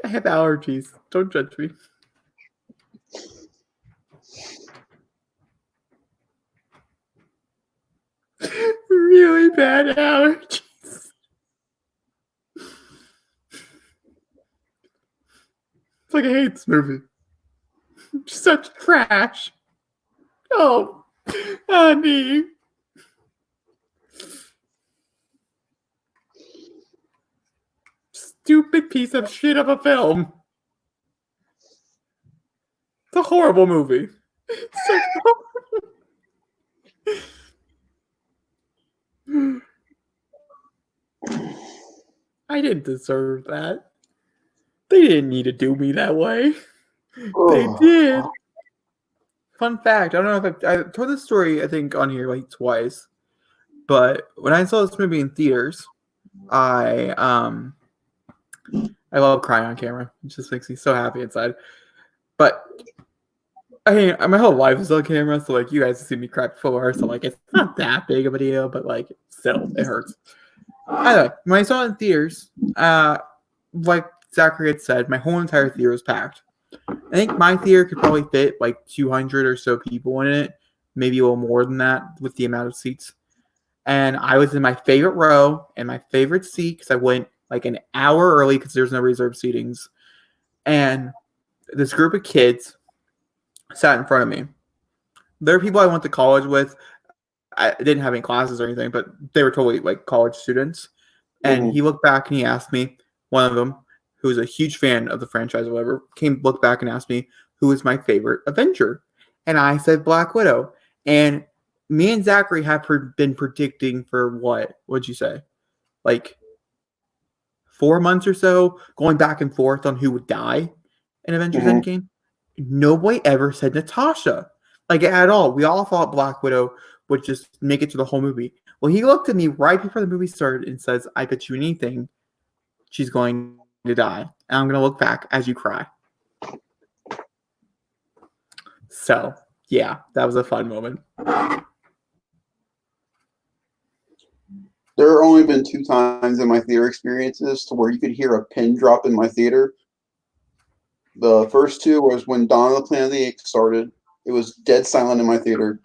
[SPEAKER 1] I have allergies. Don't judge me. Really bad allergies. It's like I hate this movie. Such trash. Oh, honey. Stupid piece of shit of a film. It's a horrible movie. Such I didn't deserve that. They didn't need to do me that way. They did. Fun fact, I don't know if I told this story, I think, on here like twice. But when I saw this movie in theaters, I love crying on camera. It just makes me so happy inside. But I mean, my whole life is on camera, so like you guys have seen me cry before, so like it's not that big of a deal, but like still, it hurts. Anyway, when I saw it in theaters, like Zachary had said, my whole entire theater was packed. I think my theater could probably fit like 200 or so people in it, maybe a little more than that with the amount of seats. And I was in my favorite row and my favorite seat because I went like an hour early because there's no reserved seatings. And this group of kids sat in front of me. They're people I went to college with. I didn't have any classes or anything, but they were totally like college students. And he looked back and he asked me, one of them, who was a huge fan of the franchise or whatever, looked back and asked me who was my favorite Avenger. And I said Black Widow. And me and Zachary have been predicting for what? What'd you say? Like 4 months or so, going back and forth on who would die in Avengers Endgame. Nobody ever said Natasha. Like at all. We all thought Black Widow would just make it to the whole movie. Well, he looked at me right before the movie started and says, I bet you anything she's going to die. And I'm going to look back as you cry. So, yeah, that was a fun moment.
[SPEAKER 2] There have only been 2 times in my theater experiences to where you could hear a pin drop in my theater. The first 2 was when Dawn of the Planet of the Apes started. It was dead silent in my theater.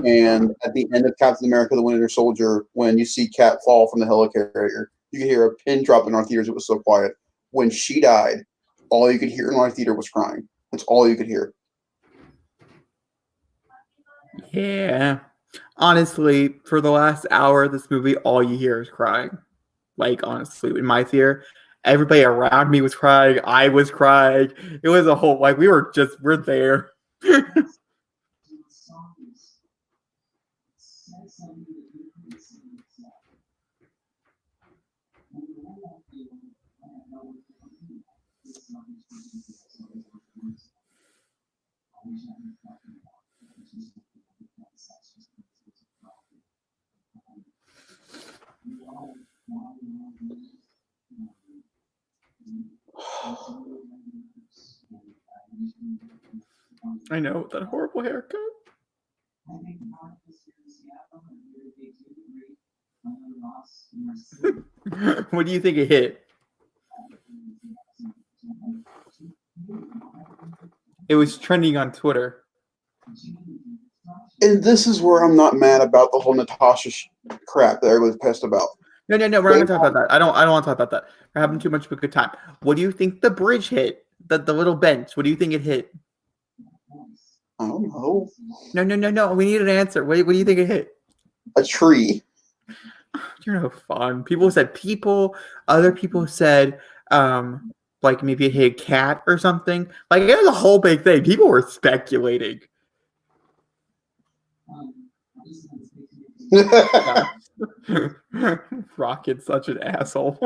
[SPEAKER 2] And at the end of Captain America: The Winter Soldier, when you see Cap fall from the helicarrier, you could hear a pin drop in our theaters. It was so quiet. When she died, all you could hear in our theater was crying. That's all you could hear.
[SPEAKER 1] Yeah. Honestly, for the last hour of this movie, all you hear is crying. Like, honestly, in my theater, everybody around me was crying. I was crying. It was a whole, like, we're there. I know, that horrible haircut. What do you think it hit? It was trending on Twitter.
[SPEAKER 2] And this is where I'm not mad about the whole Natasha crap that everybody's pissed about.
[SPEAKER 1] No, we're not gonna talk about that. I don't want to talk about that. We're having too much of a good time. What do you think the bridge hit? The little bench. What do you think it hit?
[SPEAKER 2] I don't know.
[SPEAKER 1] No. We need an answer. What do you think it hit?
[SPEAKER 2] A tree.
[SPEAKER 1] You're no fun. People said people. Other people said like maybe it hit a cat or something. Like it was a whole big thing. People were speculating. Rocket's such an asshole.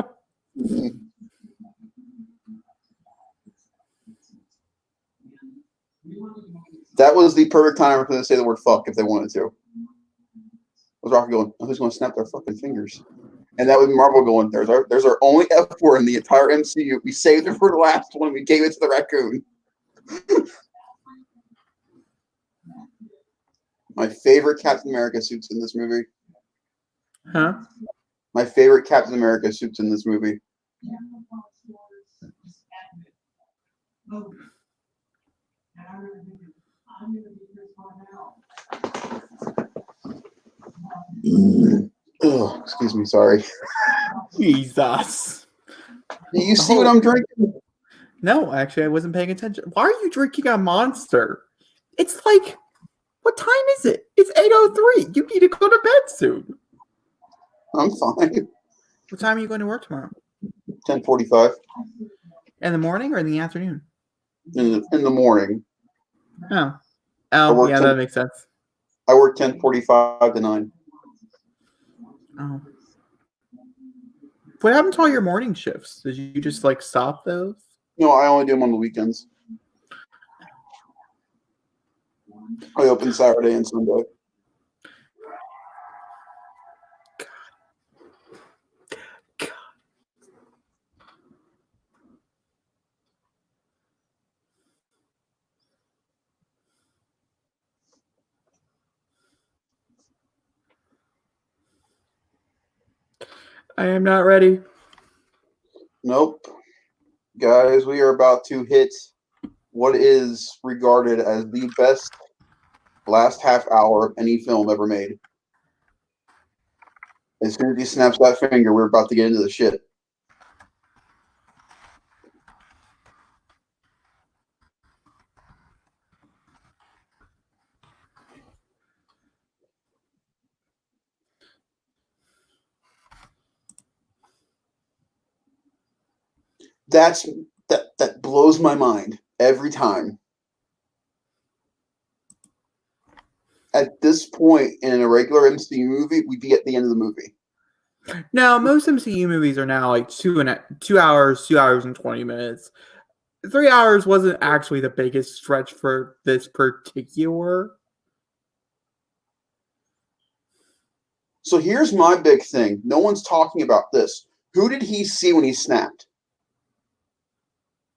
[SPEAKER 2] That was the perfect time for them to say the word fuck if they wanted to. Was Rocket going, oh, who's going to snap their fucking fingers? And that would be Marvel going, there's our only F word in the entire MCU. We saved it for the last one. We gave it to the raccoon. My favorite Captain America suits in this movie.
[SPEAKER 1] Huh?
[SPEAKER 2] My favorite Captain America suits in this movie. Oh, excuse me, sorry.
[SPEAKER 1] Jesus.
[SPEAKER 2] Do you see what I'm drinking?
[SPEAKER 1] No, actually, I wasn't paying attention. Why are you drinking a Monster? It's like, what time is it? It's 8:03. You need to go to bed soon.
[SPEAKER 2] I'm fine.
[SPEAKER 1] What time are you going to work tomorrow?
[SPEAKER 2] 10:45
[SPEAKER 1] In the morning or in the afternoon?
[SPEAKER 2] in the morning.
[SPEAKER 1] Oh.
[SPEAKER 2] I
[SPEAKER 1] Oh,
[SPEAKER 2] work
[SPEAKER 1] yeah, that makes sense.
[SPEAKER 2] I work 10:45 to 9.
[SPEAKER 1] Oh. What happened to all your morning shifts? Did you just like stop those?
[SPEAKER 2] No, I only do them on the weekends. I open Saturday and Sunday.
[SPEAKER 1] God. I am not ready.
[SPEAKER 2] Nope. Guys, we are about to hit what is regarded as the best last half hour of any film ever made. As soon as he snaps that finger, we're about to get into the shit. That blows my mind every time. At this point in a regular MCU movie, we'd be at the end of the movie.
[SPEAKER 1] Now, most MCU movies are now like 2 hours, 2 hours and 20 minutes. 3 hours wasn't actually the biggest stretch for this particular.
[SPEAKER 2] So here's my big thing. No one's talking about this. Who did he see when he snapped?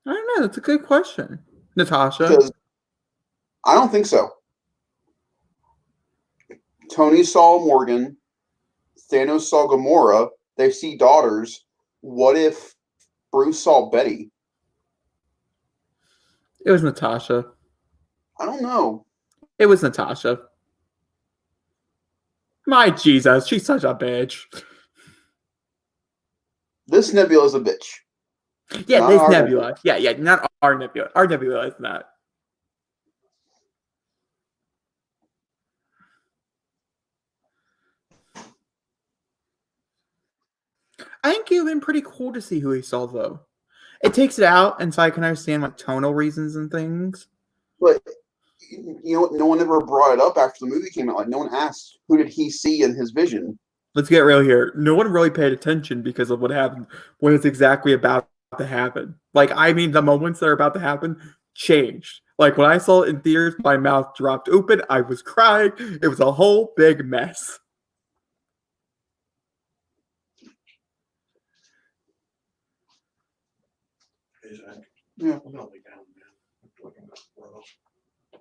[SPEAKER 1] I don't know. That's a good question. Natasha.
[SPEAKER 2] Because I don't think so. Tony saw Morgan. Thanos saw Gamora. They see daughters. What if Bruce saw Betty?
[SPEAKER 1] It was Natasha.
[SPEAKER 2] I don't know.
[SPEAKER 1] It was Natasha. My Jesus, she's such a bitch.
[SPEAKER 2] This Nebula's a bitch.
[SPEAKER 1] Yeah,
[SPEAKER 2] Not
[SPEAKER 1] this
[SPEAKER 2] our
[SPEAKER 1] Nebula. Yeah, not our Nebula. Our Nebula is not. I think it would have been pretty cool to see who he saw, though. It takes it out, and so I can understand like tonal reasons and things.
[SPEAKER 2] But you know what? No one ever brought it up after the movie came out. Like no one asked who did he see in his vision.
[SPEAKER 1] Let's get real here. No one really paid attention because of what happened, what is exactly about to happen. Like, I mean, the moments that are about to happen changed. Like, when I saw it in theaters, my mouth dropped open. I was crying. It was a whole big mess.
[SPEAKER 3] Hey, Zach.
[SPEAKER 2] Yeah.
[SPEAKER 3] I'm gonna lay down, man. I'm looking at the world.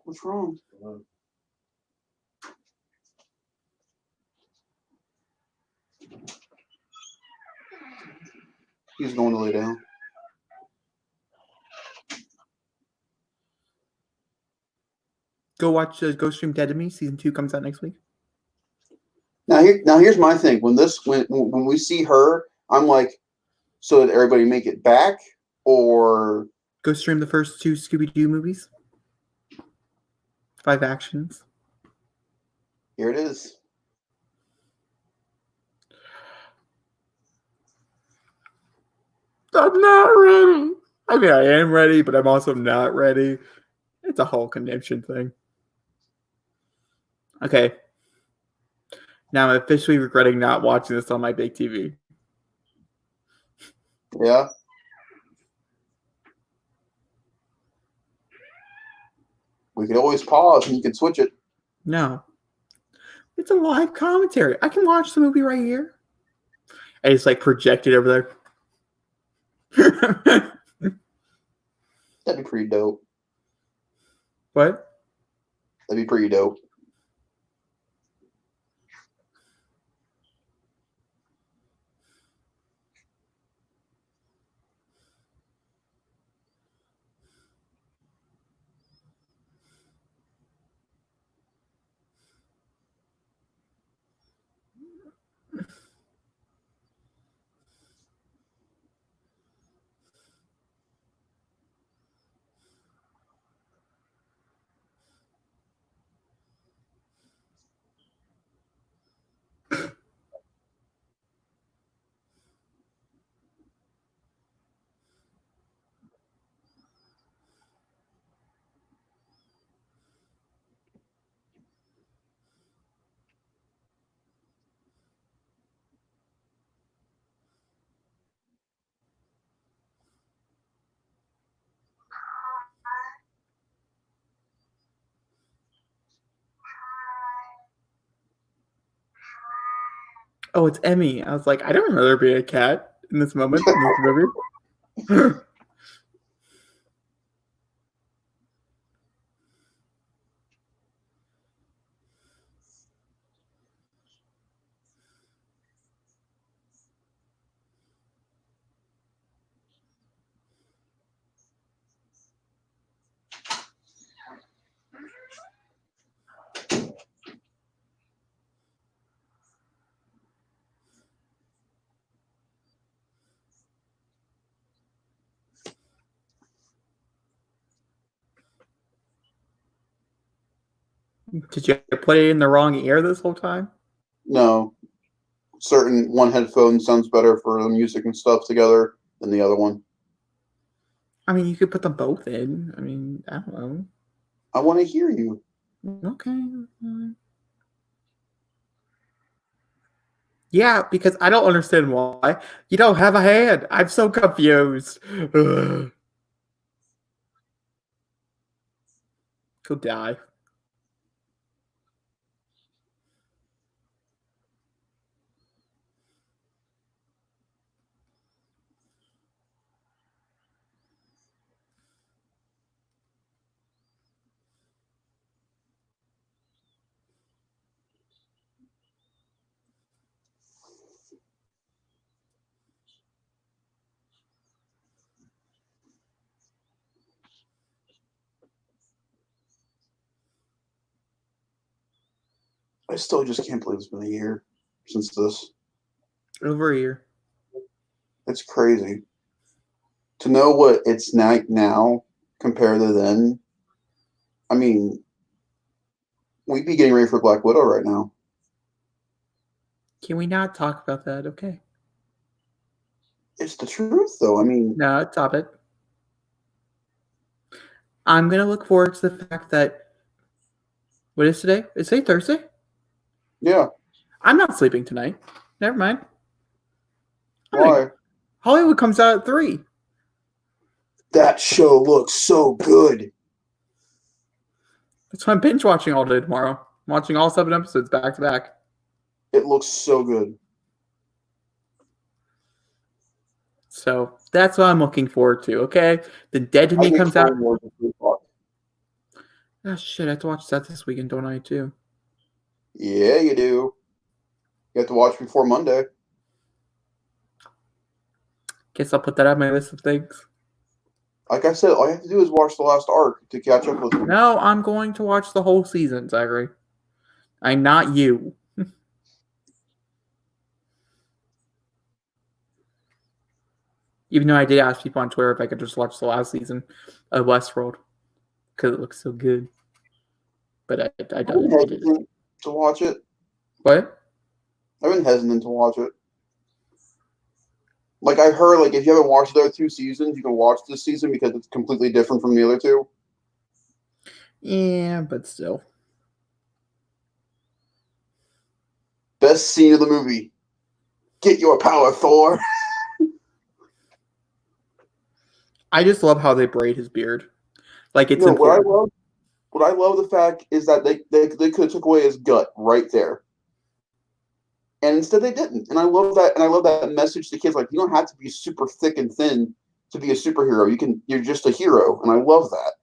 [SPEAKER 2] What's wrong? He's going to lay down.
[SPEAKER 1] Go stream Dead to Me. Season 2 comes out next week.
[SPEAKER 2] Now here's my thing. When we see her, I'm like, so did everybody make it back, or
[SPEAKER 1] Go stream the first 2 Scooby-Doo movies. 5 actions.
[SPEAKER 2] here it is.
[SPEAKER 1] I'm not ready. I mean, I am ready, but I'm also not ready. It's a whole connection thing. Okay. Now I'm officially regretting not watching this on my big TV.
[SPEAKER 2] Yeah. We could always pause and you can switch it.
[SPEAKER 1] No. It's a live commentary. I can watch the movie right here. And it's like projected over there.
[SPEAKER 2] That'd be pretty dope.
[SPEAKER 1] What?
[SPEAKER 2] That'd be pretty dope.
[SPEAKER 1] Oh, it's Emmy. I was like, I don't remember there being a cat in this moment in this movie. Did you put it in the wrong ear this whole time?
[SPEAKER 2] No, certain one headphone sounds better for the music and stuff together than the other one.
[SPEAKER 1] I mean, you could put them both in. I mean, I don't know.
[SPEAKER 2] I want to hear you.
[SPEAKER 1] Okay. Yeah, because I don't understand why you don't have a hand. I'm so confused. Ugh. Go die.
[SPEAKER 2] I still just can't believe it's been a year since this.
[SPEAKER 1] Over here.
[SPEAKER 2] It's crazy to know what it's like now compared to then. I mean, we'd be getting ready for Black Widow right now.
[SPEAKER 1] Can we not talk about that? Okay.
[SPEAKER 2] It's the truth, though. I mean,
[SPEAKER 1] No, stop it. I'm gonna look forward to the fact that what is today? Is today Thursday?
[SPEAKER 2] yeah.
[SPEAKER 1] I'm not sleeping tonight. Never mind.
[SPEAKER 2] Why?
[SPEAKER 1] Hollywood comes out at 3.
[SPEAKER 2] That show looks so good.
[SPEAKER 1] That's why I'm binge watching all day tomorrow. I'm watching all 7 episodes back to back.
[SPEAKER 2] It looks so good.
[SPEAKER 1] So that's what I'm looking forward to, okay? The Dead to Me comes out. Oh shit, I have to watch that this weekend, don't I, too?
[SPEAKER 2] Yeah, you do. You have to watch before Monday.
[SPEAKER 1] Guess I'll put that on my list of things.
[SPEAKER 2] Like I said, all you have to do is watch the last arc to catch up with them.
[SPEAKER 1] No, I'm going to watch the whole season, Zachary. I'm not you. Even though I did ask people on Twitter if I could just watch the last season of Westworld because it looks so good. But I
[SPEAKER 2] I've been
[SPEAKER 1] didn't.
[SPEAKER 2] hesitant to watch it.
[SPEAKER 1] What?
[SPEAKER 2] I've been hesitant to watch it. Like I heard, like if you haven't watched the other 2 seasons, you can watch this season because it's completely different from the other 2.
[SPEAKER 1] Yeah, but still.
[SPEAKER 2] Best scene of the movie. Get your power, Thor.
[SPEAKER 1] I just love how they braid his beard. Like it's
[SPEAKER 2] No,
[SPEAKER 1] important.
[SPEAKER 2] what I love the fact is that they could have took away his gut right there. And instead they didn't. And I love that, and I love that message to kids, like you don't have to be super thick and thin to be a superhero. You're just a hero, and I love that.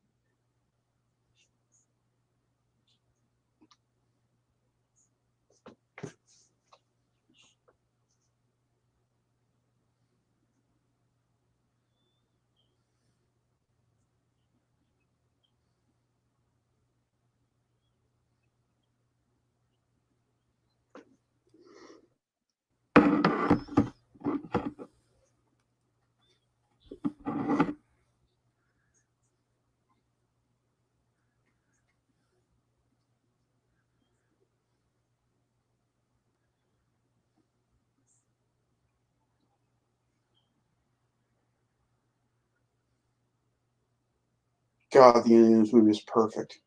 [SPEAKER 2] God, the ending of this movie is perfect.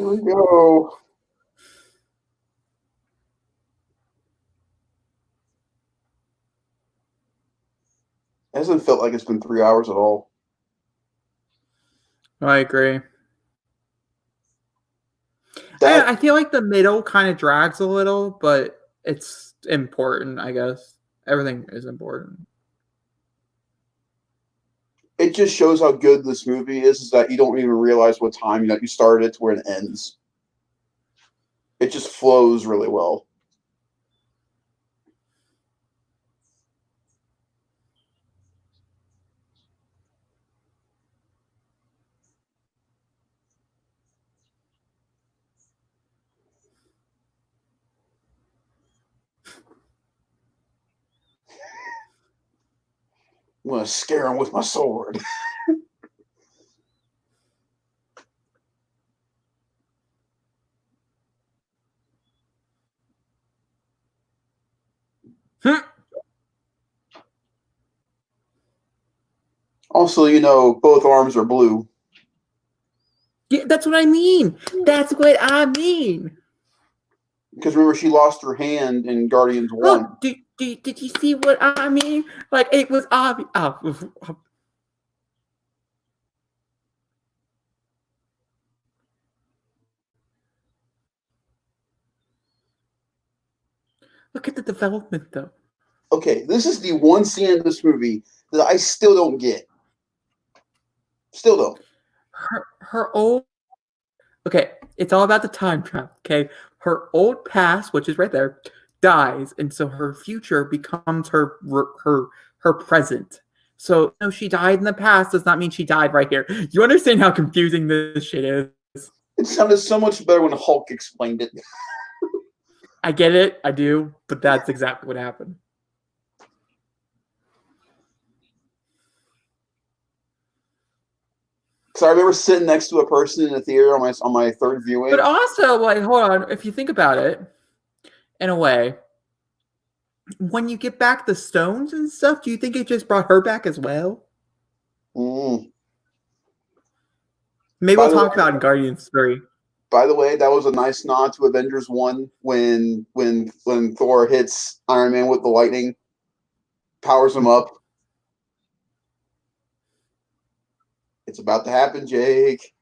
[SPEAKER 2] Here we go. It hasn't felt like it's been 3 hours at all.
[SPEAKER 1] I agree.
[SPEAKER 2] That
[SPEAKER 1] I feel like the middle kind of drags a little, but it's important, I guess. Everything is important.
[SPEAKER 2] it just shows how good this movie is that you don't even realize what time you started it to where it ends. It just flows really well. I'm gonna scare him with my sword. Also, both arms are blue.
[SPEAKER 1] Yeah, that's what I mean. That's what I mean.
[SPEAKER 2] Because remember, she lost her hand in Guardians 1.
[SPEAKER 1] Look, did you see what I mean? Like, it was obvious. Oh. Look at the development, though.
[SPEAKER 2] Okay, this is the one scene in this movie that I still don't get. Still don't.
[SPEAKER 1] Her old. Okay, it's all about the time travel. Okay, her old past, which is right there, dies, and so her future becomes her present. So, no, she died in the past does not mean she died right here. You understand how confusing this shit is?
[SPEAKER 2] It sounded so much better when Hulk explained it.
[SPEAKER 1] I get it, I do, but that's exactly what happened.
[SPEAKER 2] So I remember sitting next to a person in the theater on my third viewing.
[SPEAKER 1] But also, like, hold on, if you think about it, in a way, when you get back the stones and stuff, do you think it just brought her back as well?
[SPEAKER 2] Mm.
[SPEAKER 1] Maybe
[SPEAKER 2] By
[SPEAKER 1] we'll
[SPEAKER 2] the
[SPEAKER 1] talk
[SPEAKER 2] way-
[SPEAKER 1] about it in Guardians 3.
[SPEAKER 2] By the way, that was a nice nod to Avengers 1 when Thor hits Iron Man with the lightning, powers him up. It's about to happen, Jake.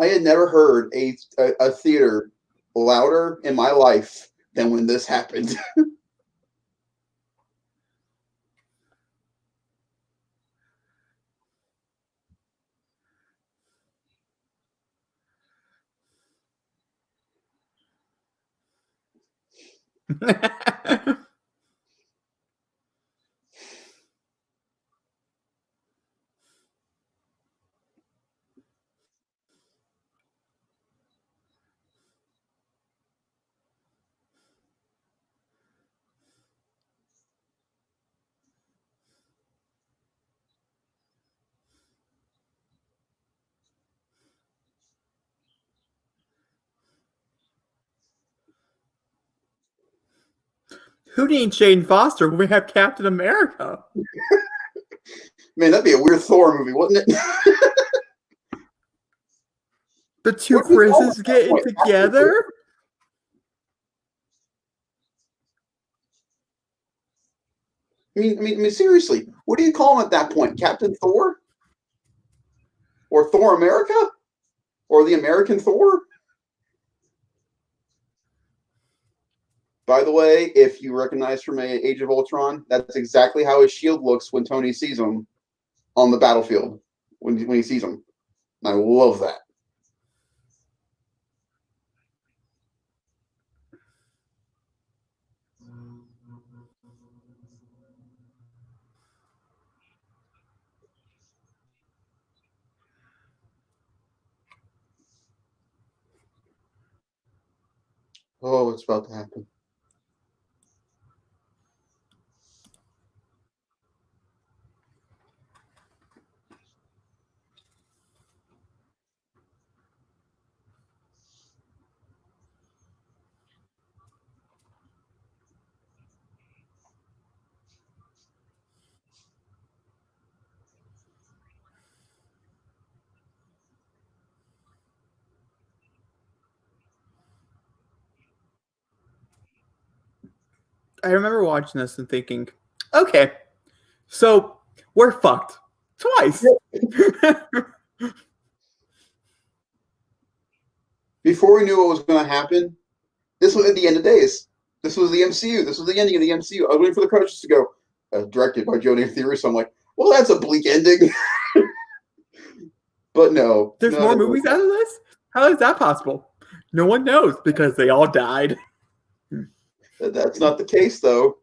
[SPEAKER 2] I had never heard a theater louder in my life than when this happened.
[SPEAKER 1] Who needs Shane Foster when we have Captain America?
[SPEAKER 2] Man, that'd be a weird Thor movie, wouldn't it?
[SPEAKER 1] The two
[SPEAKER 2] What do you call
[SPEAKER 1] Chris's
[SPEAKER 2] it?
[SPEAKER 1] getting together?
[SPEAKER 2] I mean, seriously, what do you call him at that point? Captain Thor? Or Thor America? Or the American Thor? By the way, if you recognize from Age of Ultron, that's exactly how his shield looks when Tony sees him on the battlefield. When he sees him. And I love that. Oh, it's about to happen.
[SPEAKER 1] I remember watching this and thinking, okay, so we're fucked twice.
[SPEAKER 2] Before we knew what was going to happen, this was at the end of days. This was the MCU. This was the ending of the MCU. I was waiting for the credits to go. Directed by Joni Theory. So I'm like, well, that's a bleak ending. But no.
[SPEAKER 1] There's more movies out of this? How is that possible? No one knows because they all died.
[SPEAKER 2] That's not the case, though.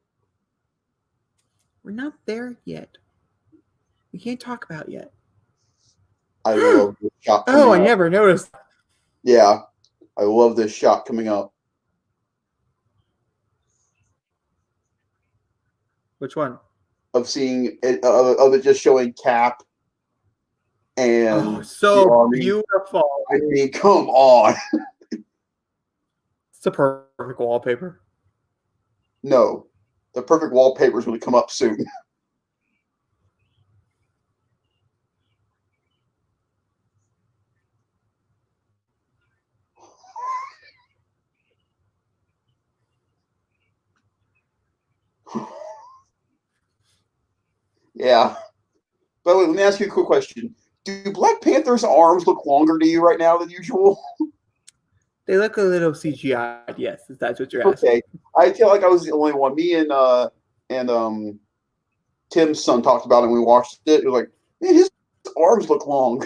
[SPEAKER 1] We're not there yet. We can't talk about it yet.
[SPEAKER 2] I love this shot coming
[SPEAKER 1] Oh, I
[SPEAKER 2] up.
[SPEAKER 1] never noticed.
[SPEAKER 2] Yeah, I love this shot coming up.
[SPEAKER 1] Which one?
[SPEAKER 2] Of seeing it, of it just showing Cap and
[SPEAKER 1] Oh, so
[SPEAKER 2] the army.
[SPEAKER 1] beautiful.
[SPEAKER 2] I mean, come on.
[SPEAKER 1] It's a perfect wallpaper.
[SPEAKER 2] No, the perfect wallpaper is going to come up soon. Yeah. By the way, let me ask you a quick question. Do Black Panther's arms look longer to you right now than usual?
[SPEAKER 1] They look a little CGI, yes, if that's what you're asking.
[SPEAKER 2] Okay. I feel like I was the only one. Me and Tim's son talked about it when we watched it. It was like, man, his arms look long.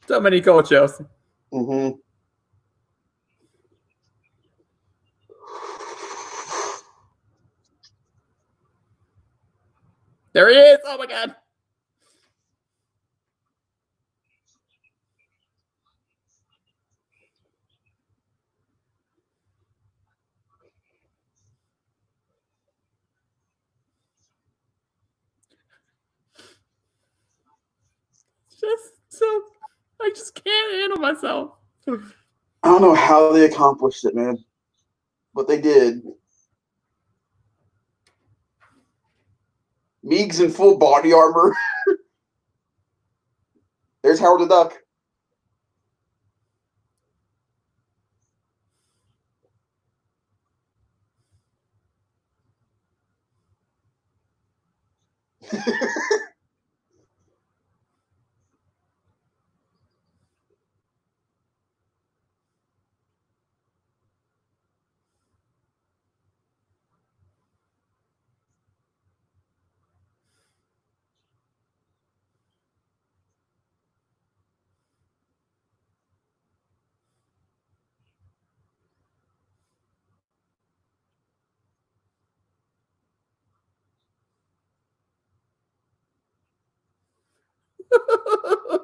[SPEAKER 1] So many cultures.
[SPEAKER 2] Mm-hmm.
[SPEAKER 1] There he is. Oh my god. I just can't handle myself.
[SPEAKER 2] I don't know how they accomplished it, man, but they did. Meeg's in full body armor. There's Howard the Duck.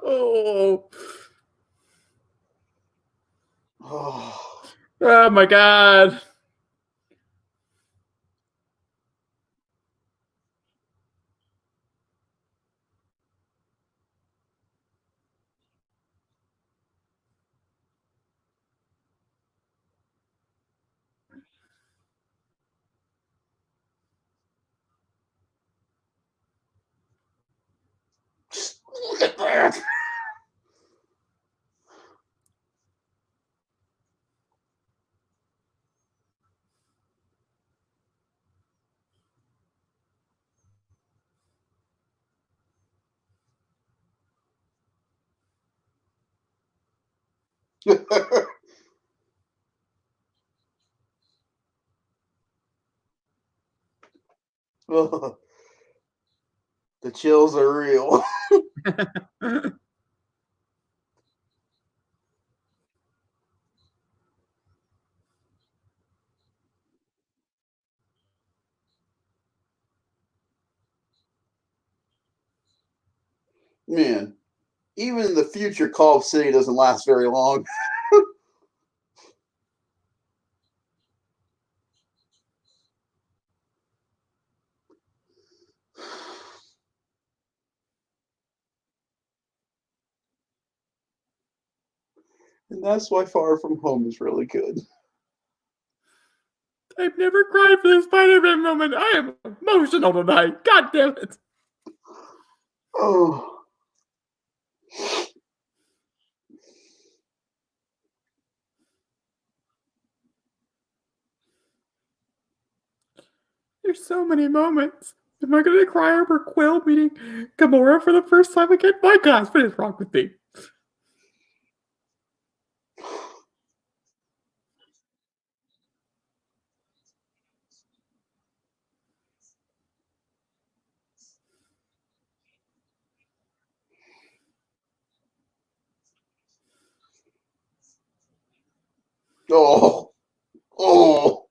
[SPEAKER 1] Oh.
[SPEAKER 2] Oh.
[SPEAKER 1] Oh my god.
[SPEAKER 2] Look at that. Oh, the chills are real. Man, even in the future, Call of City doesn't last very long. And that's why Far From Home is really good.
[SPEAKER 1] I've never cried for this Spider-Man moment. I am emotional tonight. God damn it.
[SPEAKER 2] Oh.
[SPEAKER 1] There's so many moments. Am I gonna cry over Quill meeting Gamora for the first time again? My gosh, what is wrong with me?
[SPEAKER 2] Oh. Oh.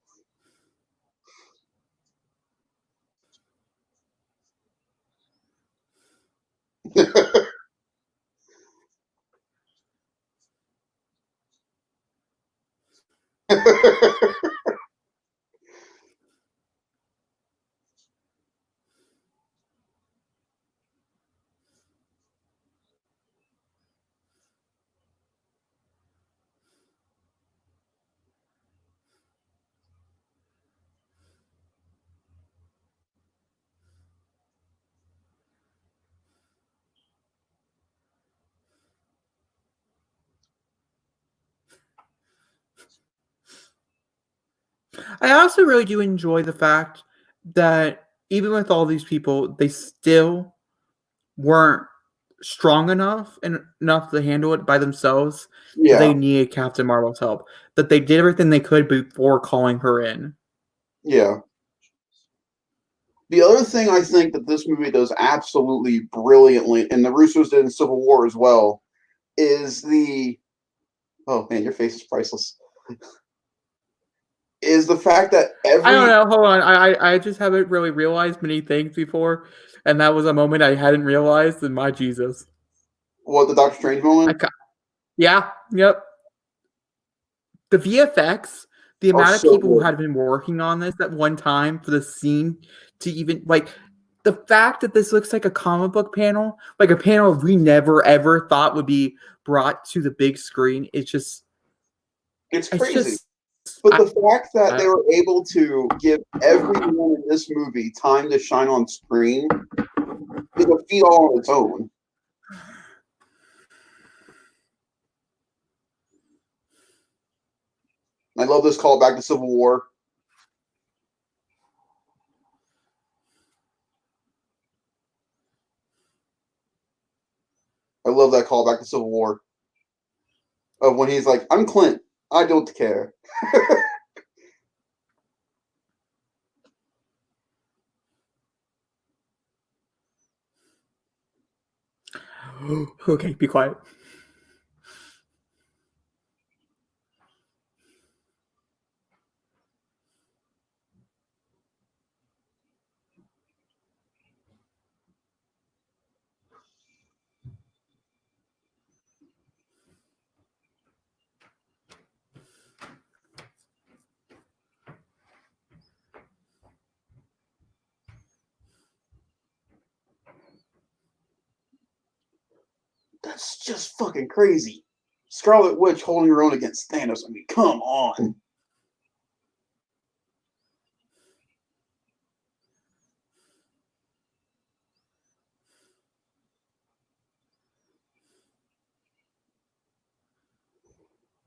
[SPEAKER 1] I also really do enjoy the fact that even with all these people, they still weren't strong enough and enough to handle it by themselves. That
[SPEAKER 2] Yeah.
[SPEAKER 1] they needed Captain Marvel's help. That they did everything they could before calling her in.
[SPEAKER 2] Yeah. The other thing I think that this movie does absolutely brilliantly, and the Russos did in Civil War as well, is the oh man, your face is priceless. Is the fact that
[SPEAKER 1] I don't
[SPEAKER 2] every
[SPEAKER 1] know. Hold on. I just haven't really realized many things before, and that was a moment I hadn't realized. And my Jesus,
[SPEAKER 2] what the Doctor Strange
[SPEAKER 1] I
[SPEAKER 2] moment
[SPEAKER 1] yeah, yep. The VFX, the
[SPEAKER 2] are
[SPEAKER 1] amount of
[SPEAKER 2] so
[SPEAKER 1] people who
[SPEAKER 2] good.
[SPEAKER 1] had been working on this at one time for the scene to even like the fact that this looks like a comic book panel, like a panel we never ever thought would be brought to the big screen.
[SPEAKER 2] It's
[SPEAKER 1] It's
[SPEAKER 2] crazy.
[SPEAKER 1] just,
[SPEAKER 2] But
[SPEAKER 1] I,
[SPEAKER 2] the fact that
[SPEAKER 1] I,
[SPEAKER 2] they were able to give everyone in this movie time to shine on screen is a feat all on its own. I love this callback to Civil War. I love that callback to Civil War of when he's like, "I'm Clint. I don't care."
[SPEAKER 1] okay, be quiet.
[SPEAKER 2] That's just fucking crazy. Scarlet Witch holding her own against Thanos. I mean, come on.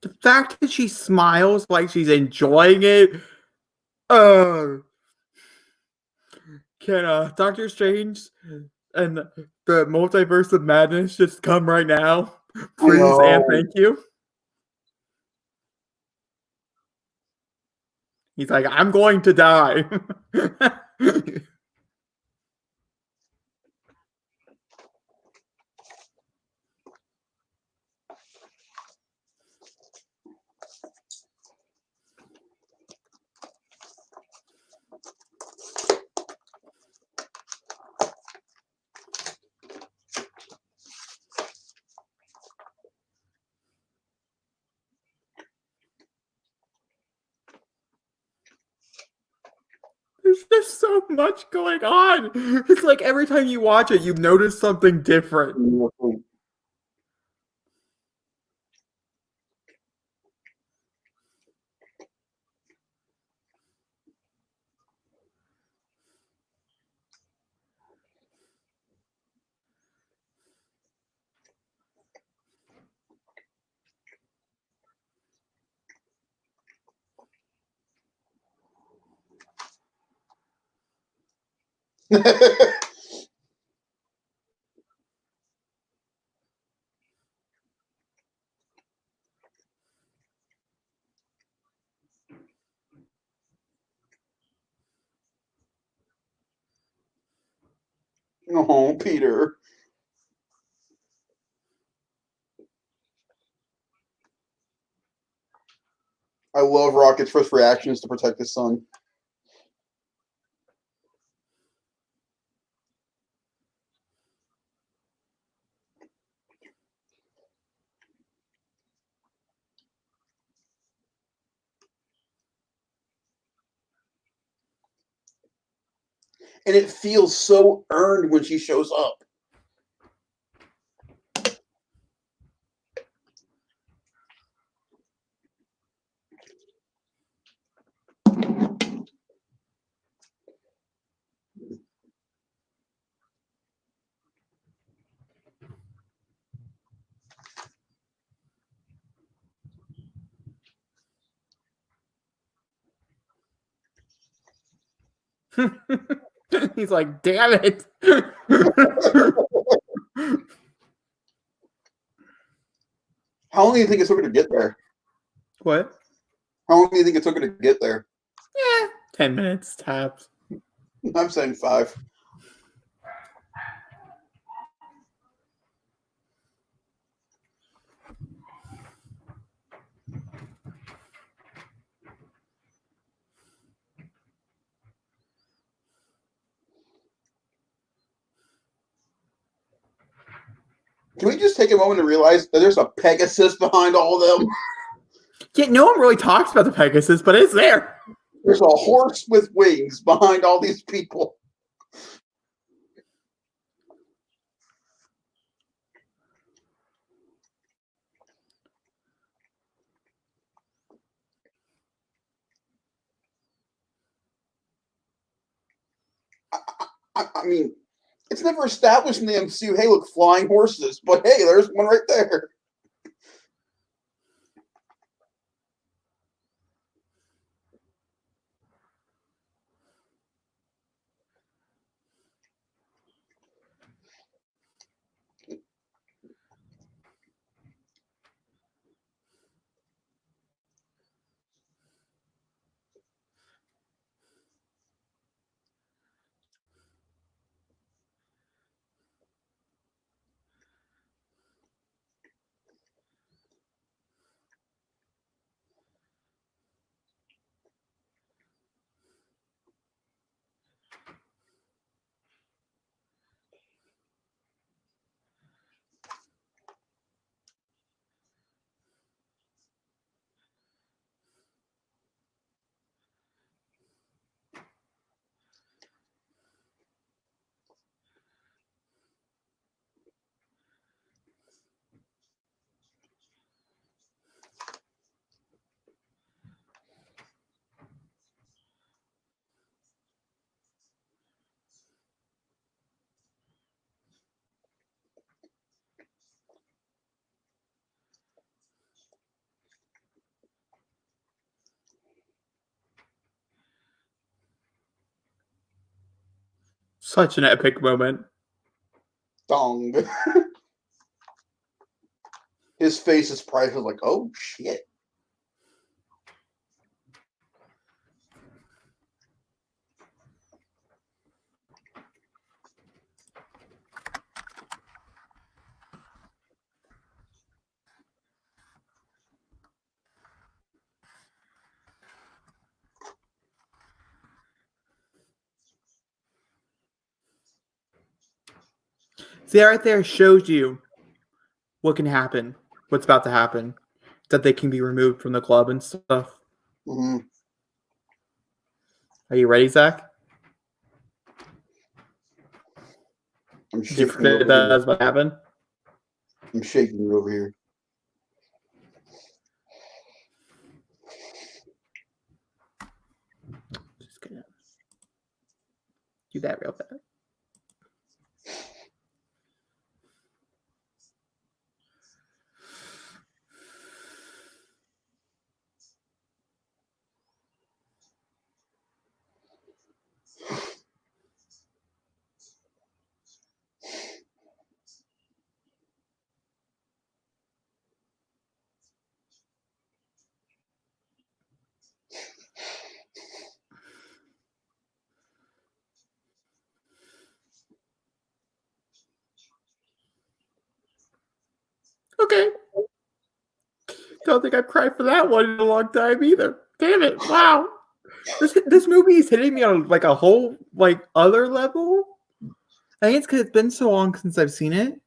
[SPEAKER 1] The fact that she smiles like she's enjoying it. Uh, can Doctor Strange and the multiverse of madness just come right now?
[SPEAKER 2] I
[SPEAKER 1] Please and
[SPEAKER 2] know.
[SPEAKER 1] thank you. He's like, I'm going to die. There's just so much going on. It's like every time you watch it, you notice something different.
[SPEAKER 2] Oh, Peter. I love Rocket's first reaction is to protect his son. And it feels so earned when she shows up.
[SPEAKER 1] He's like, damn it.
[SPEAKER 2] How long do you think it took her to get there?
[SPEAKER 1] What?
[SPEAKER 2] How long do you think it took her to get there?
[SPEAKER 1] Yeah, 10 minutes tops.
[SPEAKER 2] I'm saying 5. Can we just take a moment to realize that there's a Pegasus behind all of them?
[SPEAKER 1] Yeah, no one really talks about the Pegasus, but it's there.
[SPEAKER 2] There's a horse with wings behind all these people. I mean, it's never established in the MCU, hey, look, flying horses. But hey, there's one right there.
[SPEAKER 1] Such an epic moment.
[SPEAKER 2] Dong. His face is priceless, like, oh shit.
[SPEAKER 1] See, that right there shows you what can happen, what's about to happen, that they can be removed from the club and stuff.
[SPEAKER 2] Mm-hmm.
[SPEAKER 1] Are you ready, Zach?
[SPEAKER 2] I'm
[SPEAKER 1] Did you
[SPEAKER 2] shaking it
[SPEAKER 1] forget
[SPEAKER 2] over
[SPEAKER 1] that
[SPEAKER 2] here.
[SPEAKER 1] was about to happen?
[SPEAKER 2] I'm shaking it over here.
[SPEAKER 1] Just gonna do that real fast. Okay. Don't think I've cried for that one in a long time either. Damn it! Wow. This movie is hitting me on like a whole like other level. I think it's because it's been so long since I've seen it.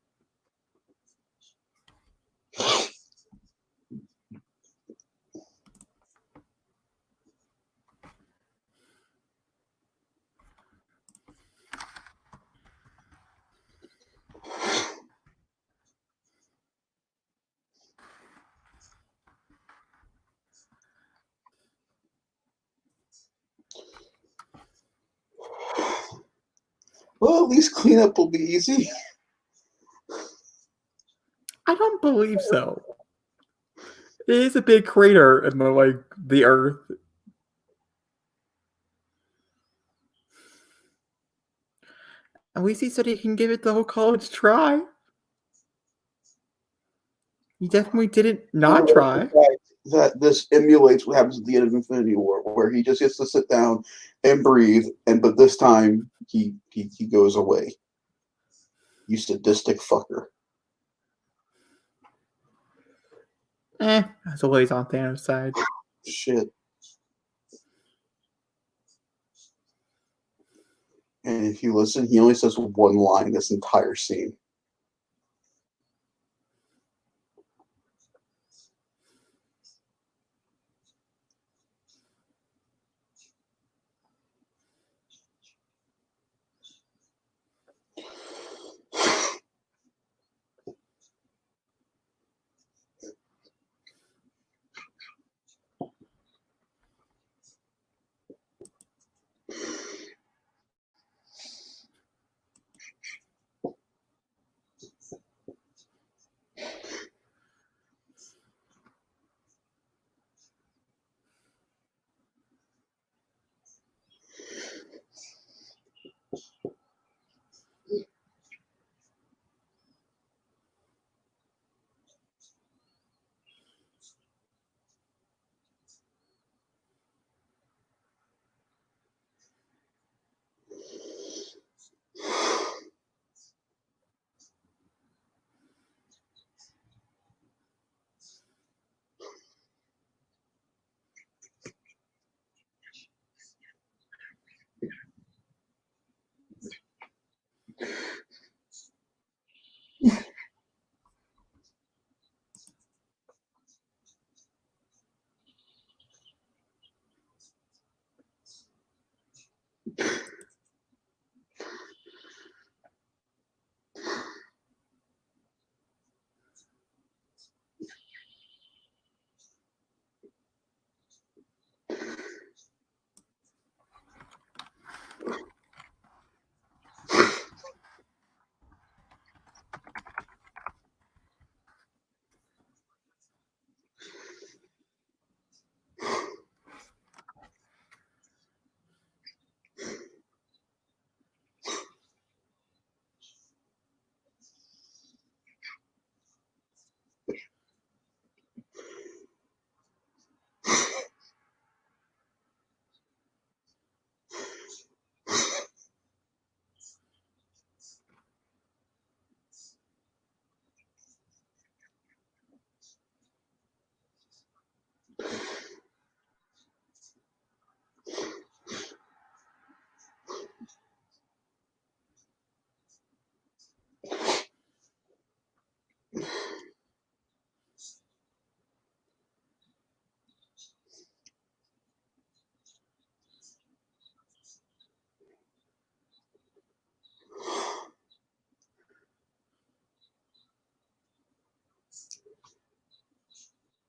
[SPEAKER 2] Well, at least cleanup will be easy.
[SPEAKER 1] I don't believe so. It is a big crater in the Earth. At least he said he can give it the whole college try. He definitely didn't not try.
[SPEAKER 2] That this emulates what happens at the end of Infinity War, where he just gets to sit down and breathe, but this time he goes away. You sadistic fucker.
[SPEAKER 1] That's always on Thanos' side.
[SPEAKER 2] Shit. And if you listen, he only says one line this entire scene.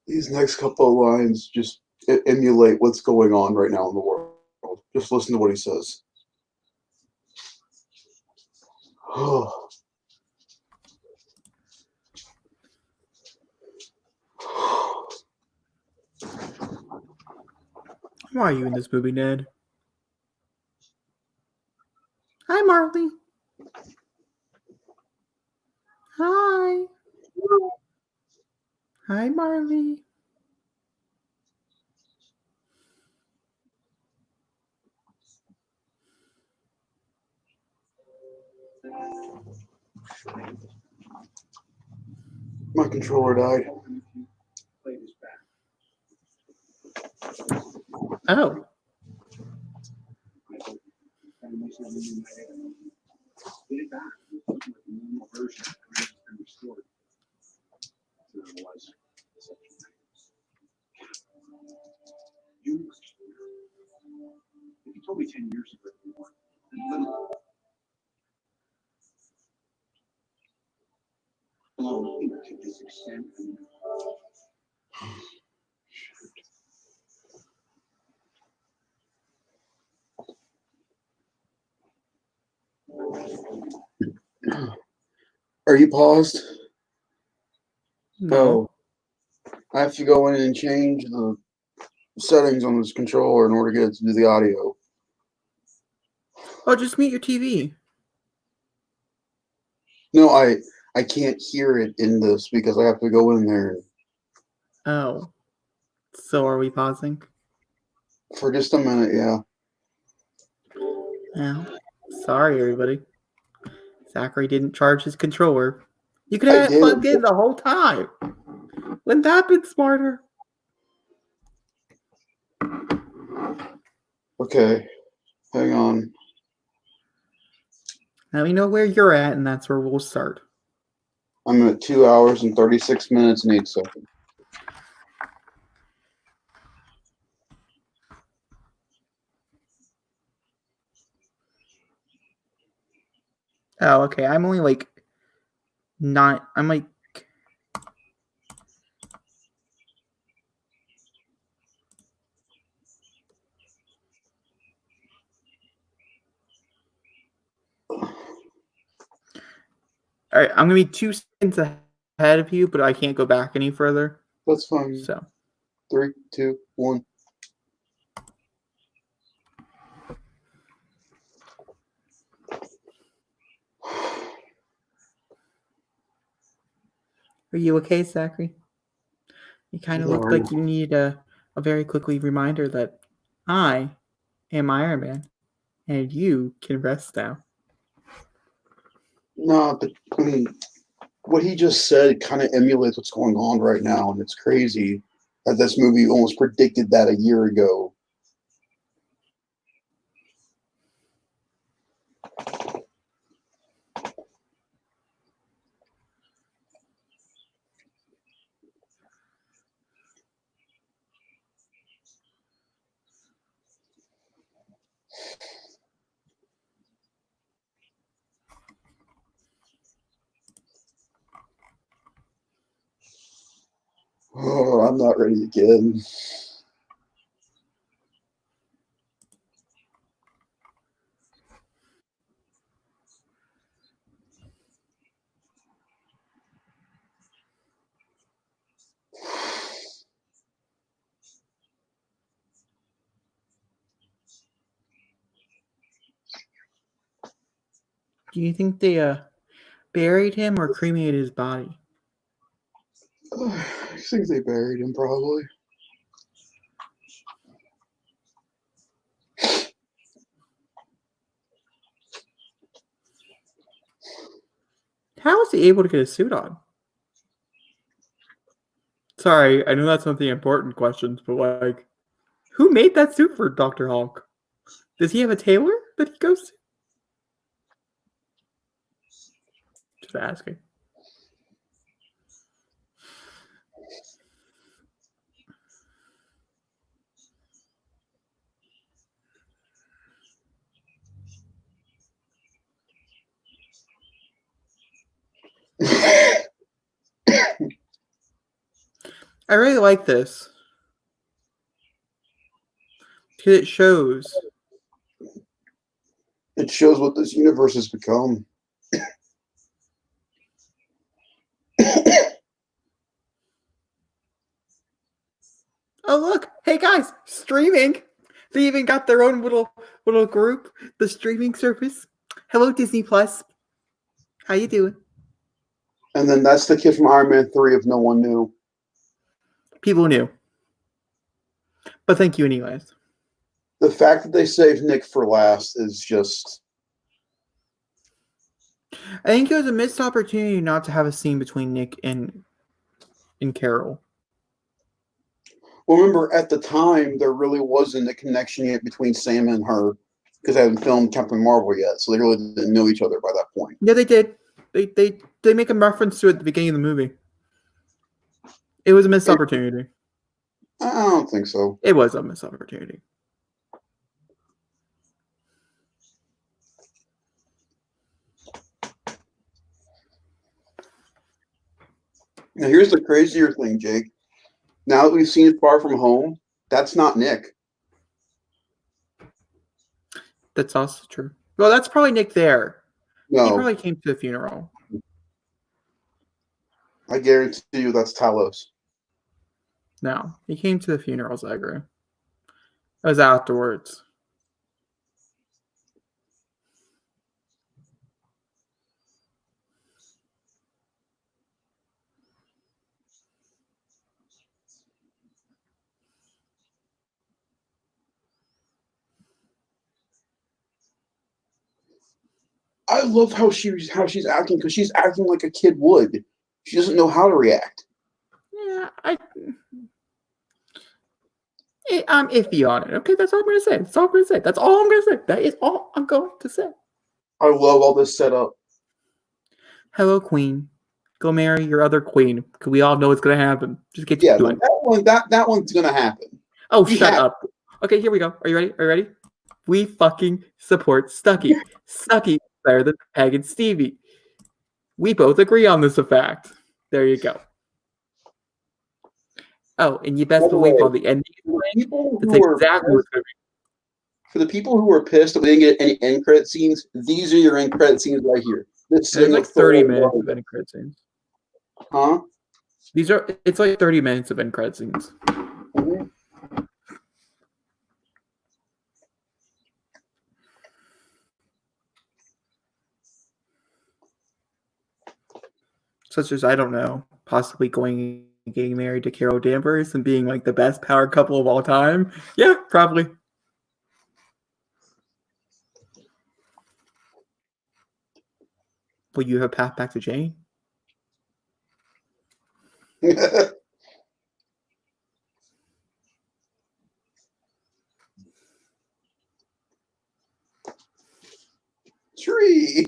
[SPEAKER 2] These next couple of lines just emulate what's going on right now in the world. Just listen to what he says.
[SPEAKER 1] Why are you in this movie, Ned? Hi, Marley. Hi. Hi, Marley.
[SPEAKER 2] My controller died.
[SPEAKER 4] Play this back.
[SPEAKER 1] Oh,
[SPEAKER 4] And it makes it really nice. Get it back. Like a normal version and restore it. So it was. You, if you told me 10 years ago, you want to this extent.
[SPEAKER 2] Are you paused?
[SPEAKER 1] no.
[SPEAKER 2] I have to go in and change the settings on this controller in order to get it to do the audio.
[SPEAKER 1] Oh, just mute your TV.
[SPEAKER 2] No, I can't hear it in this because I have to go in there
[SPEAKER 1] Oh. So are we pausing?
[SPEAKER 2] for just a minute. Yeah.
[SPEAKER 1] Yeah. Sorry, everybody. Zachary didn't charge his controller. You could
[SPEAKER 2] I
[SPEAKER 1] have it
[SPEAKER 2] did.
[SPEAKER 1] plugged in the whole time. Wouldn't that have been smarter?
[SPEAKER 2] Okay. Hang on.
[SPEAKER 1] Now we know where you're at, and that's where we'll start.
[SPEAKER 2] I'm at 2 hours and 36 minutes and 8 seconds.
[SPEAKER 1] Oh, okay. I'm only like not. I'm like. All right, I'm gonna be 2 seconds ahead of you, but I can't go back any further.
[SPEAKER 2] That's fine.
[SPEAKER 1] So
[SPEAKER 2] 3, 2, 1.
[SPEAKER 1] are you okay, Zachary? You kind of look
[SPEAKER 2] Sorry.
[SPEAKER 1] like you need a very quickly reminder that I am Iron Man, and you can rest now.
[SPEAKER 2] No, but I mean, what he just said kind of emulates what's going on right now, and it's crazy that this movie almost predicted that a year ago. Oh, I'm not ready again.
[SPEAKER 1] Do you think they buried him or cremated his body?
[SPEAKER 2] I think they buried him probably.
[SPEAKER 1] How was he able to get a suit on? Sorry, I know that's not the important questions, but like, who made that suit for Dr. Hulk? Does he have a tailor that he goes to? Just asking. I really like this because it shows.
[SPEAKER 2] It shows what this universe has become.
[SPEAKER 1] Oh look, hey guys, streaming. They even got their own little group, the streaming service. Hello Disney Plus. How you doing?
[SPEAKER 2] And then that's the kid from Iron Man 3 if no one knew.
[SPEAKER 1] People knew. But thank you anyways.
[SPEAKER 2] The fact that they saved Nick for last is just...
[SPEAKER 1] I think it was a missed opportunity not to have a scene between Nick and in Carol.
[SPEAKER 2] Well, remember, at the time, there really wasn't a connection yet between Sam and her because they hadn't filmed Captain Marvel yet, so they really didn't know each other by that point.
[SPEAKER 1] Yeah, they did. They make a reference to it at the beginning of the movie. It was a missed opportunity.
[SPEAKER 2] I don't think so.
[SPEAKER 1] It was a missed opportunity.
[SPEAKER 2] Now, here's the crazier thing, Jake. Now that we've seen Far From Home, that's not Nick.
[SPEAKER 1] That's also true. Well, that's probably Nick there.
[SPEAKER 2] No.
[SPEAKER 1] He probably came to the funeral.
[SPEAKER 2] I guarantee you that's Talos.
[SPEAKER 1] No, he came to the funeral, Zagre. It was afterwards.
[SPEAKER 2] I love how she's acting because she's acting like a kid would. She doesn't know how to react.
[SPEAKER 1] Yeah, I'm iffy on it. Okay, that's all I'm going to say. That's all I'm going to say. That's all I'm going to say. That is all I'm going to say.
[SPEAKER 2] I love all this setup.
[SPEAKER 1] Hello, Queen. Go marry your other queen. Because we all know what's going to happen. Just get to it.
[SPEAKER 2] That one's going to happen.
[SPEAKER 1] Oh, shut up. Okay, here we go. Are you ready? Are you ready? We fucking support Stucky. Stucky is better than Peg and Stevie. We both agree on this fact. There you go. Oh, and you best believe while the ending is playing, that's exactly what's going to be.
[SPEAKER 2] For the people who are pissed that we didn't get any end credit scenes, these are your end credit scenes right here.
[SPEAKER 1] There's like 30 minutes of end credit scenes.
[SPEAKER 2] Huh?
[SPEAKER 1] It's like 30 minutes of end credit scenes.
[SPEAKER 2] Mm-hmm.
[SPEAKER 1] Such as, I don't know, possibly getting married to Carol Danvers and being like the best power couple of all time. Yeah, probably. Will you have Path Back to Jane?
[SPEAKER 2] Tree.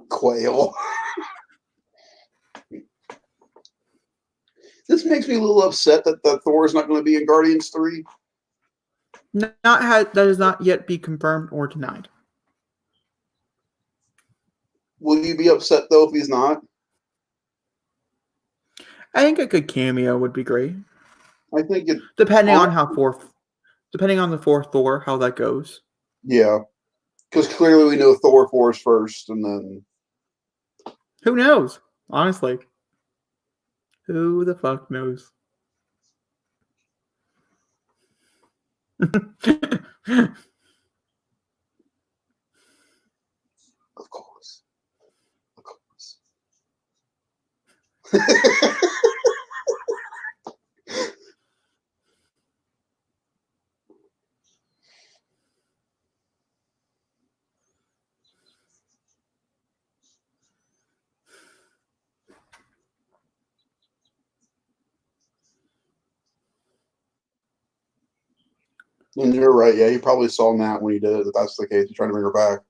[SPEAKER 2] Quail. This makes me a little upset that Thor is not going to be in Guardians 3.
[SPEAKER 1] That has not yet be confirmed or denied.
[SPEAKER 2] Will you be upset though if he's not?
[SPEAKER 1] I think a good cameo would be great.
[SPEAKER 2] I think it
[SPEAKER 1] depending on the fourth Thor, how that goes.
[SPEAKER 2] Yeah, because clearly we know Thor 4 is first, and then
[SPEAKER 1] who knows? Honestly, who the fuck knows?
[SPEAKER 2] Of course. And you're right. Yeah, he probably saw Nat when he did it. If that's the case, he's trying to bring her back.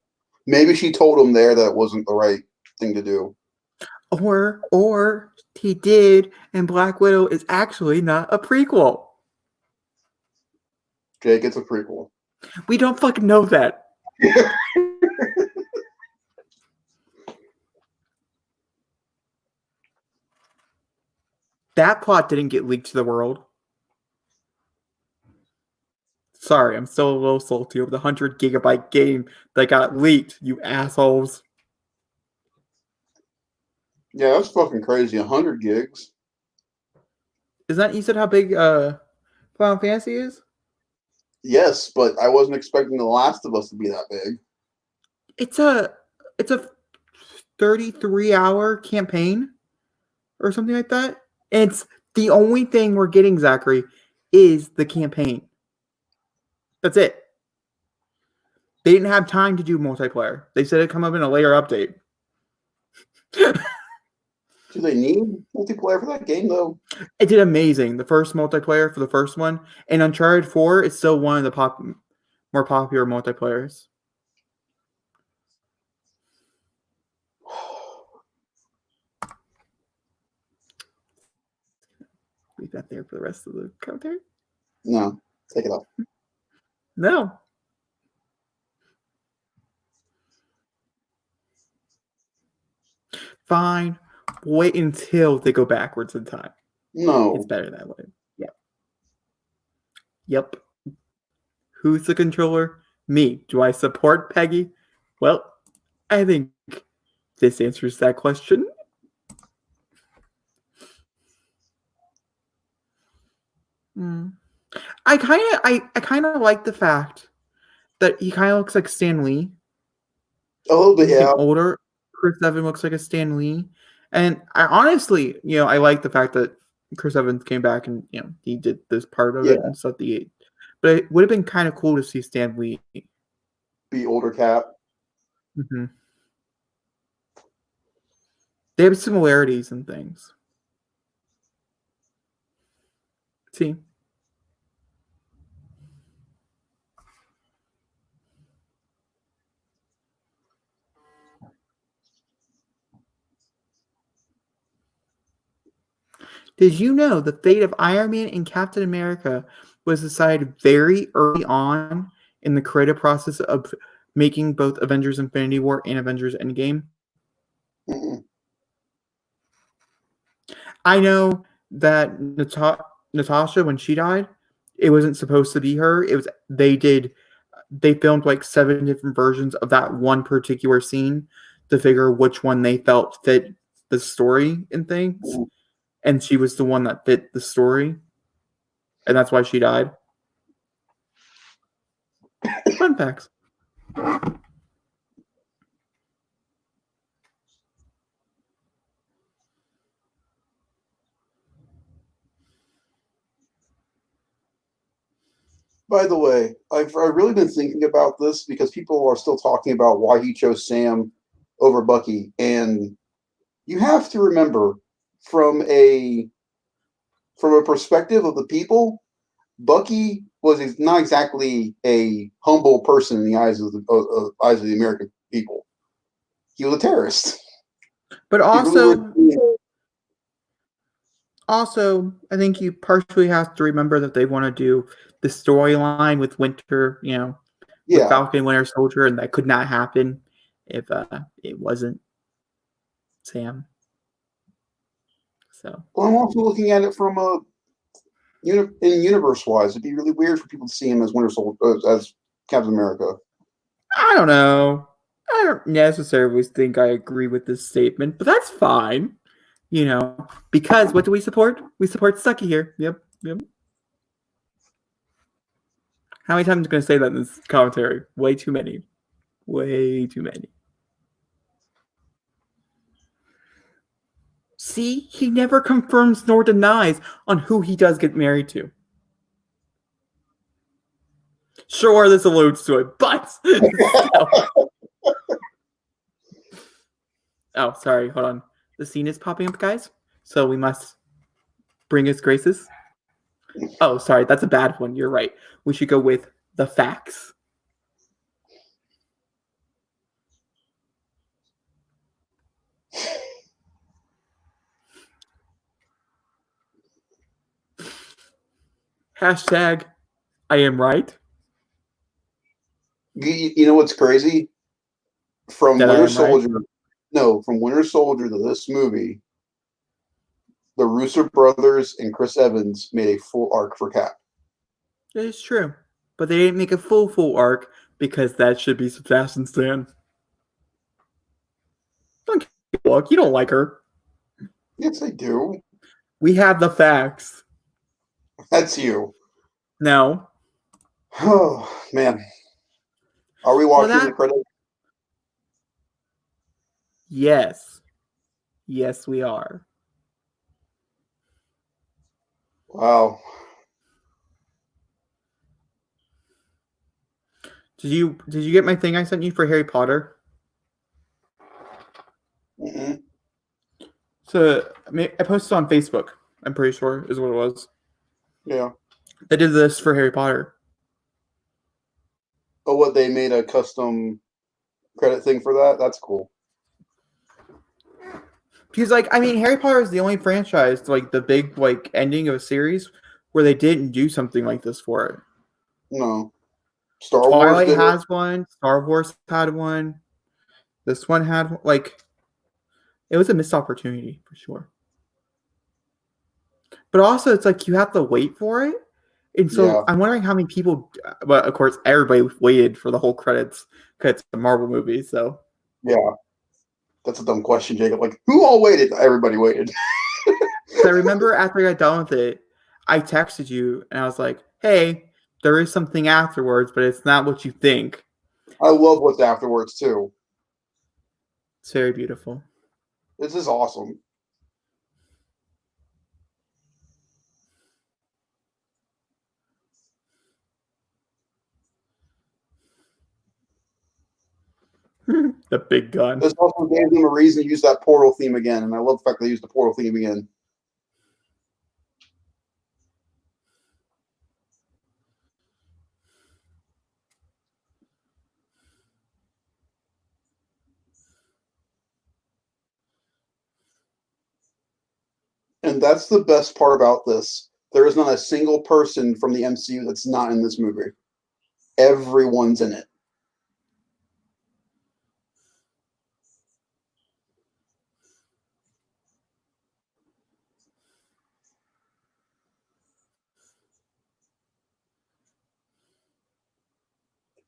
[SPEAKER 2] Maybe she told him there that it wasn't the right thing to do.
[SPEAKER 1] Or he did, and Black Widow is actually not a prequel.
[SPEAKER 2] Jake, it's a prequel.
[SPEAKER 1] We don't fucking know that. That plot didn't get leaked to the world. Sorry, I'm still a little salty over the 100 gigabyte game that got leaked, you assholes.
[SPEAKER 2] Yeah, that's fucking crazy. 100 gigs.
[SPEAKER 1] Is that you said how big Final Fantasy is?
[SPEAKER 2] Yes, but I wasn't expecting The Last of Us to be that big.
[SPEAKER 1] It's a 33-hour campaign or something like that. It's the only thing we're getting, Zachary, is the campaign. That's it. They didn't have time to do multiplayer. They said it'd come up in a later update.
[SPEAKER 2] Do they need multiplayer for that game though?
[SPEAKER 1] It did amazing. The first multiplayer for the first one, and Uncharted 4 is still one of the more popular multiplayers. Leave that there for the rest of the commentary.
[SPEAKER 2] No, take it off.
[SPEAKER 1] No. Fine. Wait until they go backwards in time.
[SPEAKER 2] No.
[SPEAKER 1] It's better that way. Yep. Who's the controller? Me. Do I support Peggy? Well, I think this answers that question. I kind of like the fact that he kind of looks like Stan Lee.
[SPEAKER 2] A little bit, yeah.
[SPEAKER 1] Older Chris Evans looks like a Stan Lee, and I honestly, I like the fact that Chris Evans came back and he did this part of it and stuff. But it would have been kind of cool to see Stan Lee
[SPEAKER 2] be older Cap.
[SPEAKER 1] Mm-hmm. They have similarities and things. See. Did you know the fate of Iron Man and Captain America was decided very early on in the creative process of making both Avengers Infinity War and Avengers Endgame?
[SPEAKER 2] Mm-hmm.
[SPEAKER 1] I know that Natasha, when she died, it wasn't supposed to be her. It was they filmed like 7 different versions of that one particular scene to figure which one they felt fit the story and things. Mm-hmm. And she was the one that fit the story. And that's why she died. Fun facts.
[SPEAKER 2] By the way, I've really been thinking about this because people are still talking about why he chose Sam over Bucky. And you have to remember from a perspective of the people, Bucky was not exactly a humble person in the eyes of the American people. He was a terrorist.
[SPEAKER 1] But also, I think you partially have to remember that they want to do the storyline with Winter, with Falcon, Winter Soldier, and that could not happen if it wasn't Sam. So,
[SPEAKER 2] well, I'm also looking at it from universe-wise. It'd be really weird for people to see him as Winter Soldier, as Captain America.
[SPEAKER 1] I don't know. I don't necessarily think I agree with this statement, but that's fine. Because what do we support? We support Stucky here. Yep. How many times am I going to say that in this commentary? Way too many. See, he never confirms nor denies on who he does get married to. Sure, this alludes to it, but still. Oh, sorry, hold on. The scene is popping up, guys, so we must bring his graces. Oh, sorry, that's a bad one. You're right. We should go with the facts. Hashtag I am right.
[SPEAKER 2] You know what's crazy? From Winter Soldier, from Winter Soldier to this movie, the Russo brothers and Chris Evans made a full arc for Cap.
[SPEAKER 1] It is true. But they didn't make a full arc because that should be Sebastian Stan. Look, you don't like her.
[SPEAKER 2] Yes, I do.
[SPEAKER 1] We have the facts.
[SPEAKER 2] That's you.
[SPEAKER 1] No.
[SPEAKER 2] Oh man, are we
[SPEAKER 1] Well,
[SPEAKER 2] watching the
[SPEAKER 1] that.
[SPEAKER 2] credits?
[SPEAKER 1] Yes. Yes, we are.
[SPEAKER 2] Wow.
[SPEAKER 1] Did you get my thing I sent you for Harry Potter?
[SPEAKER 2] Mm-mm.
[SPEAKER 1] So I posted on Facebook. I'm pretty sure is what it was.
[SPEAKER 2] Yeah.
[SPEAKER 1] I did this for Harry Potter.
[SPEAKER 2] Oh, what they made a custom credit thing for that? That's cool.
[SPEAKER 1] Because I mean, Harry Potter is the only franchise, like the big ending of a series, where they didn't do something like this for it.
[SPEAKER 2] No. Star Wars
[SPEAKER 1] Twilight
[SPEAKER 2] did it.
[SPEAKER 1] has one. Star Wars had one. This one had it was a missed opportunity for sure. But also, it's like you have to wait for it, and so
[SPEAKER 2] Yeah.
[SPEAKER 1] I'm wondering how many people. But of course, everybody waited for the whole credits because it's a Marvel movie. So
[SPEAKER 2] Yeah. That's a dumb question, Jacob. Like, who all waited? Everybody waited.
[SPEAKER 1] I remember after I got done with it, I texted you and I was like, "Hey, there is something afterwards, but it's not what you think."
[SPEAKER 2] I love what's afterwards too.
[SPEAKER 1] It's very beautiful.
[SPEAKER 2] This is awesome.
[SPEAKER 1] The big gun.
[SPEAKER 2] This also gave them a reason to use that portal theme again, and I love the fact they used the portal theme again. And that's the best part about this. There is not a single person from the MCU that's not in this movie. Everyone's in it.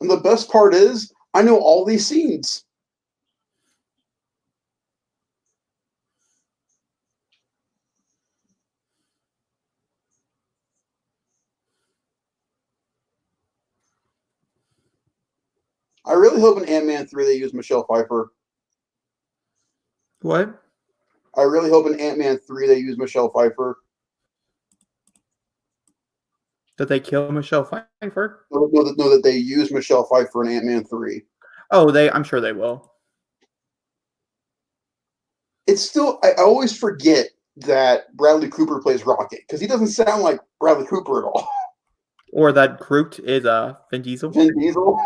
[SPEAKER 2] And the best part is, I know all these scenes. I really hope in Ant-Man 3 they use Michelle Pfeiffer.
[SPEAKER 1] What?
[SPEAKER 2] I really hope in Ant-Man 3 they use Michelle Pfeiffer.
[SPEAKER 1] Did they kill Michelle Pfeiffer?
[SPEAKER 2] Know that they use Michelle Pfeiffer in Ant-Man 3.
[SPEAKER 1] Oh, I'm sure they will.
[SPEAKER 2] It's still, I always forget that Bradley Cooper plays Rocket because he doesn't sound like Bradley Cooper at all.
[SPEAKER 1] Or that Groot is Vin Diesel.
[SPEAKER 2] Vin Diesel.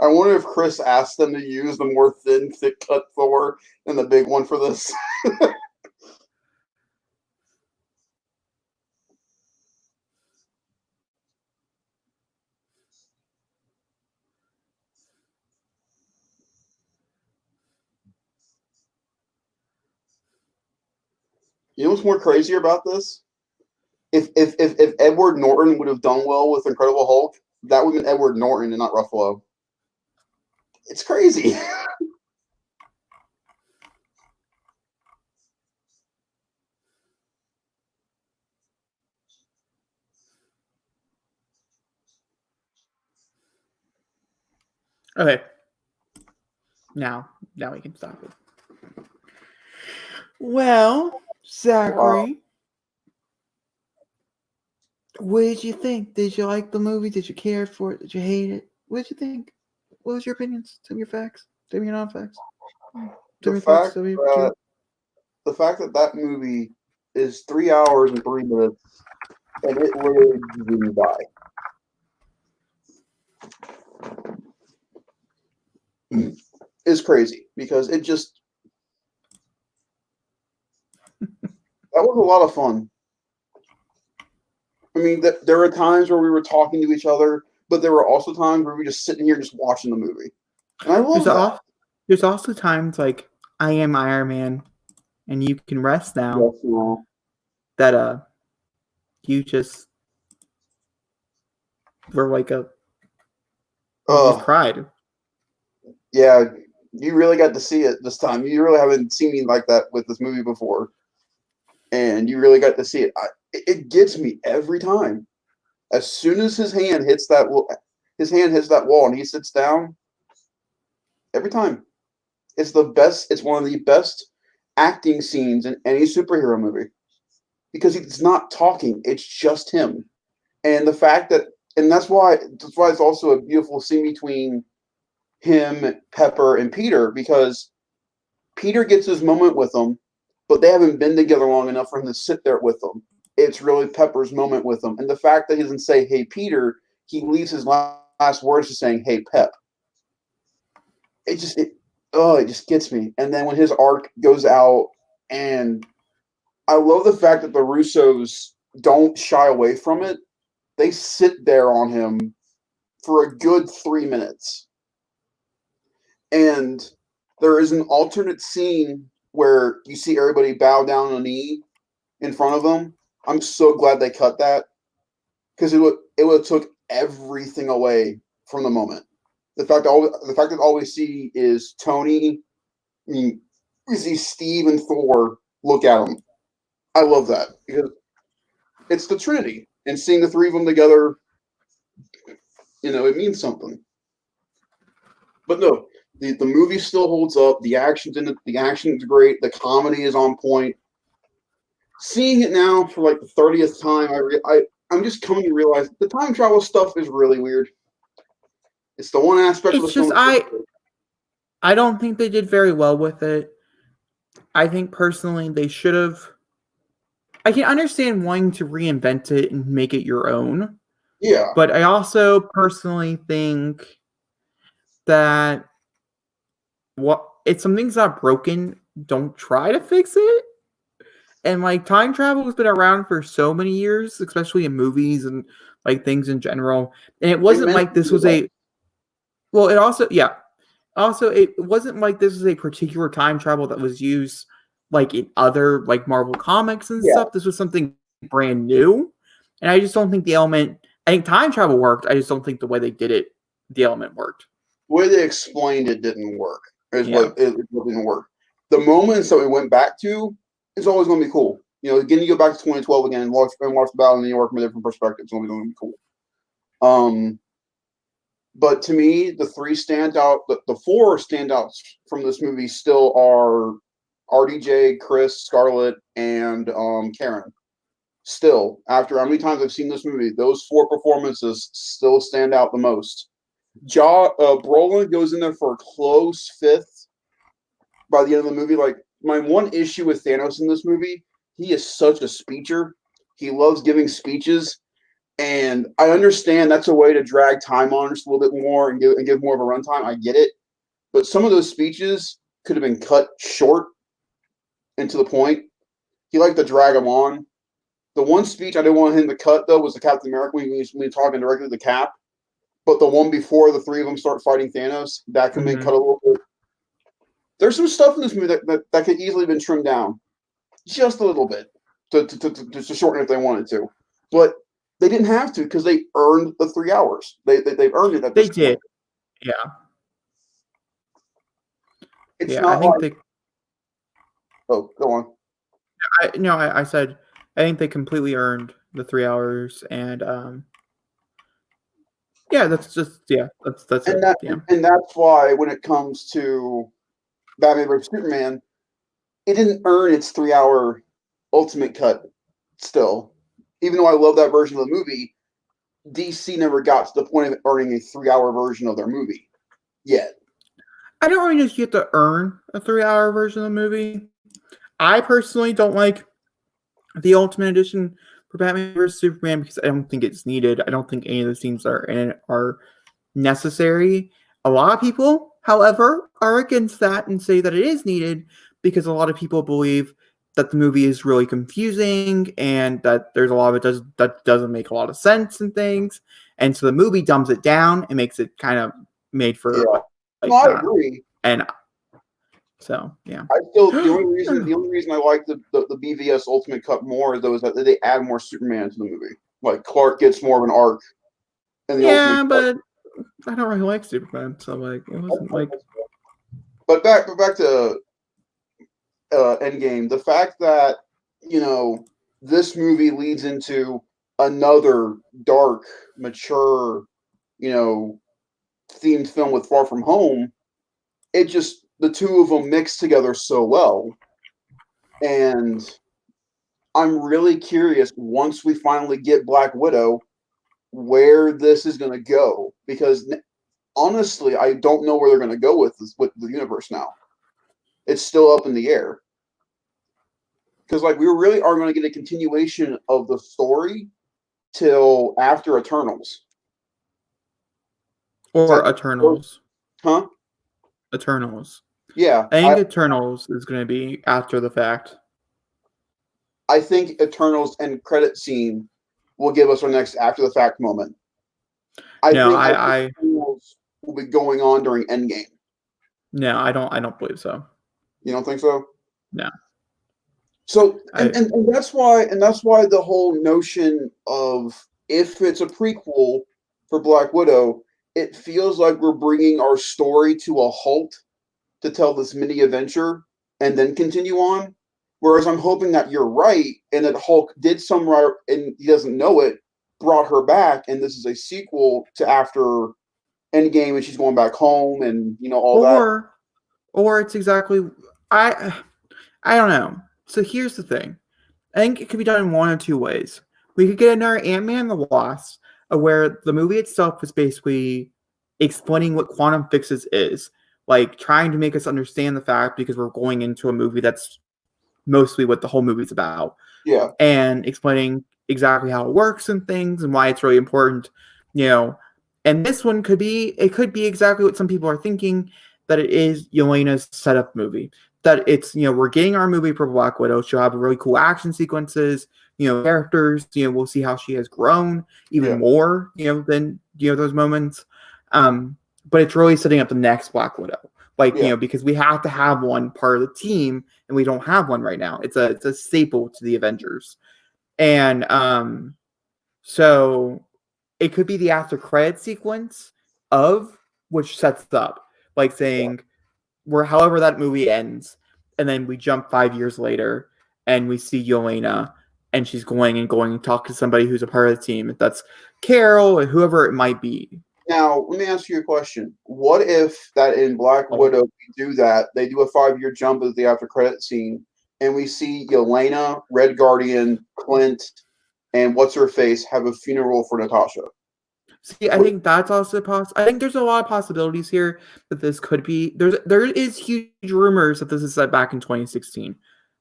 [SPEAKER 2] I wonder if Chris asked them to use the more thin, thick cut Thor and the big one for this. You know what's more crazier about this? If Edward Norton would have done well with Incredible Hulk, that would have been Edward Norton and not Ruffalo. It's crazy.
[SPEAKER 1] Okay. Now we can stop it. Well, Zachary, what did you think? Did you like the movie? Did you care for it? Did you hate it? What did you think? What was your opinions? Tell me your facts. Tell me your non-facts. Tell me your facts.
[SPEAKER 2] The fact that that movie is 3 hours and 3 minutes, and it literally didn't die, is crazy because it just That was a lot of fun. I mean, there were times where we were talking to each other, but there were also times where we were just sitting here just watching the movie. And I love that.
[SPEAKER 1] There's also times like I am Iron Man and you can rest now.
[SPEAKER 2] Yes, no.
[SPEAKER 1] That you just were like you just cried.
[SPEAKER 2] Yeah, you really got to see it this time. You really haven't seen me like that with this movie before. And you really got to see it. It gets me every time. As soon as his hand hits that wall and he sits down, every time. It's the best. It's one of the best acting scenes in any superhero movie because he's not talking. It's just him, and the fact that, and that's why it's also a beautiful scene between him, Pepper, and Peter because Peter gets his moment with him, but they haven't been together long enough for him to sit there with them. It's really Pepper's moment with him, and the fact that he doesn't say "Hey Peter," he leaves his last words to saying "Hey Pep." It just gets me. And then when his arc goes out, and I love the fact that the Russos don't shy away from it. They sit there on him for a good 3 minutes. And there is an alternate scene where you see everybody bow down on a knee in front of them. I'm so glad they cut that because it would have took everything away from the moment. The fact that all we see is Tony, we see Steve and Thor look at him. I love that because it's the Trinity, and seeing the three of them together, it means something. But no, the movie still holds up. The action's great. The comedy is on point. Seeing it now for like the 30th time, I'm just coming to realize the time travel stuff is really weird. It's the one aspect of the film.
[SPEAKER 1] I don't think they did very well with it. I think personally they should have. I can understand wanting to reinvent it and make it your own.
[SPEAKER 2] Yeah.
[SPEAKER 1] But I also personally think that if something's not broken, don't try to fix it. And like time travel has been around for so many years, especially in movies and like things in general. And it wasn't like this was it wasn't like this was a particular time travel that was used like in other like Marvel comics and stuff. This was something brand new. And I just don't think I think time travel worked. I just don't think the way they did it, the element worked.
[SPEAKER 2] The way they explained it didn't work. What didn't work. The moments that we went back to is always going to be cool. Again, you go back to 2012 again and watch the Battle in New York from a different perspective. It's always going to be cool. But to me, the four standouts from this movie still are RDJ, Chris, Scarlett, and Karen. Still, after how many times I've seen this movie, those four performances still stand out the most. Brolin goes in there for a close fifth by the end of the movie. Like, my one issue with Thanos in this movie, he is such a speecher. He loves giving speeches. And I understand that's a way to drag time on just a little bit more and give more of a runtime. I get it. But some of those speeches could have been cut short and to the point. He liked to drag them on. The one speech I didn't want him to cut, though, was the Captain America when he was talking directly to the Cap. But the one before the three of them start fighting Thanos, that could be cut a little bit. There's some stuff in this movie that could easily have been trimmed down just a little bit to shorten it if they wanted to. But they didn't have to because they earned the 3 hours. They've earned it at this point.
[SPEAKER 1] They did. Yeah.
[SPEAKER 2] It's not like... Oh, go on.
[SPEAKER 1] I said I think they completely earned the 3 hours, and that's it.
[SPEAKER 2] And that's why when it comes to Batman vs Superman, it didn't earn its 3 hour ultimate cut. Still, even though I love that version of the movie, DC never got to the point of earning a 3 hour version of their movie yet.
[SPEAKER 1] I don't really just get to earn a 3 hour version of the movie. I personally don't like the Ultimate Edition for Batman vs Superman because I don't think it's needed. I don't think any of the scenes are necessary. A lot of people, however, are against that and say that it is needed because a lot of people believe that the movie is really confusing and that there's a lot of it that doesn't make a lot of sense and things. And so the movie dumbs it down and makes it kind of made for like
[SPEAKER 2] No, I
[SPEAKER 1] that.
[SPEAKER 2] agree.
[SPEAKER 1] And so yeah.
[SPEAKER 2] I still the only reason I like the BVS Ultimate Cut more though is that they add more Superman to the movie. Like Clark gets more of an arc. In the Ultimate
[SPEAKER 1] but I don't really like Superman, so like it wasn't like.
[SPEAKER 2] But back to Endgame. The fact that this movie leads into another dark, mature, themed film with Far From Home. It just the two of them mix together so well, and I'm really curious once we finally get Black Widow where this is going to go, because honestly I don't know where they're going to go with the universe now. It's still up in the air, because like we really are going to get a continuation of the story till after Eternals
[SPEAKER 1] Or Eternals.
[SPEAKER 2] Huh?
[SPEAKER 1] Eternals.
[SPEAKER 2] Yeah,
[SPEAKER 1] I think Eternals is going to be after the fact.
[SPEAKER 2] I think Eternals end credit scene will give us our next after the fact moment. I think Eternals will be going on during Endgame.
[SPEAKER 1] No, I don't believe so.
[SPEAKER 2] You don't think so?
[SPEAKER 1] No.
[SPEAKER 2] So and that's why the whole notion of if it's a prequel for Black Widow, it feels like we're bringing our story to a halt to tell this mini adventure and then continue on. Whereas I'm hoping that you're right and that Hulk did some right and he doesn't know it, brought her back, and this is a sequel to after Endgame and she's going back home and all that.
[SPEAKER 1] Or it's exactly I don't know. So here's the thing. I think it could be done in one of two ways. We could get another Ant-Man and the Wasp, where the movie itself is basically explaining what quantum fixes is, like trying to make us understand the fact, because we're going into a movie that's mostly what the whole movie's about.
[SPEAKER 2] Yeah.
[SPEAKER 1] And explaining exactly how it works and things and why it's really important, And this one could be exactly what some people are thinking, that it is Yelena's setup movie. That it's, we're getting our movie for Black Widow. She'll have really cool action sequences, characters, we'll see how she has grown even more, than, those moments. But it's really setting up the next Black Widow. Because we have to have one part of the team and we don't have one right now. It's a staple to the Avengers. And so it could be the after credit sequence of which sets up, like saying, where however that movie ends, and then we jump 5 years later and we see Yelena and she's going to talk to somebody who's a part of the team. If that's Carol or whoever it might be.
[SPEAKER 2] Now, let me ask you a question. What if that in Black Widow we do that, they do a 5-year jump as the after credit scene, and we see Yelena, Red Guardian, Clint, and what's her face have a funeral for Natasha?
[SPEAKER 1] See, I think that's also possible. I think there's a lot of possibilities here that this could be. There is huge rumors that this is set back in 2016,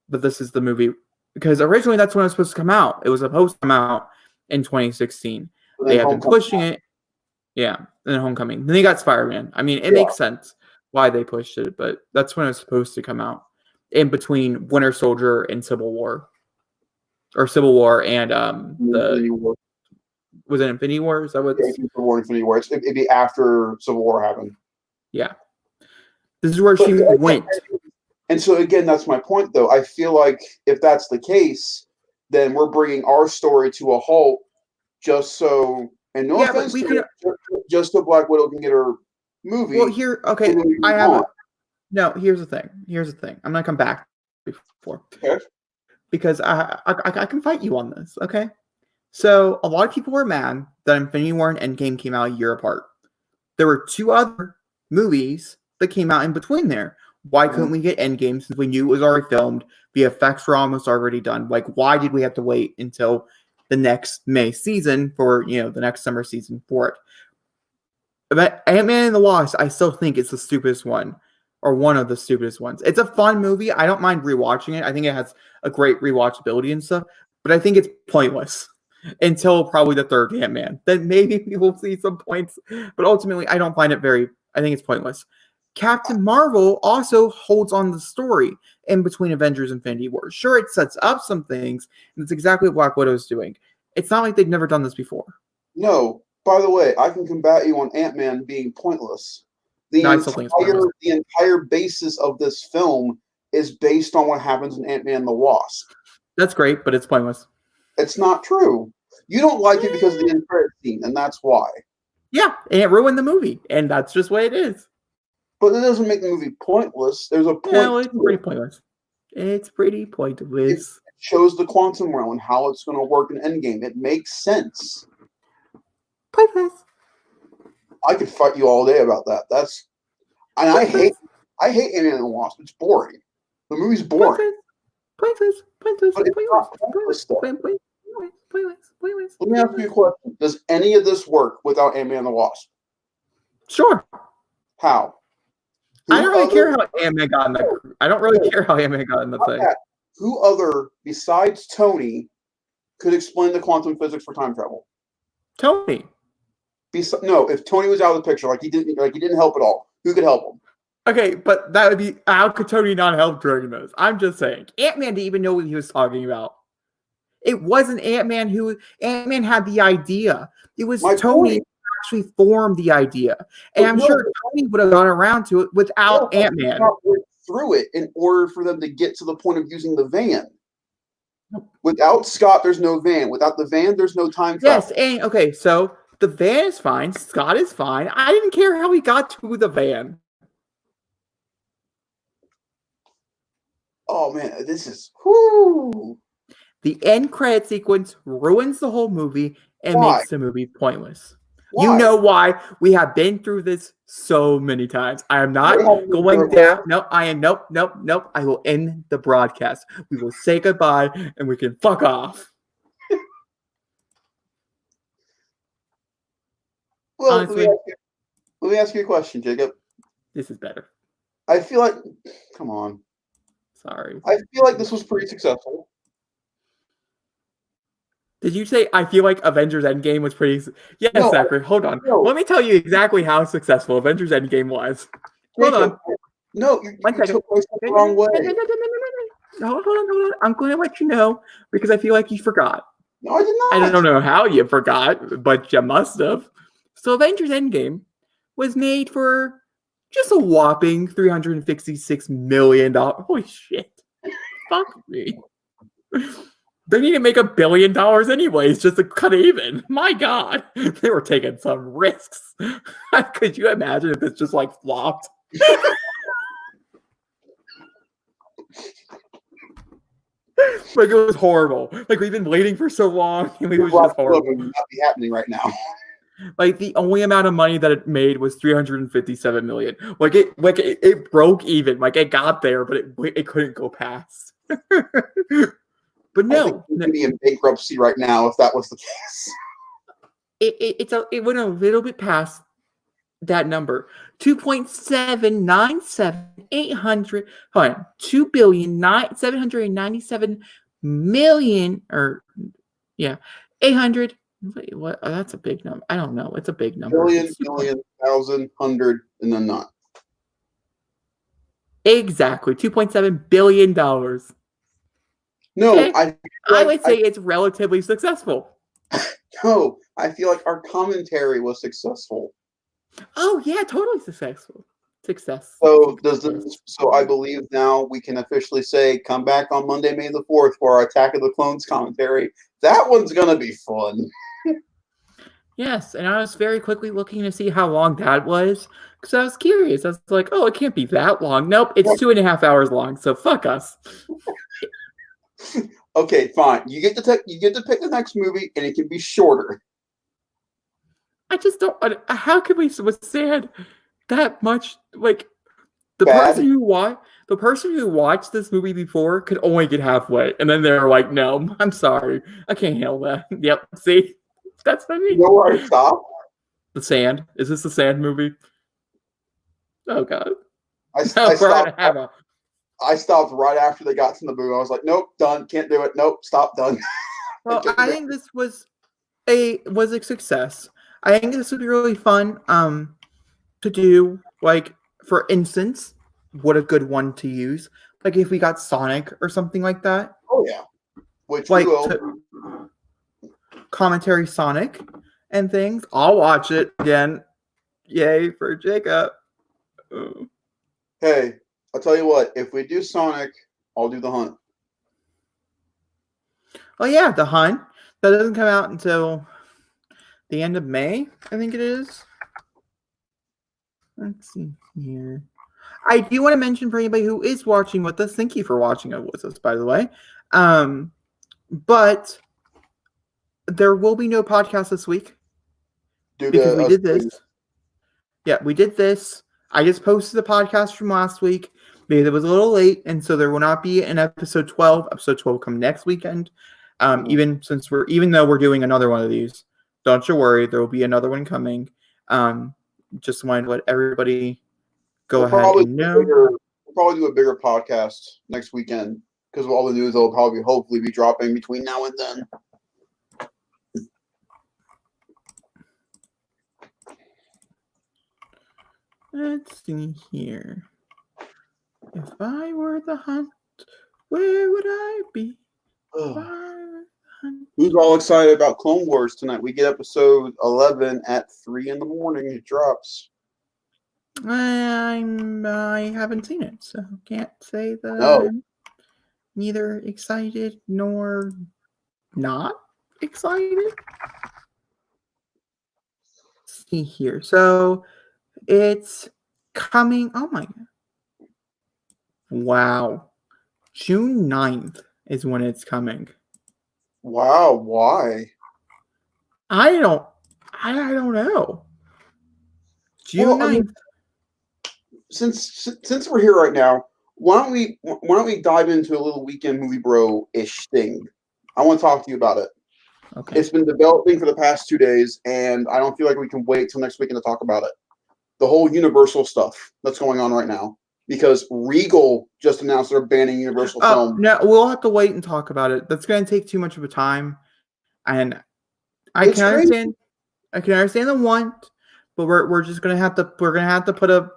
[SPEAKER 1] that this is the movie, because originally that's when it was supposed to come out. It was supposed to come out in 2016. They have been pushing it. Yeah, and then Homecoming. Then they got Spider-Man. I mean, it makes sense why they pushed it, but that's when it was supposed to come out, in between Winter Soldier and Civil War, or Civil War and
[SPEAKER 2] Infinity War.
[SPEAKER 1] Was it Infinity War? Is that what?
[SPEAKER 2] Infinity War. It'd be after Civil War happened.
[SPEAKER 1] Yeah, this is where she went.
[SPEAKER 2] And so again, that's my point, though. I feel like if that's the case, then we're bringing our story to a halt, just so. And no offense, just so Black Widow can get her movie.
[SPEAKER 1] Well, here's the thing. I'm gonna come back before, because I can fight you on this. Okay, so a lot of people were mad that Infinity War and Endgame came out a year apart. There were 2 other movies that came out in between there. Why couldn't we get Endgame since we knew it was already filmed? The effects were almost already done. Like, why did we have to wait until the next May season for, the next summer season for it? But Ant-Man and the Wasp, I still think it's the stupidest one, or one of the stupidest ones. It's a fun movie. I don't mind rewatching it. I think it has a great rewatchability and stuff, but I think it's pointless until probably the third Ant-Man. Then maybe we will see some points, but ultimately I don't find it I think it's pointless. Captain Marvel also holds on the story. in between Avengers and Infinity War. Sure, it sets up some things, and it's exactly what Black Widow is doing. It's not like they've never done this before.
[SPEAKER 2] No, by the way, I can combat you on Ant-Man being pointless. The
[SPEAKER 1] No, I still think it's pointless.
[SPEAKER 2] entire basis of this film is based on what happens in Ant-Man and the Wasp.
[SPEAKER 1] That's great, but it's pointless.
[SPEAKER 2] It's not true. You don't like it because of the end credit scene, and that's why.
[SPEAKER 1] Yeah, and it ruined the movie, and that's just what it is.
[SPEAKER 2] But it doesn't make the movie pointless. There's a point.
[SPEAKER 1] No, it's pretty pointless. It's pretty pointless.
[SPEAKER 2] It shows the quantum realm and how it's going to work in Endgame. It makes sense.
[SPEAKER 1] Pointless.
[SPEAKER 2] I could fight you all day about that. I hate Ant-Man and the Wasp. It's boring. The movie's boring.
[SPEAKER 1] Pointless.
[SPEAKER 2] But it's not pointless stuff. Let me ask you a question. Does any of this work without Ant-Man and the Wasp?
[SPEAKER 1] Sure.
[SPEAKER 2] How?
[SPEAKER 1] I don't really care how Ant-Man got in the. I don't really care how Ant-Man got in the thing.
[SPEAKER 2] Who other besides Tony could explain the quantum physics for time travel?
[SPEAKER 1] Tony.
[SPEAKER 2] No, if Tony was out of the picture, like he didn't help at all, who could help him?
[SPEAKER 1] Okay, but that would be how could Tony not help during this? I'm just saying, Ant-Man didn't even know what he was talking about. It wasn't Ant-Man Ant-Man had the idea. It was Tony who actually formed the idea, and I'm sure Tony would have gone around to it without Ant-Man.
[SPEAKER 2] Went through it in order for them to get to the point of using the van. Without Scott, there's no van. Without the van, there's no time travel.
[SPEAKER 1] Yes, and okay, so the van is fine. Scott is fine. I didn't care how he got to the van.
[SPEAKER 2] Oh man, this is whoo.
[SPEAKER 1] The end credit sequence ruins the whole movie and makes the movie pointless. Why? You know why? We have been through this so many times. I am not going down. No, I am. Nope. I will end the broadcast. We will say goodbye and we can fuck off.
[SPEAKER 2] Well, honestly, let me ask you a question, Jacob.
[SPEAKER 1] This is better.
[SPEAKER 2] I feel like, come on.
[SPEAKER 1] Sorry.
[SPEAKER 2] I feel like this was pretty successful.
[SPEAKER 1] Did you say I feel like Avengers Endgame was pretty? Yes, no, Zachary. Hold on. No. Let me tell you exactly how successful Avengers Endgame was. Hold on.
[SPEAKER 2] No, you took place the wrong way.
[SPEAKER 1] Hold on. I'm going to let you know because I feel like you forgot.
[SPEAKER 2] No, I did not.
[SPEAKER 1] I don't know how you forgot, but you must have. So Avengers Endgame was made for just a whopping $356 million. Holy shit. Fuck me. They need to make $1 billion anyways just to cut even. My God. They were taking some risks. Could you imagine if it's just like flopped? Like it was horrible. Like we've been waiting for so long and it was just horrible.
[SPEAKER 2] It would not be happening right now.
[SPEAKER 1] Like the only amount of money that it made was $357 million. Like it broke even. Like it got there, but it couldn't go past. But no,
[SPEAKER 2] I think it would be in bankruptcy right now if that was the case.
[SPEAKER 1] It went a little bit past that number. 2.797 hold on, 2,797,000,000 or yeah, 800. Wait, what? Oh, that's a big number. I don't know. It's a big number.
[SPEAKER 2] Million, 1,000, and then not.
[SPEAKER 1] Exactly. $2.7 billion.
[SPEAKER 2] No,
[SPEAKER 1] okay. I would say it's relatively successful.
[SPEAKER 2] No, I feel like our commentary was successful.
[SPEAKER 1] Oh yeah, totally successful. Success.
[SPEAKER 2] So So I believe now we can officially say, come back on Monday, May the 4th for our Attack of the Clones commentary. That one's gonna be fun.
[SPEAKER 1] Yes, and I was very quickly looking to see how long that was because I was curious. I was like, "Oh, it can't be that long." Nope, it's 2.5 hours long. So fuck us.
[SPEAKER 2] Okay, fine. You get to pick the next movie, and it can be shorter.
[SPEAKER 1] I just don't. How can we withstand that much? Like the person who watched this movie before could only get halfway, and then they're like, "No, I'm sorry, I can't handle that." Yep. See. That's what I mean.
[SPEAKER 2] You know where I stopped?
[SPEAKER 1] The Sand. Is this the Sand movie? Oh God.
[SPEAKER 2] I stopped right after they got to the movie. I was like, nope, done. Can't do it. Nope, stop, done.
[SPEAKER 1] Well, I think this was a success. I think this would be really fun to do. Like, for instance, what a good one to use. Like if we got Sonic or something like that.
[SPEAKER 2] Oh yeah, which
[SPEAKER 1] Like
[SPEAKER 2] we will.
[SPEAKER 1] Commentary Sonic and things. I'll watch it again. Yay for Jacob. Ooh.
[SPEAKER 2] Hey, I'll tell you what. If we do Sonic, I'll do The Hunt.
[SPEAKER 1] Oh yeah, The Hunt. That doesn't come out until the end of May, I think it is. Let's see here. I do want to mention for anybody who is watching with us, thank you for watching it with us, by the way. But there will be no podcast this week because we did this. Yeah, we did this. I just posted the podcast from last week because it was a little late, and so there will not be an episode 12. Episode 12 will come next weekend. Even though we're doing another one of these, don't you worry, there will be another one coming. Just wanted to let everybody go ahead and know.
[SPEAKER 2] We'll probably do a bigger podcast next weekend because of all the news that will probably hopefully be dropping between now and then.
[SPEAKER 1] Let's see here. If I were the Hunt, where would I be?
[SPEAKER 2] Who's all excited about Clone Wars tonight? We get episode 11 at 3 in the morning. It drops.
[SPEAKER 1] I haven't seen it, so can't say that I'm neither excited nor not excited. Let's see here. So it's coming. Oh my God. Wow. June 9th is when it's coming.
[SPEAKER 2] Wow, why?
[SPEAKER 1] I don't know. June 9th.
[SPEAKER 2] Since we're here right now, why don't we dive into a little weekend movie bro-ish thing? I want to talk to you about it.
[SPEAKER 1] Okay.
[SPEAKER 2] It's been developing for the past 2 days, and I don't feel like we can wait till next weekend to talk about it. The whole Universal stuff that's going on right now. Because Regal just announced they're banning Universal film.
[SPEAKER 1] No, we'll have to wait and talk about it. That's going to take too much of a time, and I can understand the want, but we're just going to have to put a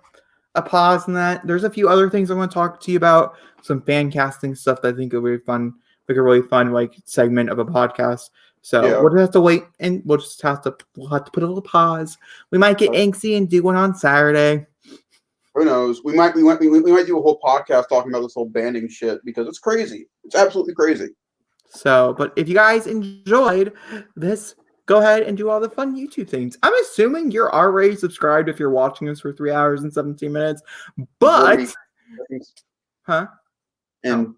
[SPEAKER 1] pause on that. There's a few other things I want to talk to you about. Some fan casting stuff that I think will be fun, like a really fun segment of a podcast. So we'll just have to wait, and we'll have to put a little pause. We might get angsty and do one on Saturday.
[SPEAKER 2] Who knows? We might do a whole podcast talking about this whole banning shit because it's crazy. It's absolutely crazy.
[SPEAKER 1] So, but if you guys enjoyed this, go ahead and do all the fun YouTube things. I'm assuming you're already subscribed if you're watching this for 3 hours and 17 minutes. But,
[SPEAKER 2] in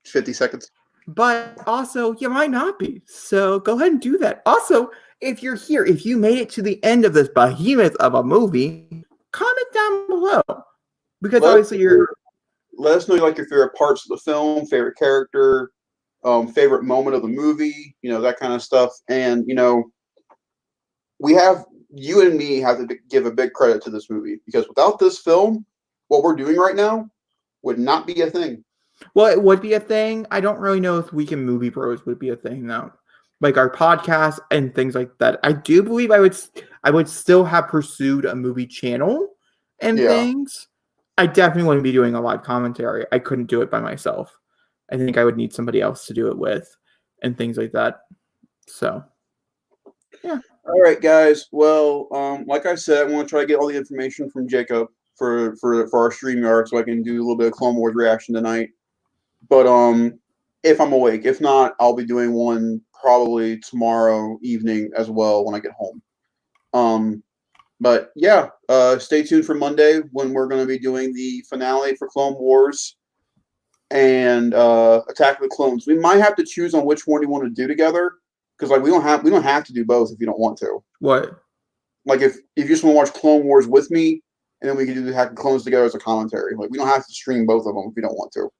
[SPEAKER 2] 50 seconds.
[SPEAKER 1] But also, you might not be. So go ahead and do that. Also, if you're here, if you made it to the end of this behemoth of a movie, comment down below. Because obviously
[SPEAKER 2] let us know your favorite parts of the film, favorite character, favorite moment of the movie, that kind of stuff. And, you and me have to give a big credit to this movie because without this film, what we're doing right now would not be a thing.
[SPEAKER 1] Well, it would be a thing. I don't really know if Weekend Movie Bros would be a thing, though. Like our podcast and things like that. I do believe I would still have pursued a movie channel and things. I definitely wouldn't be doing a live commentary. I couldn't do it by myself. I think I would need somebody else to do it with and things like that. So, yeah.
[SPEAKER 2] All right, guys. Well, like I said, I want to try to get all the information from Jacob for our StreamYard so I can do a little bit of Clone Wars reaction tonight. But if I'm awake. If not, I'll be doing one probably tomorrow evening as well when I get home. But yeah, stay tuned for Monday when we're going to be doing the finale for Clone Wars and Attack of the Clones. We might have to choose on which one you want to do together because we don't have to do both if you don't want to.
[SPEAKER 1] What?
[SPEAKER 2] Like if you just want to watch Clone Wars with me, and then we can do the Attack of the Clones together as a commentary. Like we don't have to stream both of them if you don't want to.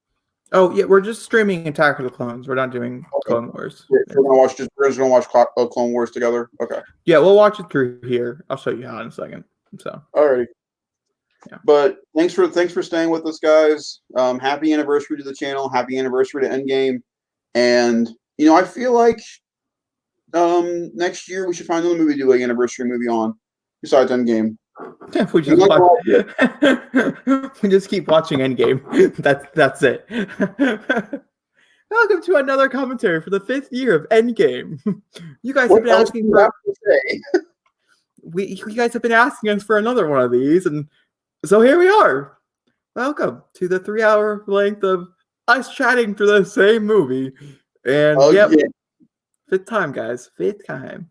[SPEAKER 1] Oh yeah, we're just streaming Attack of the Clones. We're not doing Clone Wars.
[SPEAKER 2] We're just gonna watch Clone Wars together. Okay.
[SPEAKER 1] Yeah, we'll watch it through here. I'll show you how in a second. So.
[SPEAKER 2] Alrighty.
[SPEAKER 1] Yeah.
[SPEAKER 2] But thanks for staying with us, guys. Happy anniversary to the channel. Happy anniversary to Endgame. And I feel like next year we should find another movie to do an anniversary movie on besides Endgame.
[SPEAKER 1] We just we just keep watching Endgame. That's it. Welcome to another commentary for the 5th year of Endgame. You guys have been asking for. You guys have been asking us for another one of these, and so here we are. Welcome to the 3-hour length of us chatting through the same movie. And yep, 5th time, guys. 5th time.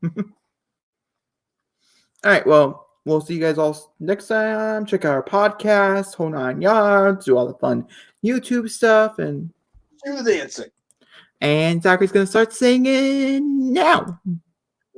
[SPEAKER 1] All right, well, we'll see you guys all next time. Check out our podcast, Whole 9 Yards, do all the fun YouTube stuff, and
[SPEAKER 2] Do the dancing.
[SPEAKER 1] Zachary's going to start singing now.